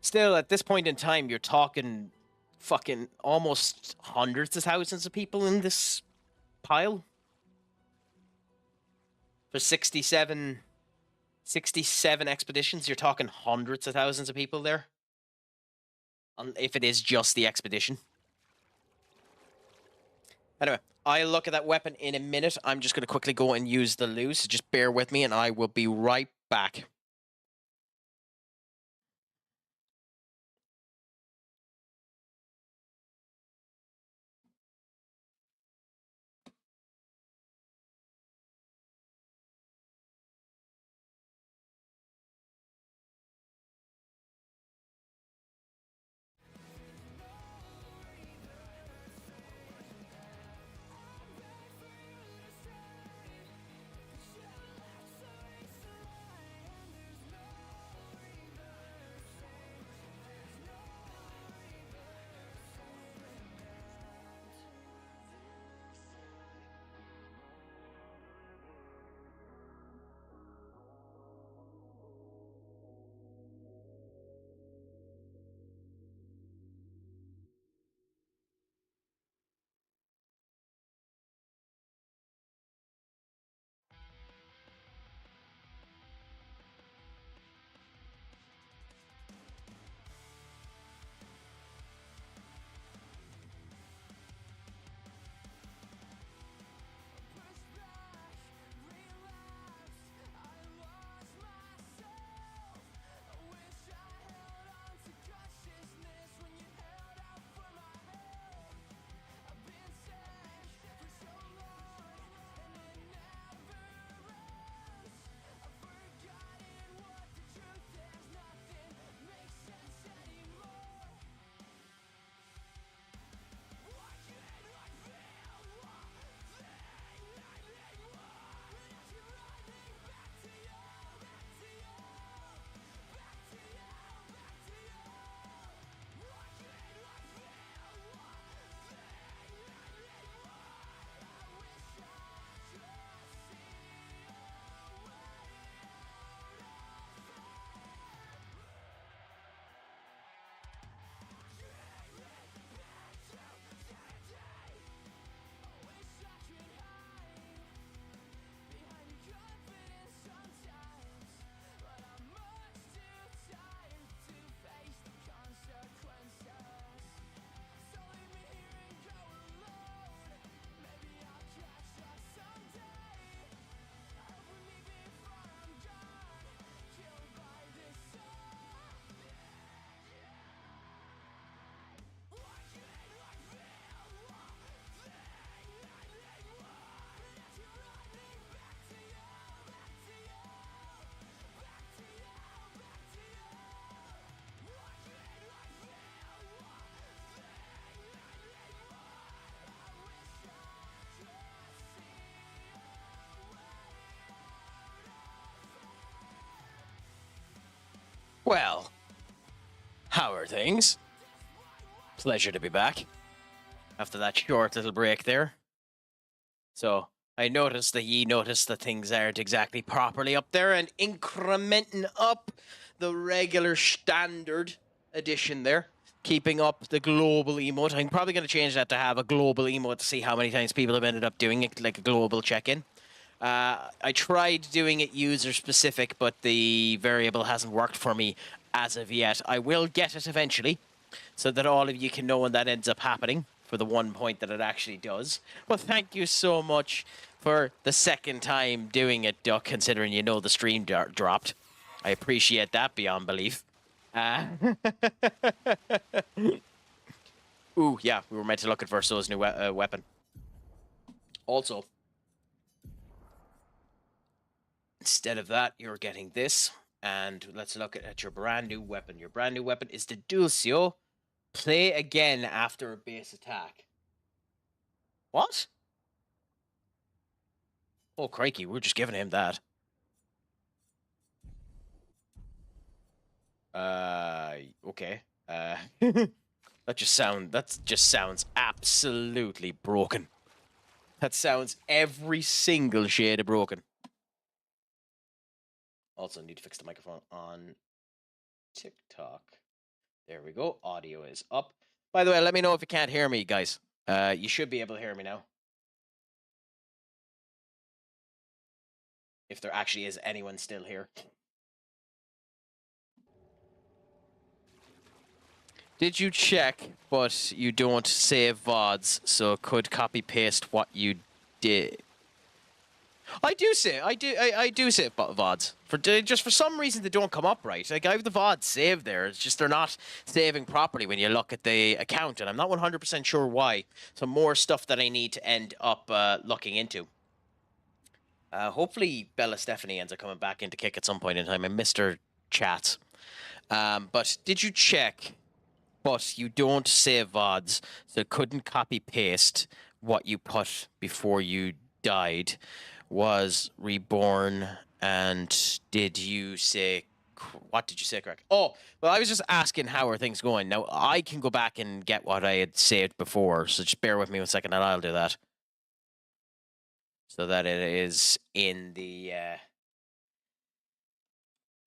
Still, at this point in time, you're talking fucking almost hundreds of thousands of people in this pile. For 67 expeditions, you're talking hundreds of thousands of people there. If it is just the expedition. Anyway, I'll look at that weapon in a minute. I'm just going to quickly go and use the loot, so just bear with me and I will be right back. Well, how are things? Pleasure to be back. After that short little break there. So, I noticed that ye noticed that things aren't exactly properly up there and incrementing up the regular standard edition there. Keeping up the global emote. I'm probably going to change that to have a global emote to see how many times people have ended up doing it, like a global check-in. I tried doing it user-specific, but the variable hasn't worked for me as of yet. I will get it eventually, so that all of you can know when that ends up happening, for the one point that it actually does. Well, thank you so much for the second time doing it, Duck, considering you know the stream dropped. I appreciate that beyond belief. Ooh, yeah, we were meant to look at Verso's new weapon. Also, instead of that, you're getting this. And let's look at your brand new weapon. Your brand new weapon is the Dulcio. Play again after a base attack. What? Oh, crikey, we're just giving him that. Okay. That just sounds absolutely broken. That sounds every single shade of broken. Also, need to fix the microphone on TikTok. There we go. Audio is up. By the way, let me know if you can't hear me, guys. You should be able to hear me now. If there actually is anyone still here. Did you check, but you don't save VODs, so could copy paste what you did? I do save VODs. Just for some reason they don't come up right. Like I have the VODs saved there. It's just they're not saving properly when you look at the account, and I'm not 100% sure why. So more stuff that I need to end up looking into. Hopefully Bella Stephanie ends up coming back into Kick at some point in time. I missed her chats. But did you check? But you don't save VODs, so couldn't copy paste what you put before you died. Was reborn, and did you say, what did you say, Craig? Oh, well, I was just asking how are things going. Now, I can go back and get what I had saved before, so just bear with me 1 second and I'll do that. So that it is in the,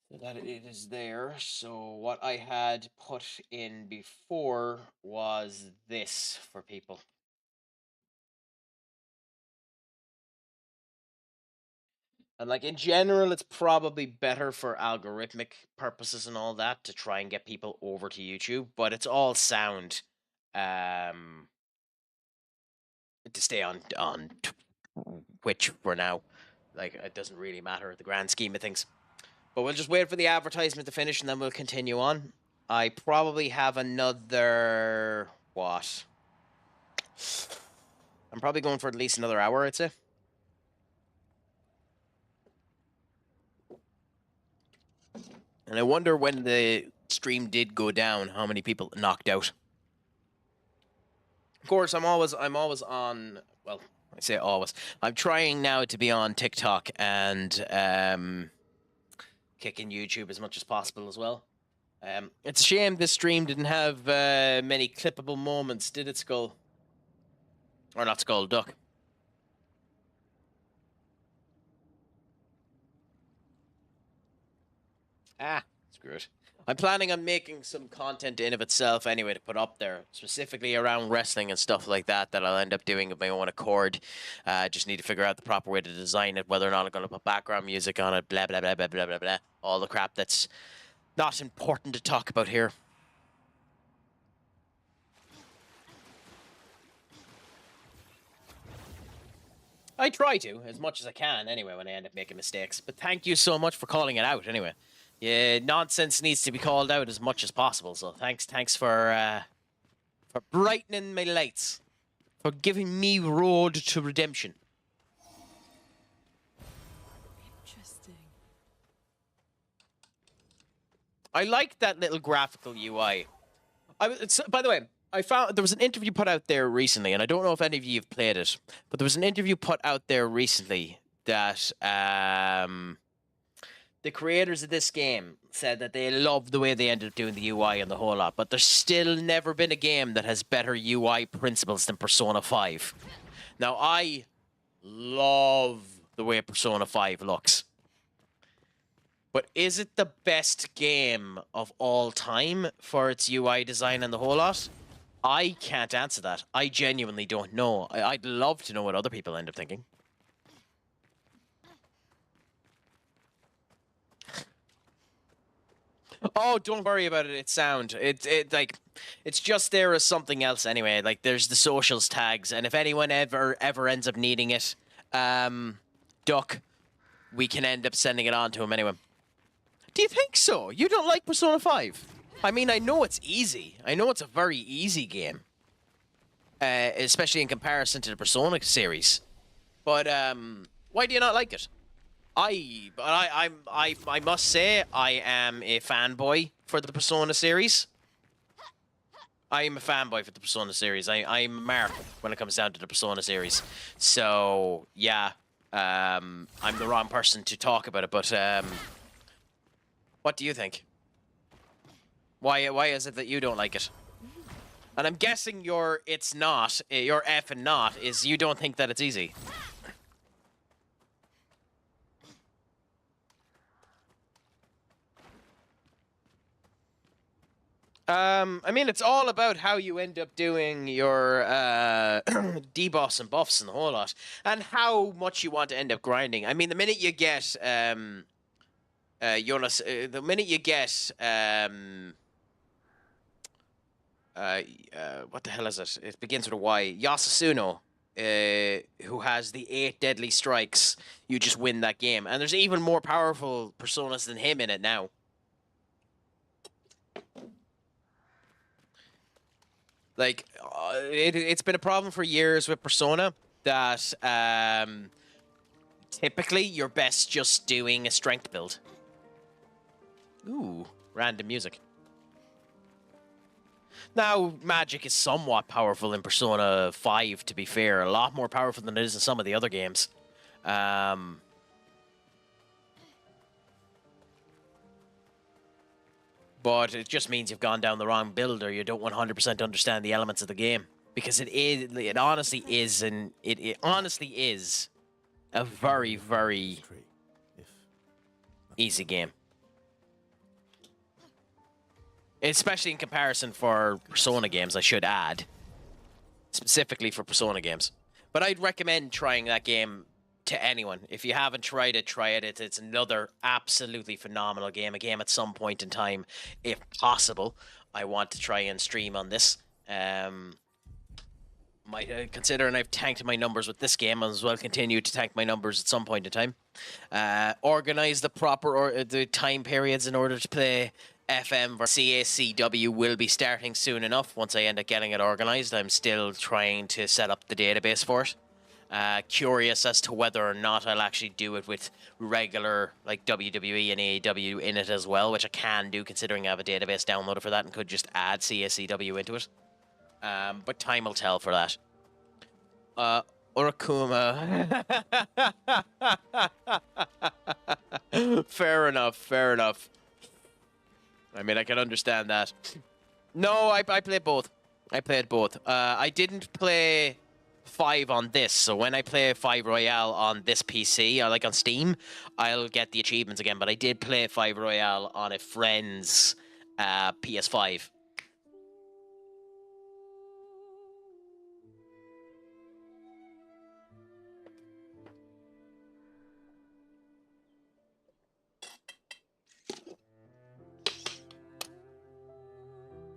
so that it is there. So what I had put in before was this for people. And like in general, it's probably better for algorithmic purposes and all that to try and get people over to YouTube, but it's all sound to stay on Twitch for now. Like it doesn't really matter the grand scheme of things. But we'll just wait for the advertisement to finish and then we'll continue on. I probably have another what? I'm probably going for at least another hour, I'd say. And I wonder when the stream did go down, how many people knocked out. Of course, I'm always on. Well, I say always. I'm trying now to be on TikTok and kicking YouTube as much as possible as well. It's a shame this stream didn't have many clippable moments, did it, Skull? Or not Skull, Duck. Ah, screw it. I'm planning on making some content in of itself anyway to put up there, specifically around wrestling and stuff like that, that I'll end up doing of my own accord. Just need to figure out the proper way to design it, whether or not I'm going to put background music on it, blah, blah, blah, blah, blah, blah, blah. All the crap that's not important to talk about here. I try to, as much as I can, anyway, when I end up making mistakes. But thank you so much for calling it out, anyway. Yeah, nonsense needs to be called out as much as possible. So thanks for brightening my lights, for giving me road to redemption. Interesting. I like that little graphical UI. By the way, I found there was an interview put out there recently, and I don't know if any of you have played it, but there was an interview put out there recently that the creators of this game said that they love the way they ended up doing the UI and the whole lot, but there's still never been a game that has better UI principles than Persona 5. Now, I love the way Persona 5 looks. But is it the best game of all time for its UI design and the whole lot? I can't answer that. I genuinely don't know. I'd love to know what other people end up thinking. Oh, don't worry about it. It's sound. It's just there as something else anyway. Like there's the socials tags, and if anyone ever ends up needing it, Duck, we can end up sending it on to him anyway. Do you think so? You don't like Persona 5? I mean, I know it's easy. I know it's a very easy game, especially in comparison to the Persona series. But why do you not like it? I must say I am a fanboy for the Persona series. I am a fanboy for the Persona series. I'm a mark when it comes down to the Persona series. So yeah, I'm the wrong person to talk about it. But what do you think? Why is it that you don't like it? And I'm guessing your F and not is you don't think that it's easy. I mean, it's all about how you end up doing your debuffs and buffs and the whole lot, and how much you want to end up grinding. I mean, the minute you get Jonas, the minute you get what the hell is it? It begins with a Y. Yasusuno, who has the 8 deadly strikes, you just win that game. And there's even more powerful personas than him in it now. Like, it's been a problem for years with Persona that typically you're best just doing a strength build. Ooh, random music. Now, magic is somewhat powerful in Persona 5, to be fair. A lot more powerful than it is in some of the other games. But it just means you've gone down the wrong build, or you don't 100% understand the elements of the game. Because it honestly is a very, very easy game. Especially in comparison for Persona games, I should add. Specifically for Persona games. But I'd recommend trying that game to anyone. If you haven't tried it, try it. It's another absolutely phenomenal game. A game at some point in time, if possible, I want to try and stream on this. Considering I've tanked my numbers with this game, I as well continue to tank my numbers at some point in time. Organize the proper the time periods in order to play FM versus CACW will be starting soon enough. Once I end up getting it organized, I'm still trying to set up the database for it. Curious as to whether or not I'll actually do it with regular like WWE and AEW in it as well, which I can do considering I have a database downloaded for that and could just add CACW into it. But time will tell for that. Urakuma. Fair enough, fair enough. I mean, I can understand that. No, I played both. I played both. I didn't play 5 on this, so when I play 5 Royale on this PC, or like on Steam, I'll get the achievements again, but I did play 5 Royale on a friend's PS5.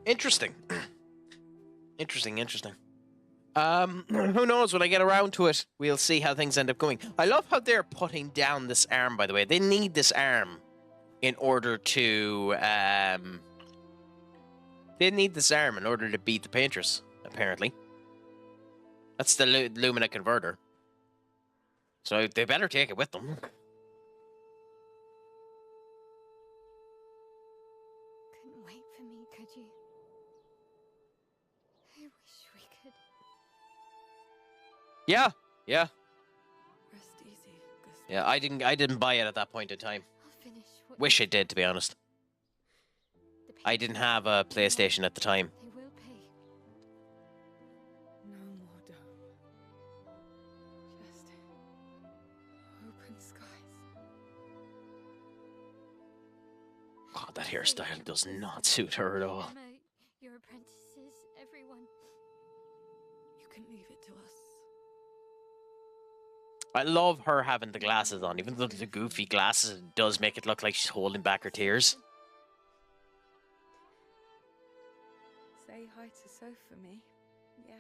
Interesting. Interesting. Who knows? When I get around to it, we'll see how things end up going. I love how they're putting down this arm, by the way. They need this arm in order to... They need this arm in order to beat the Paintress, apparently. That's the Lumina converter. So they better take it with them. Couldn't wait for me, could you? I wish we could. Yeah. Rest easy, Gustav. Yeah, I didn't buy it at that point in time. I'll finish what Wish you I did, to be honest. The I people didn't have a PlayStation at the time. They will pay. No more dome. Just open skies. God, that hairstyle does not suit her at all. Emma, your apprentices, everyone. You can leave it to us. I love her having the glasses on, even though the goofy glasses it does make it look like she's holding back her tears. Say hi to Soph for me. Yeah.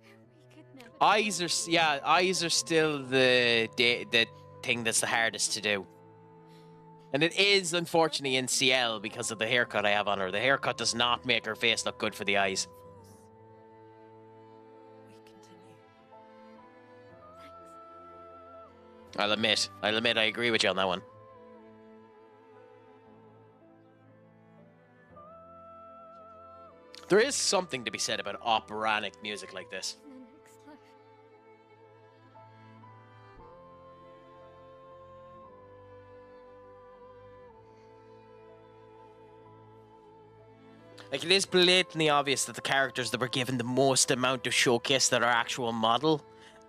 We could never. Eyes are still the thing that's the hardest to do. And it is, unfortunately, in CL because of the haircut I have on her. The haircut does not make her face look good for the eyes. We continue. Thanks. I'll admit, I agree with you on that one. There is something to be said about operatic music like this. In the next life. Like, it is blatantly obvious that the characters that were given the most amount of showcase that are actual model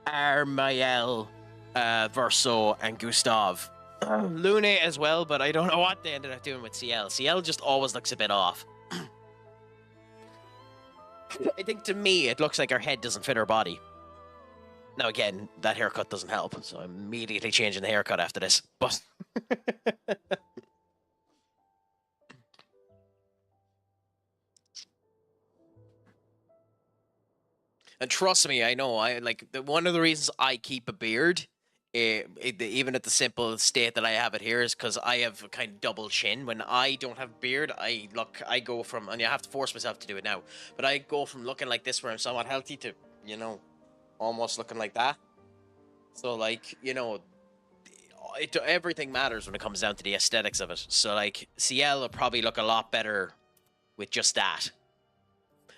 are Mael, Verso, and Gustav. Lune as well, but I don't know what they ended up doing with CL. CL just always looks a bit off. I think to me, it looks like her head doesn't fit her body. Now again, that haircut doesn't help, so I'm immediately changing the haircut after this. But and trust me, I know. One of the reasons I keep a beard, even at the simple state that I have it here, is because I have a kind of double chin. When I don't have a beard, I go from, and I have to force myself to do it now, but I go from looking like this, where I'm somewhat healthy, to, almost looking like that. So, like, everything matters when it comes down to the aesthetics of it. So, like, CL will probably look a lot better with just that.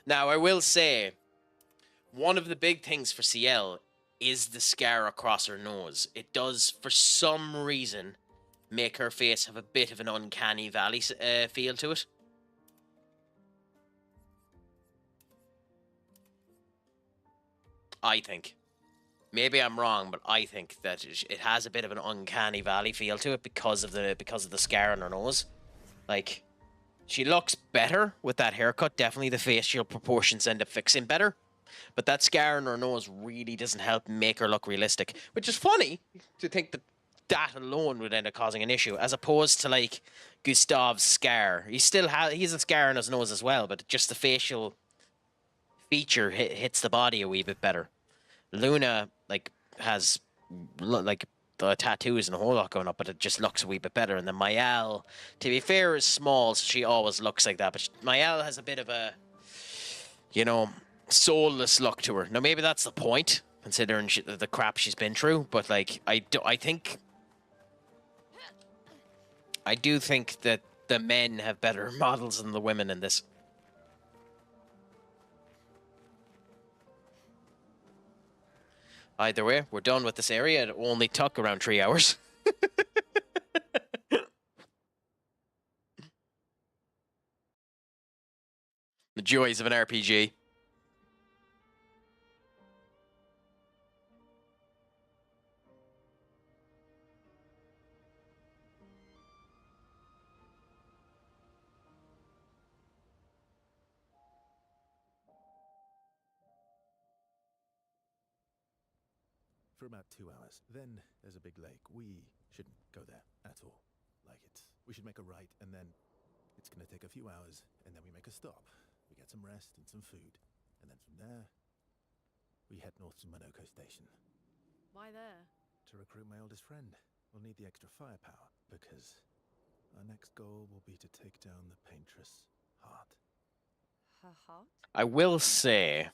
Now, I will say, one of the big things for CL is the scar across her nose. It does, for some reason, make her face have a bit of an uncanny valley feel to it. I think. Maybe I'm wrong, but I think that it has a bit of an uncanny valley feel to it because of the scar on her nose. Like, she looks better with that haircut. Definitely the facial proportions end up fixing better. But that scar on her nose really doesn't help make her look realistic. Which is funny to think that alone would end up causing an issue, as opposed to, like, Gustav's scar. He's a scar on his nose as well, but just the facial feature hits the body a wee bit better. Luna, like, has, like, the tattoos and a whole lot going up, but it just looks a wee bit better. And then Mael, to be fair, is small, so she always looks like that. But Mael has a bit of a, soulless look to her. Now, maybe that's the point, considering the crap she's been through. But, like, I do think that the men have better models than the women in this. Either way, we're done with this area. It only took around 3 hours. The joys of an RPG. For about 2 hours. Then there's a big lake. We shouldn't go there at all. We should make a right, and then it's gonna take a few hours, and then we make a stop. We get some rest and some food. And then from there, we head north to Monoko Station. Why there? To recruit my oldest friend. We'll need the extra firepower, because our next goal will be to take down the Paintress Heart. Her heart? I will say,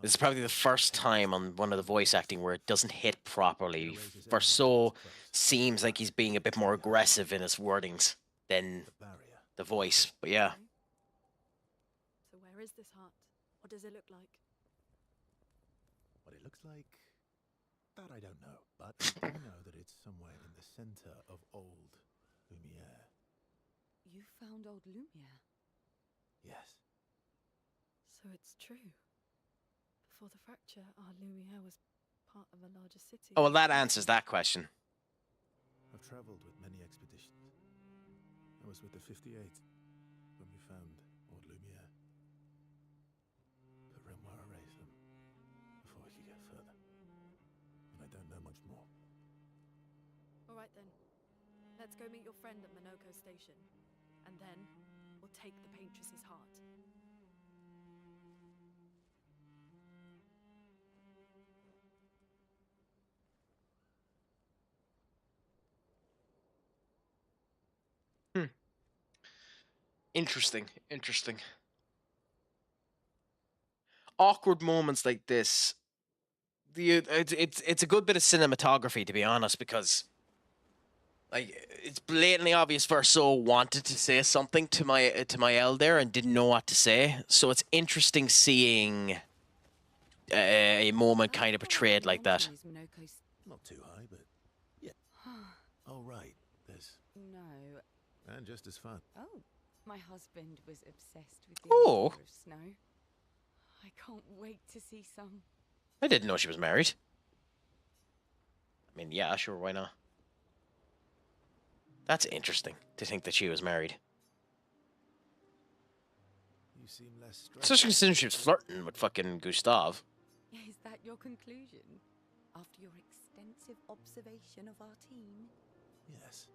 this is probably the first time on one of the voice acting where it doesn't hit properly. Verso seems like he's being a bit more aggressive in his wordings than the voice, but yeah. So where is this heart? What does it look like? What it looks like, that I don't know. But I do know that it's somewhere in the center of old Lumiere. You found old Lumiere? Yes. So it's true. Before the fracture, our Lumiere was part of a larger city. Oh, well, that answers that question. I've traveled with many expeditions. I was with the 58th when we found old Lumiere. But Renoir erased them before we could get further. And I don't know much more. All right then. Let's go meet your friend at Minoko Station. And then we'll take the Paintress's heart. Interesting. Interesting. Awkward moments like this. It's a good bit of cinematography, to be honest, because like it's blatantly obvious Verso wanted to say something to my L there and didn't know what to say. So it's interesting seeing a moment kind of portrayed like that. Not too high, but yeah. Oh, right. There's... No. And just as fun. Oh, my husband was obsessed with the Oh. idea of snow. I can't wait to see some. I didn't know she was married. I mean, yeah, sure, why not? That's interesting to think that she was married. You seem less stressed. Especially since she was flirting with fucking Gustav. Is that your conclusion? After your extensive observation of our team? Yes.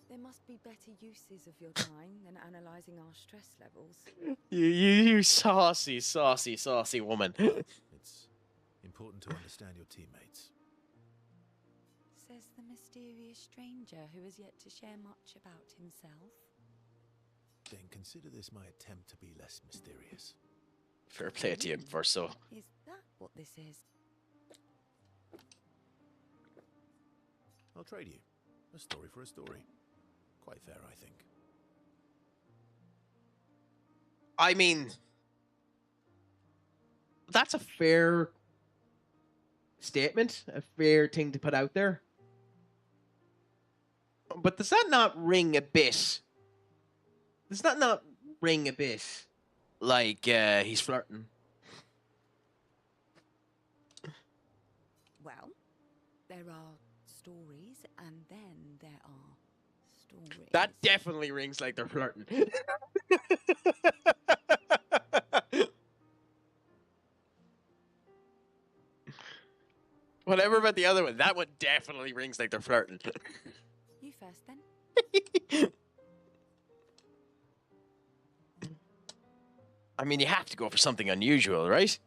There must be better uses of your time than analysing our stress levels. You saucy woman. It's important to understand your teammates. Says the mysterious stranger who has yet to share much about himself. Then consider this my attempt to be less mysterious. Fair play to you, Verso. Is that what this is? I'll trade you. A story for a story. Quite fair, I think. I mean, that's a fair statement, a fair thing to put out there. But does that not ring a bit? Does that not ring a bit like he's flirting? Well, there are stories, and then there are stories. That definitely rings like they're flirting. Whatever about the other one, that one definitely rings like they're flirting. You first, then. I mean, you have to go for something unusual, right?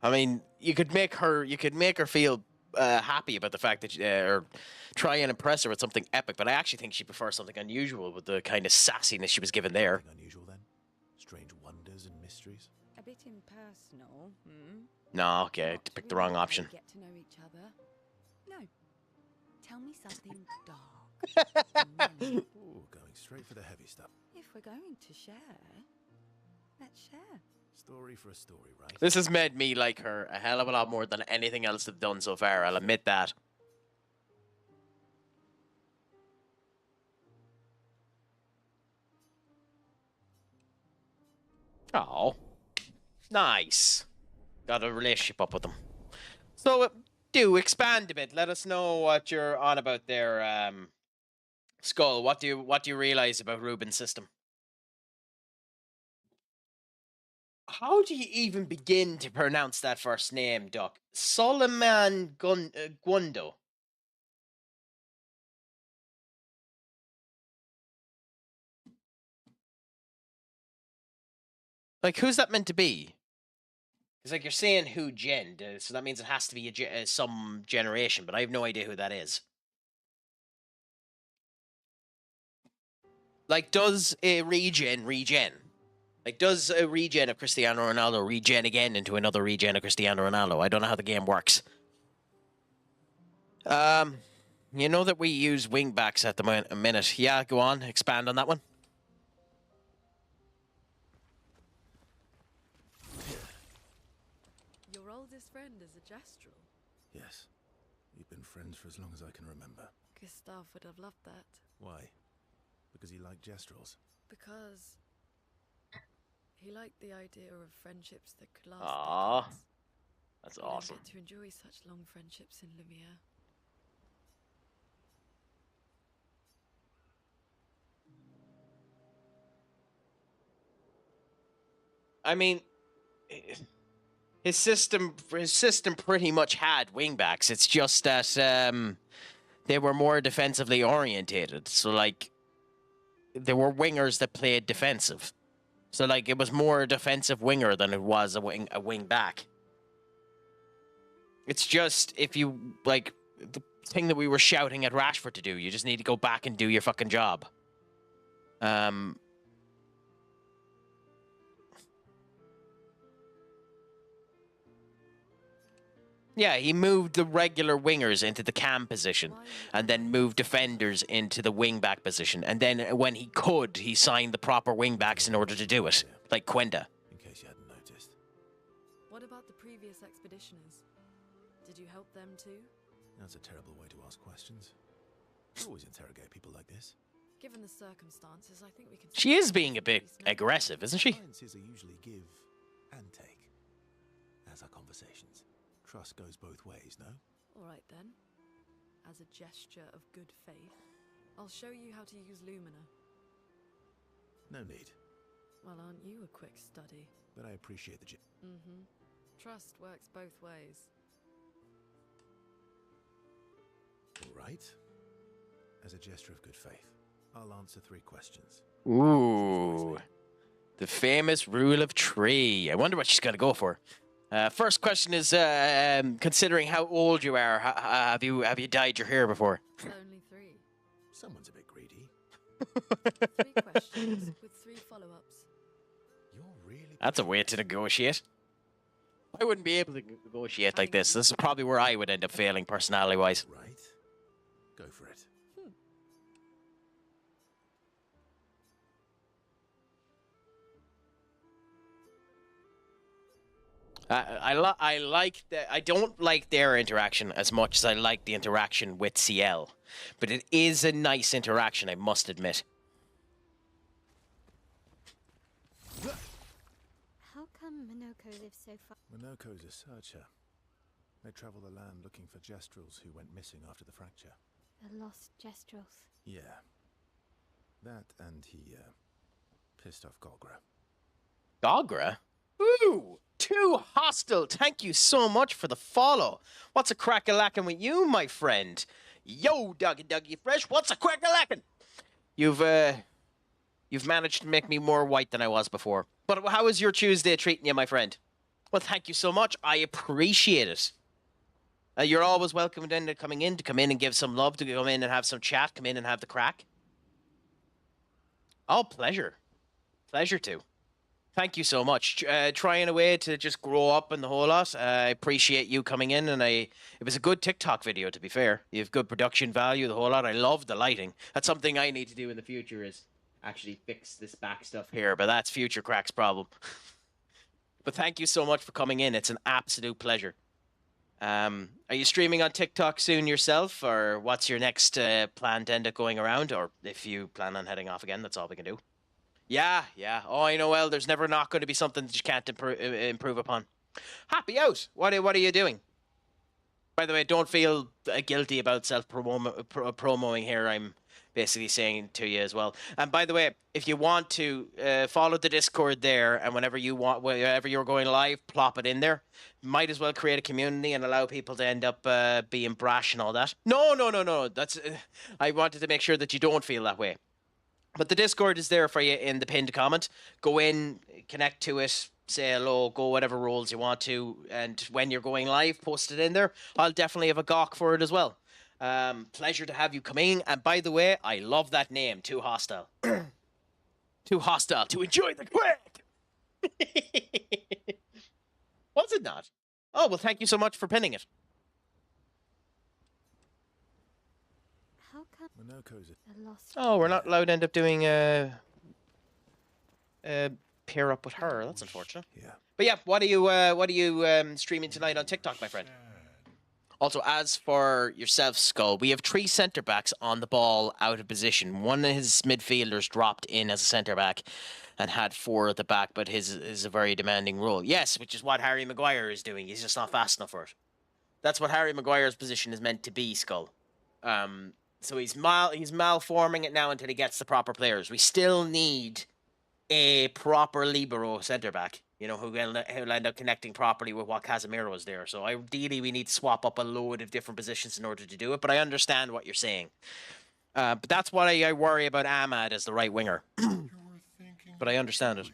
I mean, you could make her feel happy about the fact that, or try and impress her with something epic. But I actually think she prefers something unusual with the kind of sassiness she was given there. Something unusual then? Strange wonders and mysteries? A bit impersonal, hmm? No, okay, Not picked the wrong really how option. we get to know each other. No. Tell me something dark. and then, Ooh, going straight for the heavy stuff. if we're going to share, let's share. Story for a story, right? This has made me like her a hell of a lot more than anything else they've done so far. I'll admit that. Oh, nice. Got a relationship up with them. So, do expand a bit. Let us know what you're on about there, Skull. What do you realize about Ruben's system? How do you even begin to pronounce that first name, Duck? Solomon Gundo. Like, who's that meant to be? It's like you're saying who gen, so that means it has to be some generation, but I have no idea who that is. Like, does a regen? Like, does a regen of Cristiano Ronaldo regen again into another regen of Cristiano Ronaldo? I don't know how the game works. You know that we use wingbacks at the minute. Yeah, go on, expand on that one. Your oldest friend is a Jastral. Yes. We've been friends for as long as I can remember. Gustav would have loved that. Why? Because he liked Gestrels. Because he liked the idea of friendships that could last Aww. decades. That's We don't awesome. get to enjoy such long friendships in Lumiere. I mean, his system pretty much had wingbacks. It's just that they were more defensively orientated. So like, there were wingers that played defensive. So like, it was more a defensive winger than it was a wing back. It's just, if you like the thing that we were shouting at Rashford to do, you just need to go back and do your fucking job. Yeah, he moved the regular wingers into the cam position and then moved defenders into the wing-back position. And then when he could, he signed the proper wing-backs in order to do it, like Quenda. In case you hadn't noticed. What about the previous expeditioners? Did you help them too? That's a terrible way to ask questions. You always interrogate people like this. Given the circumstances, I think we can... She is being a bit aggressive, isn't she? Alliances are usually give and take, as are conversations. Trust goes both ways, no? Alright then. As a gesture of good faith, I'll show you how to use Lumina. No need. Well, aren't you a quick study? But I appreciate the Mm-hmm. Trust works both ways. All right. As a gesture of good faith, I'll answer 3 questions. Ooh. The famous rule of 3. I wonder what she's going to go for. First question is, considering how old you are, have you dyed your hair before? Only 3. Someone's a bit greedy. 3 questions with 3 follow-ups. You're really... That's a way to negotiate. I wouldn't be able to negotiate like this. This is probably where I would end up failing personality-wise. Right. Go for it. I like the. I don't like their interaction as much as I like the interaction with CL, but it is a nice interaction, I must admit. How come Minoko lives so far? Minoko's a searcher. They travel the land looking for Gestrels who went missing after the fracture. The lost Gestrels. Yeah. That and he, pissed off Golgra. Gogra? Ooh! Too hostile! Thank you so much for the follow. What's a crack-a-lackin' with you, my friend? Yo, Dougie Fresh, what's a crack-a-lackin'? You've managed to make me more white than I was before. But how is your Tuesday treating you, my friend? Well, thank you so much. I appreciate it. You're always welcome to come in and give some love, to come in and have some chat, come in and have the crack. Oh, pleasure. Pleasure to. Thank you so much. Trying a way to just grow up and the whole lot. I appreciate you coming in, and it was a good TikTok video, to be fair. You have good production value, the whole lot. I love the lighting. That's something I need to do in the future, is actually fix this back stuff here, but that's future Crack's problem. But thank you so much for coming in. It's an absolute pleasure. Are you streaming on TikTok soon yourself, or what's your next plan to end up going around? Or if you plan on heading off again, that's all we can do. Yeah. Oh, I know. Well, there's never not going to be something that you can't improve upon. Happy out. What are you doing? By the way, don't feel guilty about self-promoting here. I'm basically saying to you as well. And by the way, if you want to follow the Discord there, and whenever you're going live, plop it in there. Might as well create a community and allow people to end up being brash and all that. No. That's I wanted to make sure that you don't feel that way. But the Discord is there for you in the pinned comment. Go in, connect to it, say hello, go whatever roles you want to, and when you're going live, post it in there. I'll definitely have a gawk for it as well. Pleasure to have you coming. And by the way, I love that name, Too Hostile. Too hostile to enjoy the quick. Was it not? Oh, well, thank you so much for pinning it. How come Minoko's the lost? Oh, we're not allowed to end up doing pair up with her. That's unfortunate. Yeah. But yeah, what are you streaming tonight on TikTok, my friend? Also, as for yourself, Skull, we have 3 centre backs on the ball out of position. One of his midfielders dropped in as a centre back and had 4 at the back, but his is a very demanding role. Yes, which is what Harry Maguire is doing. He's just not fast enough for it. That's what Harry Maguire's position is meant to be, Skull. So he's malforming it now until he gets the proper players. We still need a proper libero centre back, you know, who'll end up connecting properly with what Casemiro is there. So ideally, we need to swap up a load of different positions in order to do it. But I understand what you're saying. But that's what I worry about Ahmad as the right winger. But I understand it.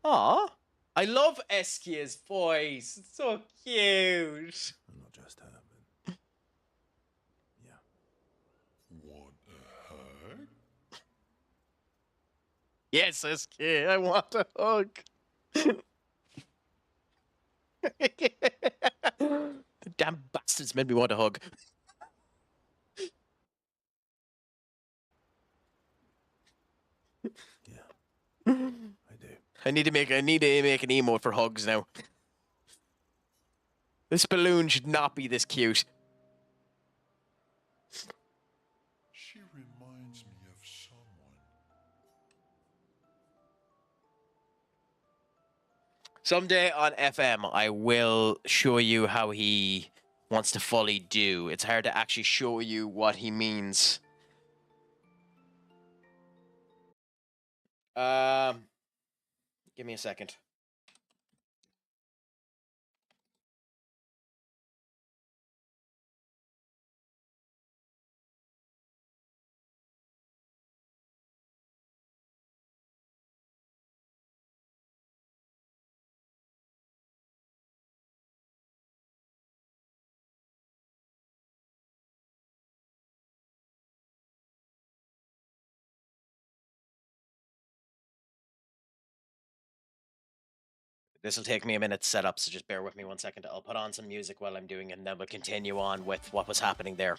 Aw, I love Eskia's voice. It's so cute. I'm not just her, but yeah. What the heck? Yes, Eskia, I want a hug. The damn bastards made me want a hug. Yeah. I do. I need to make an emote for hugs now. This balloon should not be this cute. She reminds me of someone. Someday on FM, I will show you how he wants to fully do. It's hard to actually show you what he means. Give me a second. This will take me a minute to set up, so just bear with me 1 second. I'll put on some music while I'm doing it, and then we'll continue on with what was happening there.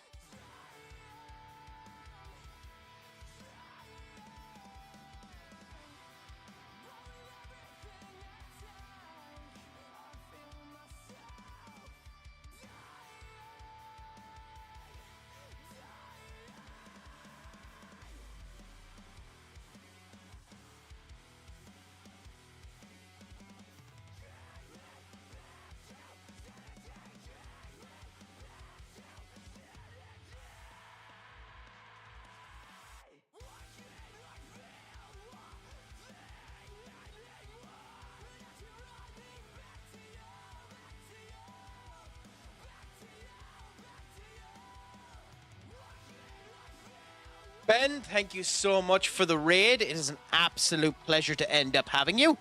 Ben, thank you so much for the raid. It is an absolute pleasure to end up having you.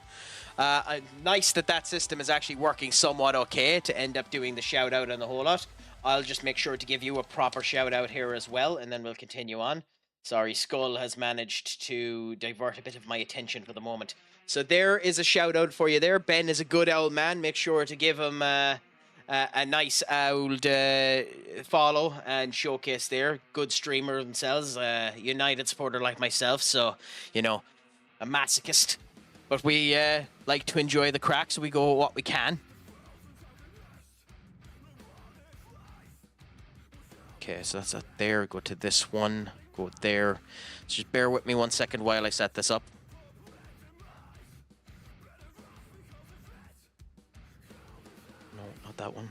Nice that system is actually working somewhat okay to end up doing the shout out and the whole lot. I'll just make sure to give you a proper shout out here as well, and then we'll continue on. Sorry, Skull has managed to divert a bit of my attention for the moment. So there is a shout out for you there. Ben is a good old man. Make sure to give him a nice old follow and showcase there. Good streamer themselves, United supporter like myself, so, you know, a masochist. But we like to enjoy the crack, so we go what we can. Okay, so that's there. Go to this one. Go there. So just bear with me 1 second while I set this up. No, not that one.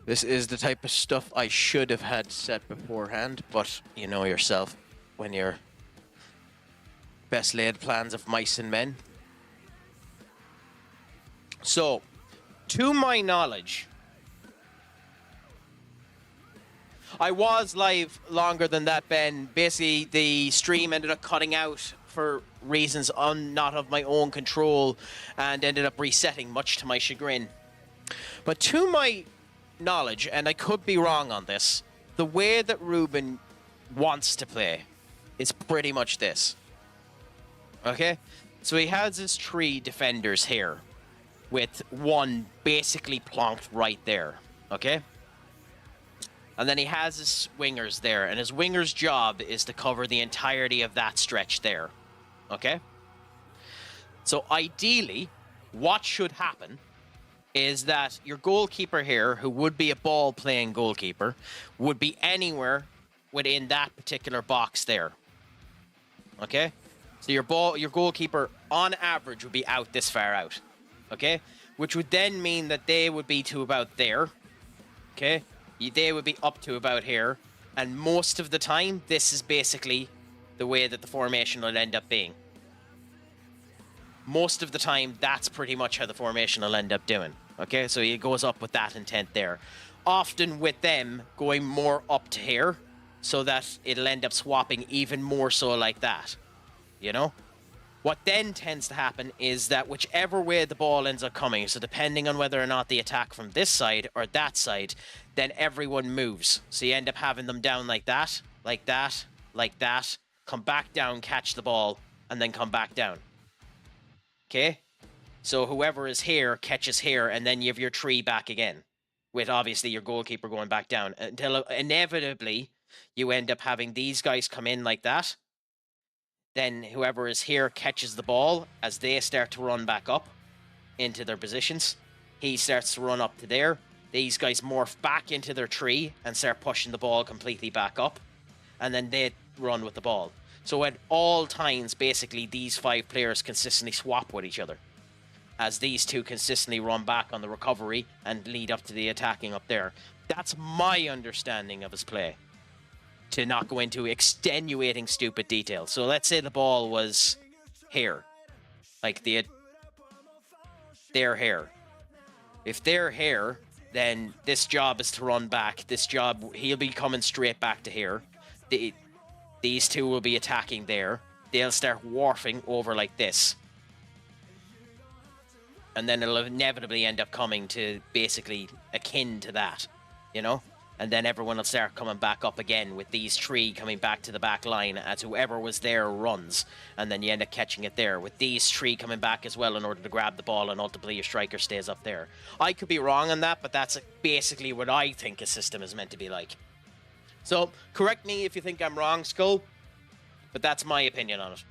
This is the type of stuff I should have had set beforehand, but you know yourself when you're best laid plans of mice and men. So, to my knowledge, I was live longer than that, Ben. Basically, the stream ended up cutting out for reasons not of my own control and ended up resetting, much to my chagrin. But to my knowledge, and I could be wrong on this, the way that Ruben wants to play is pretty much this. Okay? So he has his 3 defenders here, with one basically plonked right there. Okay? And then he has his wingers there, and his winger's job is to cover the entirety of that stretch there. Okay? So ideally, what should happen is that your goalkeeper here, who would be a ball-playing goalkeeper, would be anywhere within that particular box there. Okay? So your goalkeeper, on average, would be out this far out. Okay? Which would then mean that they would be to about there. Okay? They would be up to about here. And most of the time, this is basically the way that the formation will end up being. Most of the time, that's pretty much how the formation will end up doing. Okay, so it goes up with that intent there. Often with them going more up to here, so that it'll end up swapping even more so like that. You know? What then tends to happen is that whichever way the ball ends up coming, so depending on whether or not they attack from this side or that side, then everyone moves. So you end up having them down like that, like that, like that, come back down, catch the ball, and then come back down. Okay? So whoever is here catches here, and then you have your 3 back again, with obviously your goalkeeper going back down, until inevitably you end up having these guys come in like that. Then whoever is here catches the ball as they start to run back up into their positions. He starts to run up to there. These guys morph back into their 3 and start pushing the ball completely back up. And then they run with the ball. So at all times, basically, these 5 players consistently swap with each other, as these 2 consistently run back on the recovery and lead up to the attacking up there. That's my understanding of his play, to not go into extenuating stupid details. So let's say the ball was here, like they're here. If they're here, then this job is to run back. This job, he'll be coming straight back to here. These 2 will be attacking there. They'll start wharfing over like this. And then it'll inevitably end up coming to basically akin to that, you know? And then everyone will start coming back up again with these 3 coming back to the back line as whoever was there runs. And then you end up catching it there with these 3 coming back as well in order to grab the ball, and ultimately your striker stays up there. I could be wrong on that, but that's basically what I think a system is meant to be like. So correct me if you think I'm wrong, Skull, but that's my opinion on it.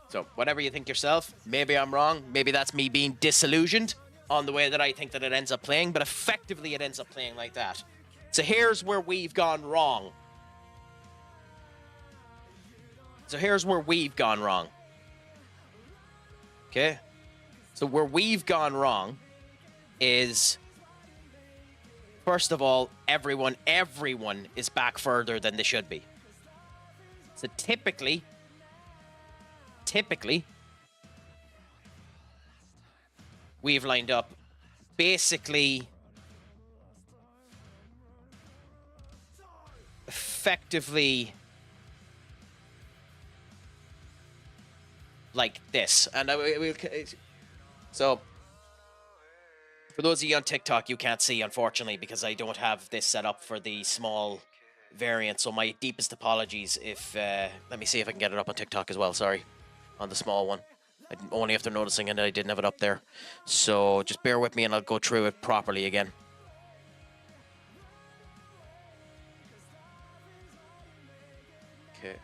So, whatever you think yourself, maybe I'm wrong, maybe that's me being disillusioned on the way that I think that it ends up playing, but effectively it ends up playing like that. So here's where we've gone wrong. Okay? So where we've gone wrong is, first of all, everyone is back further than they should be. So typically, we've lined up basically effectively like this. And so for those of you on TikTok, you can't see, unfortunately, because I don't have this set up for the small variant. So my deepest apologies if let me see if I can get it up on TikTok as well. Sorry. On the small one. Only after noticing it, I didn't have it up there. So just bear with me and I'll go through it properly again. Okay.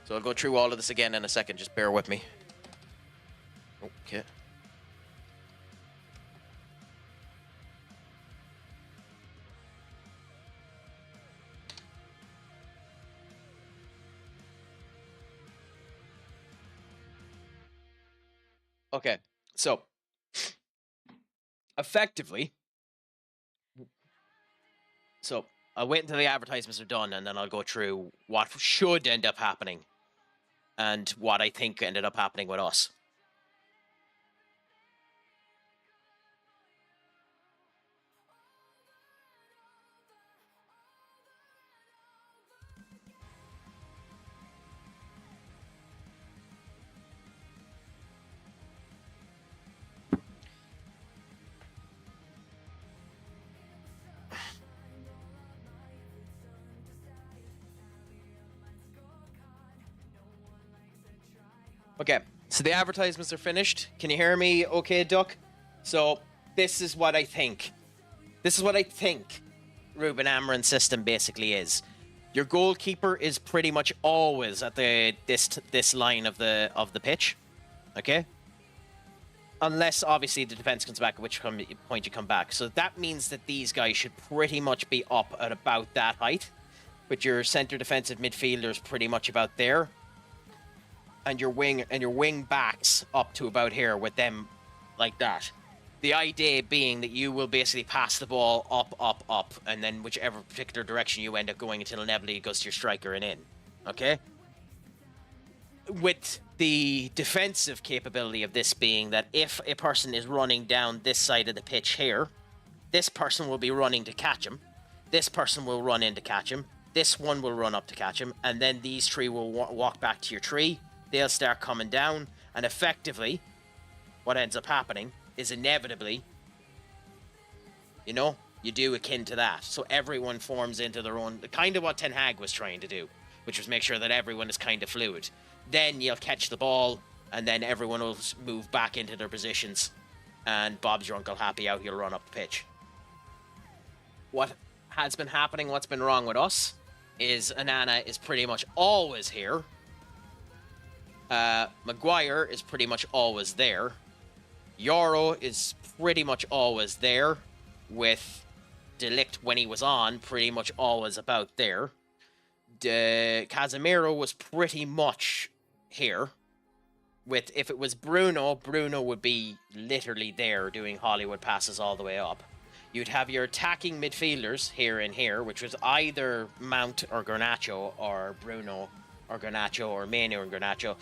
So I'll go through all of this again in a second. Just bear with me. Okay. Okay, so effectively, so I'll wait until the advertisements are done and then I'll go through what should end up happening and what I think ended up happening with us. Okay, so the advertisements are finished. Can you hear me okay, Duck? So, this is what I think. This is what I think Ruben Amorim's system basically is. Your goalkeeper is pretty much always at this line of the pitch. Okay? Unless, obviously, the defense comes back, at which point you come back. So that means that these guys should pretty much be up at about that height. With your center defensive midfielders pretty much about there. And your wing backs up to about here with them like that. The idea being that you will basically pass the ball up, and then whichever particular direction you end up going until inevitably it goes to your striker and in. Okay? With the defensive capability of this being that if a person is running down this side of the pitch here, this person will be running to catch him. This person will run in to catch him. This one will run up to catch him. And then these three will walk back to your tree. They'll start coming down. And effectively, what ends up happening is inevitably, you know, you do akin to that. So everyone forms into their own, kind of what Ten Hag was trying to do, which was make sure that everyone is kind of fluid. Then you'll catch the ball, and then everyone will move back into their positions, and Bob's your Uncle Happy out, he'll run up the pitch. What has been happening, what's been wrong with us, is Anana is pretty much always here. Maguire is pretty much always there. Yoro is pretty much always there, with Delict when he was on, pretty much always about there. Casemiro was pretty much here. With, if it was Bruno, Bruno would be literally there doing Hollywood passes all the way up. You'd have your attacking midfielders here and here, which was either Mount or Garnacho, or Bruno or Garnacho, or Manu or Garnacho.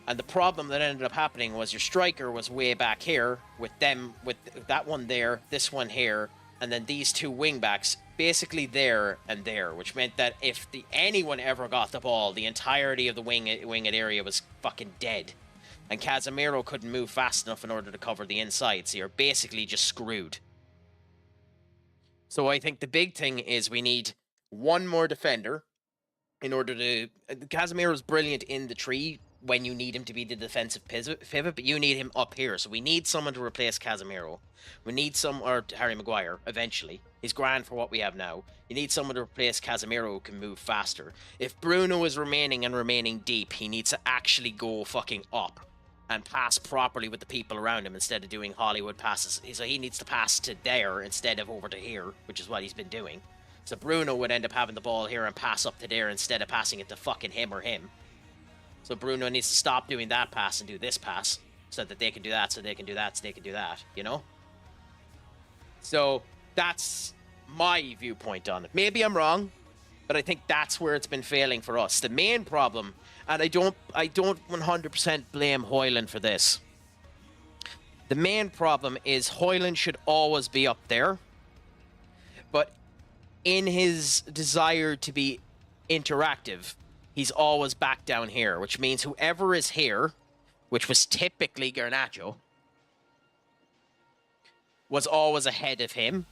And the problem that ended up happening was your striker was way back here, with that one there, this one here, and then these two wingbacks basically there and there, which meant that if anyone ever got the ball, the entirety of the winged area was fucking dead. And Casemiro couldn't move fast enough in order to cover the inside, so you're basically just screwed. So I think the big thing is we need one more defender in order to... Casemiro's brilliant in the tree when you need him to be the defensive pivot, but you need him up here. So we need someone to replace Casemiro. We need or Harry Maguire, eventually. He's grand for what we have now. You need someone to replace Casemiro who can move faster. If Bruno is remaining deep, he needs to actually go fucking up and pass properly with the people around him instead of doing Hollywood passes. So he needs to pass to there instead of over to here, which is what he's been doing. So Bruno would end up having the ball here and pass up to there instead of passing it to fucking him or him. So Bruno needs to stop doing that pass and do this pass so that they can do that, so they can do that, so they can do that, you know? So that's my viewpoint on it. Maybe I'm wrong, but I think that's where it's been failing for us. The main problem, and I don't 100% blame Hoyland for this. The main problem is Hoyland should always be up there, but in his desire to be interactive, he's always back down here, which means whoever is here, which was typically Garnacho, was always ahead of him.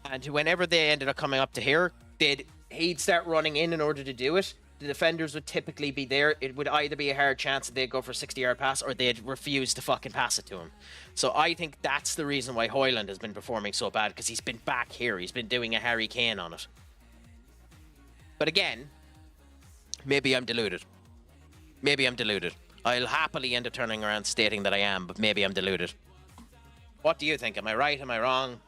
And whenever they ended up coming up to here, he'd start running in order to do it. The defenders would typically be there. It would either be a hard chance that they'd go for a 60-yard pass or they'd refuse to fucking pass it to him. So I think that's the reason why Hoyland has been performing so bad, because he's been back here. He's been doing a Harry Kane on it. But again, maybe I'm deluded. Maybe I'm deluded. I'll happily end up turning around stating that I am, but maybe I'm deluded. What do you think? Am I right? Am I wrong?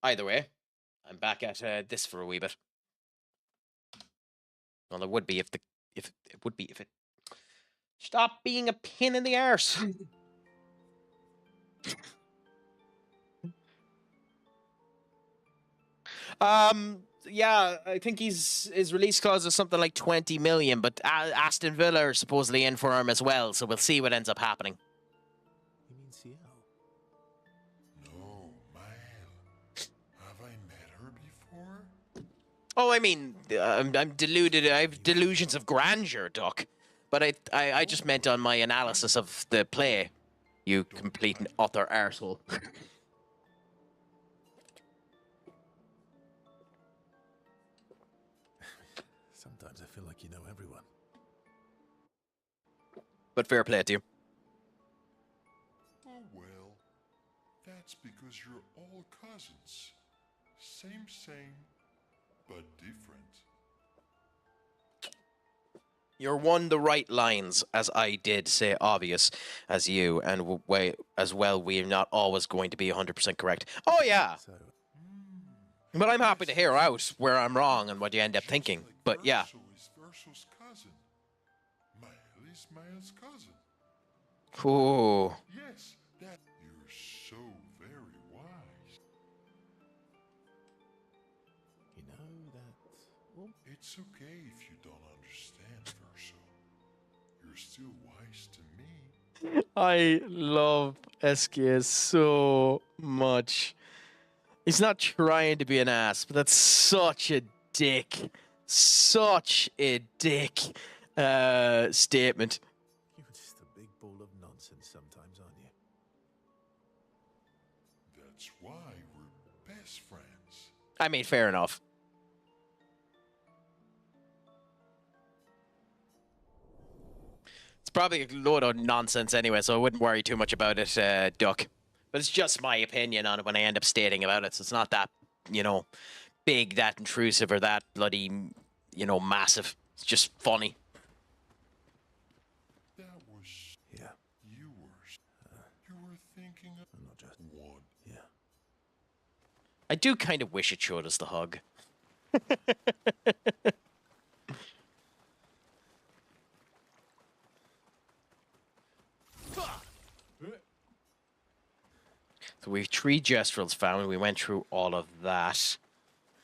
Either way, I'm back at this for a wee bit. Well, it would be if it stop being a pain in the arse. Yeah, I think his release clause is something like 20 million, but Aston Villa are supposedly in for him as well, so we'll see what ends up happening. You mean CL? No, man. Have I met her before? Oh, I mean, I'm deluded. I have delusions of grandeur, Doc. But I just meant on my analysis of the play, you complete and utter arsehole. But fair play to you. Oh well, that's because you're all cousins. Same, but different. You're won the right lines, as I did say obvious as you, and as well, we're not always going to be 100% correct. Oh, yeah. So, But I'm happy to hear out where I'm wrong and what you end up thinking. Just like But yeah. Verso is Verso's cousin. Mael is Mael's cousin. Ooh. Yes, that you're so very wise. you know that... Well, It's okay if you don't understand, Verso. You're still wise to me. I love SKS so much. He's not trying to be an ass, but that's such a dick. Such a dick statement. you're just a big ball of nonsense sometimes, aren't you? That's why we're best friends. I mean, fair enough. It's probably a load of nonsense anyway, so I wouldn't worry too much about it, Duck. But it's just my opinion on it when I end up stating about it, so it's not that, you know, big, that intrusive, or that bloody, you know, massive. It's just funny. That was Yeah, you were thinking of I'm not just... one. Yeah. I do kind of wish it showed us the hug. So we've 3 gestrels found. We went through all of that.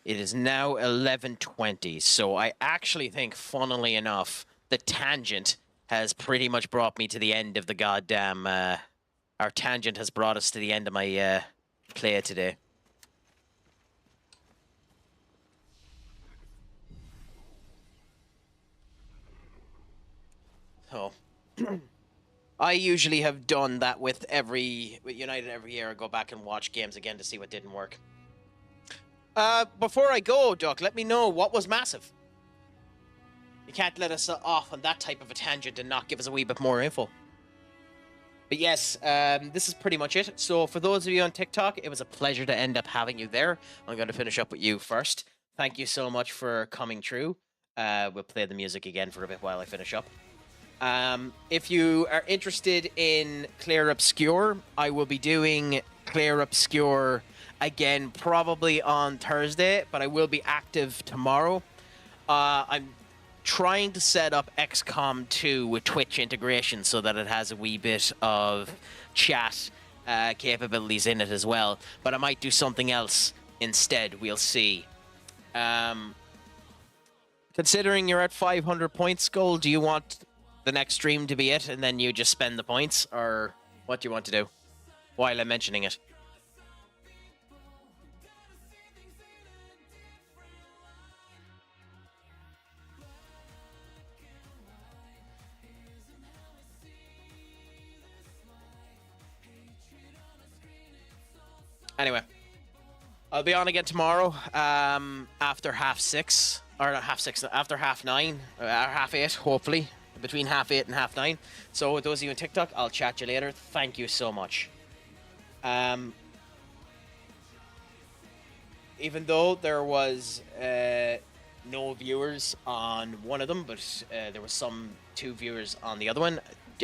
It is now 11:20, so I actually think, funnily enough, the tangent has pretty much brought me to the end of the goddamn... our tangent has brought us to the end of my play today. So... I usually have done that with United every year. I go back and watch games again to see what didn't work. Before I go, Duck, let me know what was massive. You can't let us off on that type of a tangent and not give us a wee bit more info. But yes, this is pretty much it. So for those of you on TikTok, it was a pleasure to end up having you there. I'm going to finish up with you first. Thank you so much for coming through. We'll play the music again for a bit while I finish up. If you are interested in Clair Obscur, I will be doing Clair Obscur again probably on Thursday, but I will be active tomorrow. I'm trying to set up XCOM 2 with Twitch integration so that it has a wee bit of chat capabilities in it as well, but I might do something else instead. We'll see. Considering you're at 500 points, Skull, do you want the next stream to be it, and then you just spend the points, or what do you want to do while I'm mentioning it? Anyway, I'll be on again tomorrow after 6:30, or not 6:30, after 9:30, or 8:30, hopefully. Between 8:30 and 9:30. So with those of you on TikTok, I'll chat you later. Thank you so much. Even though there was no viewers on one of them, but there was 2 viewers on the other one,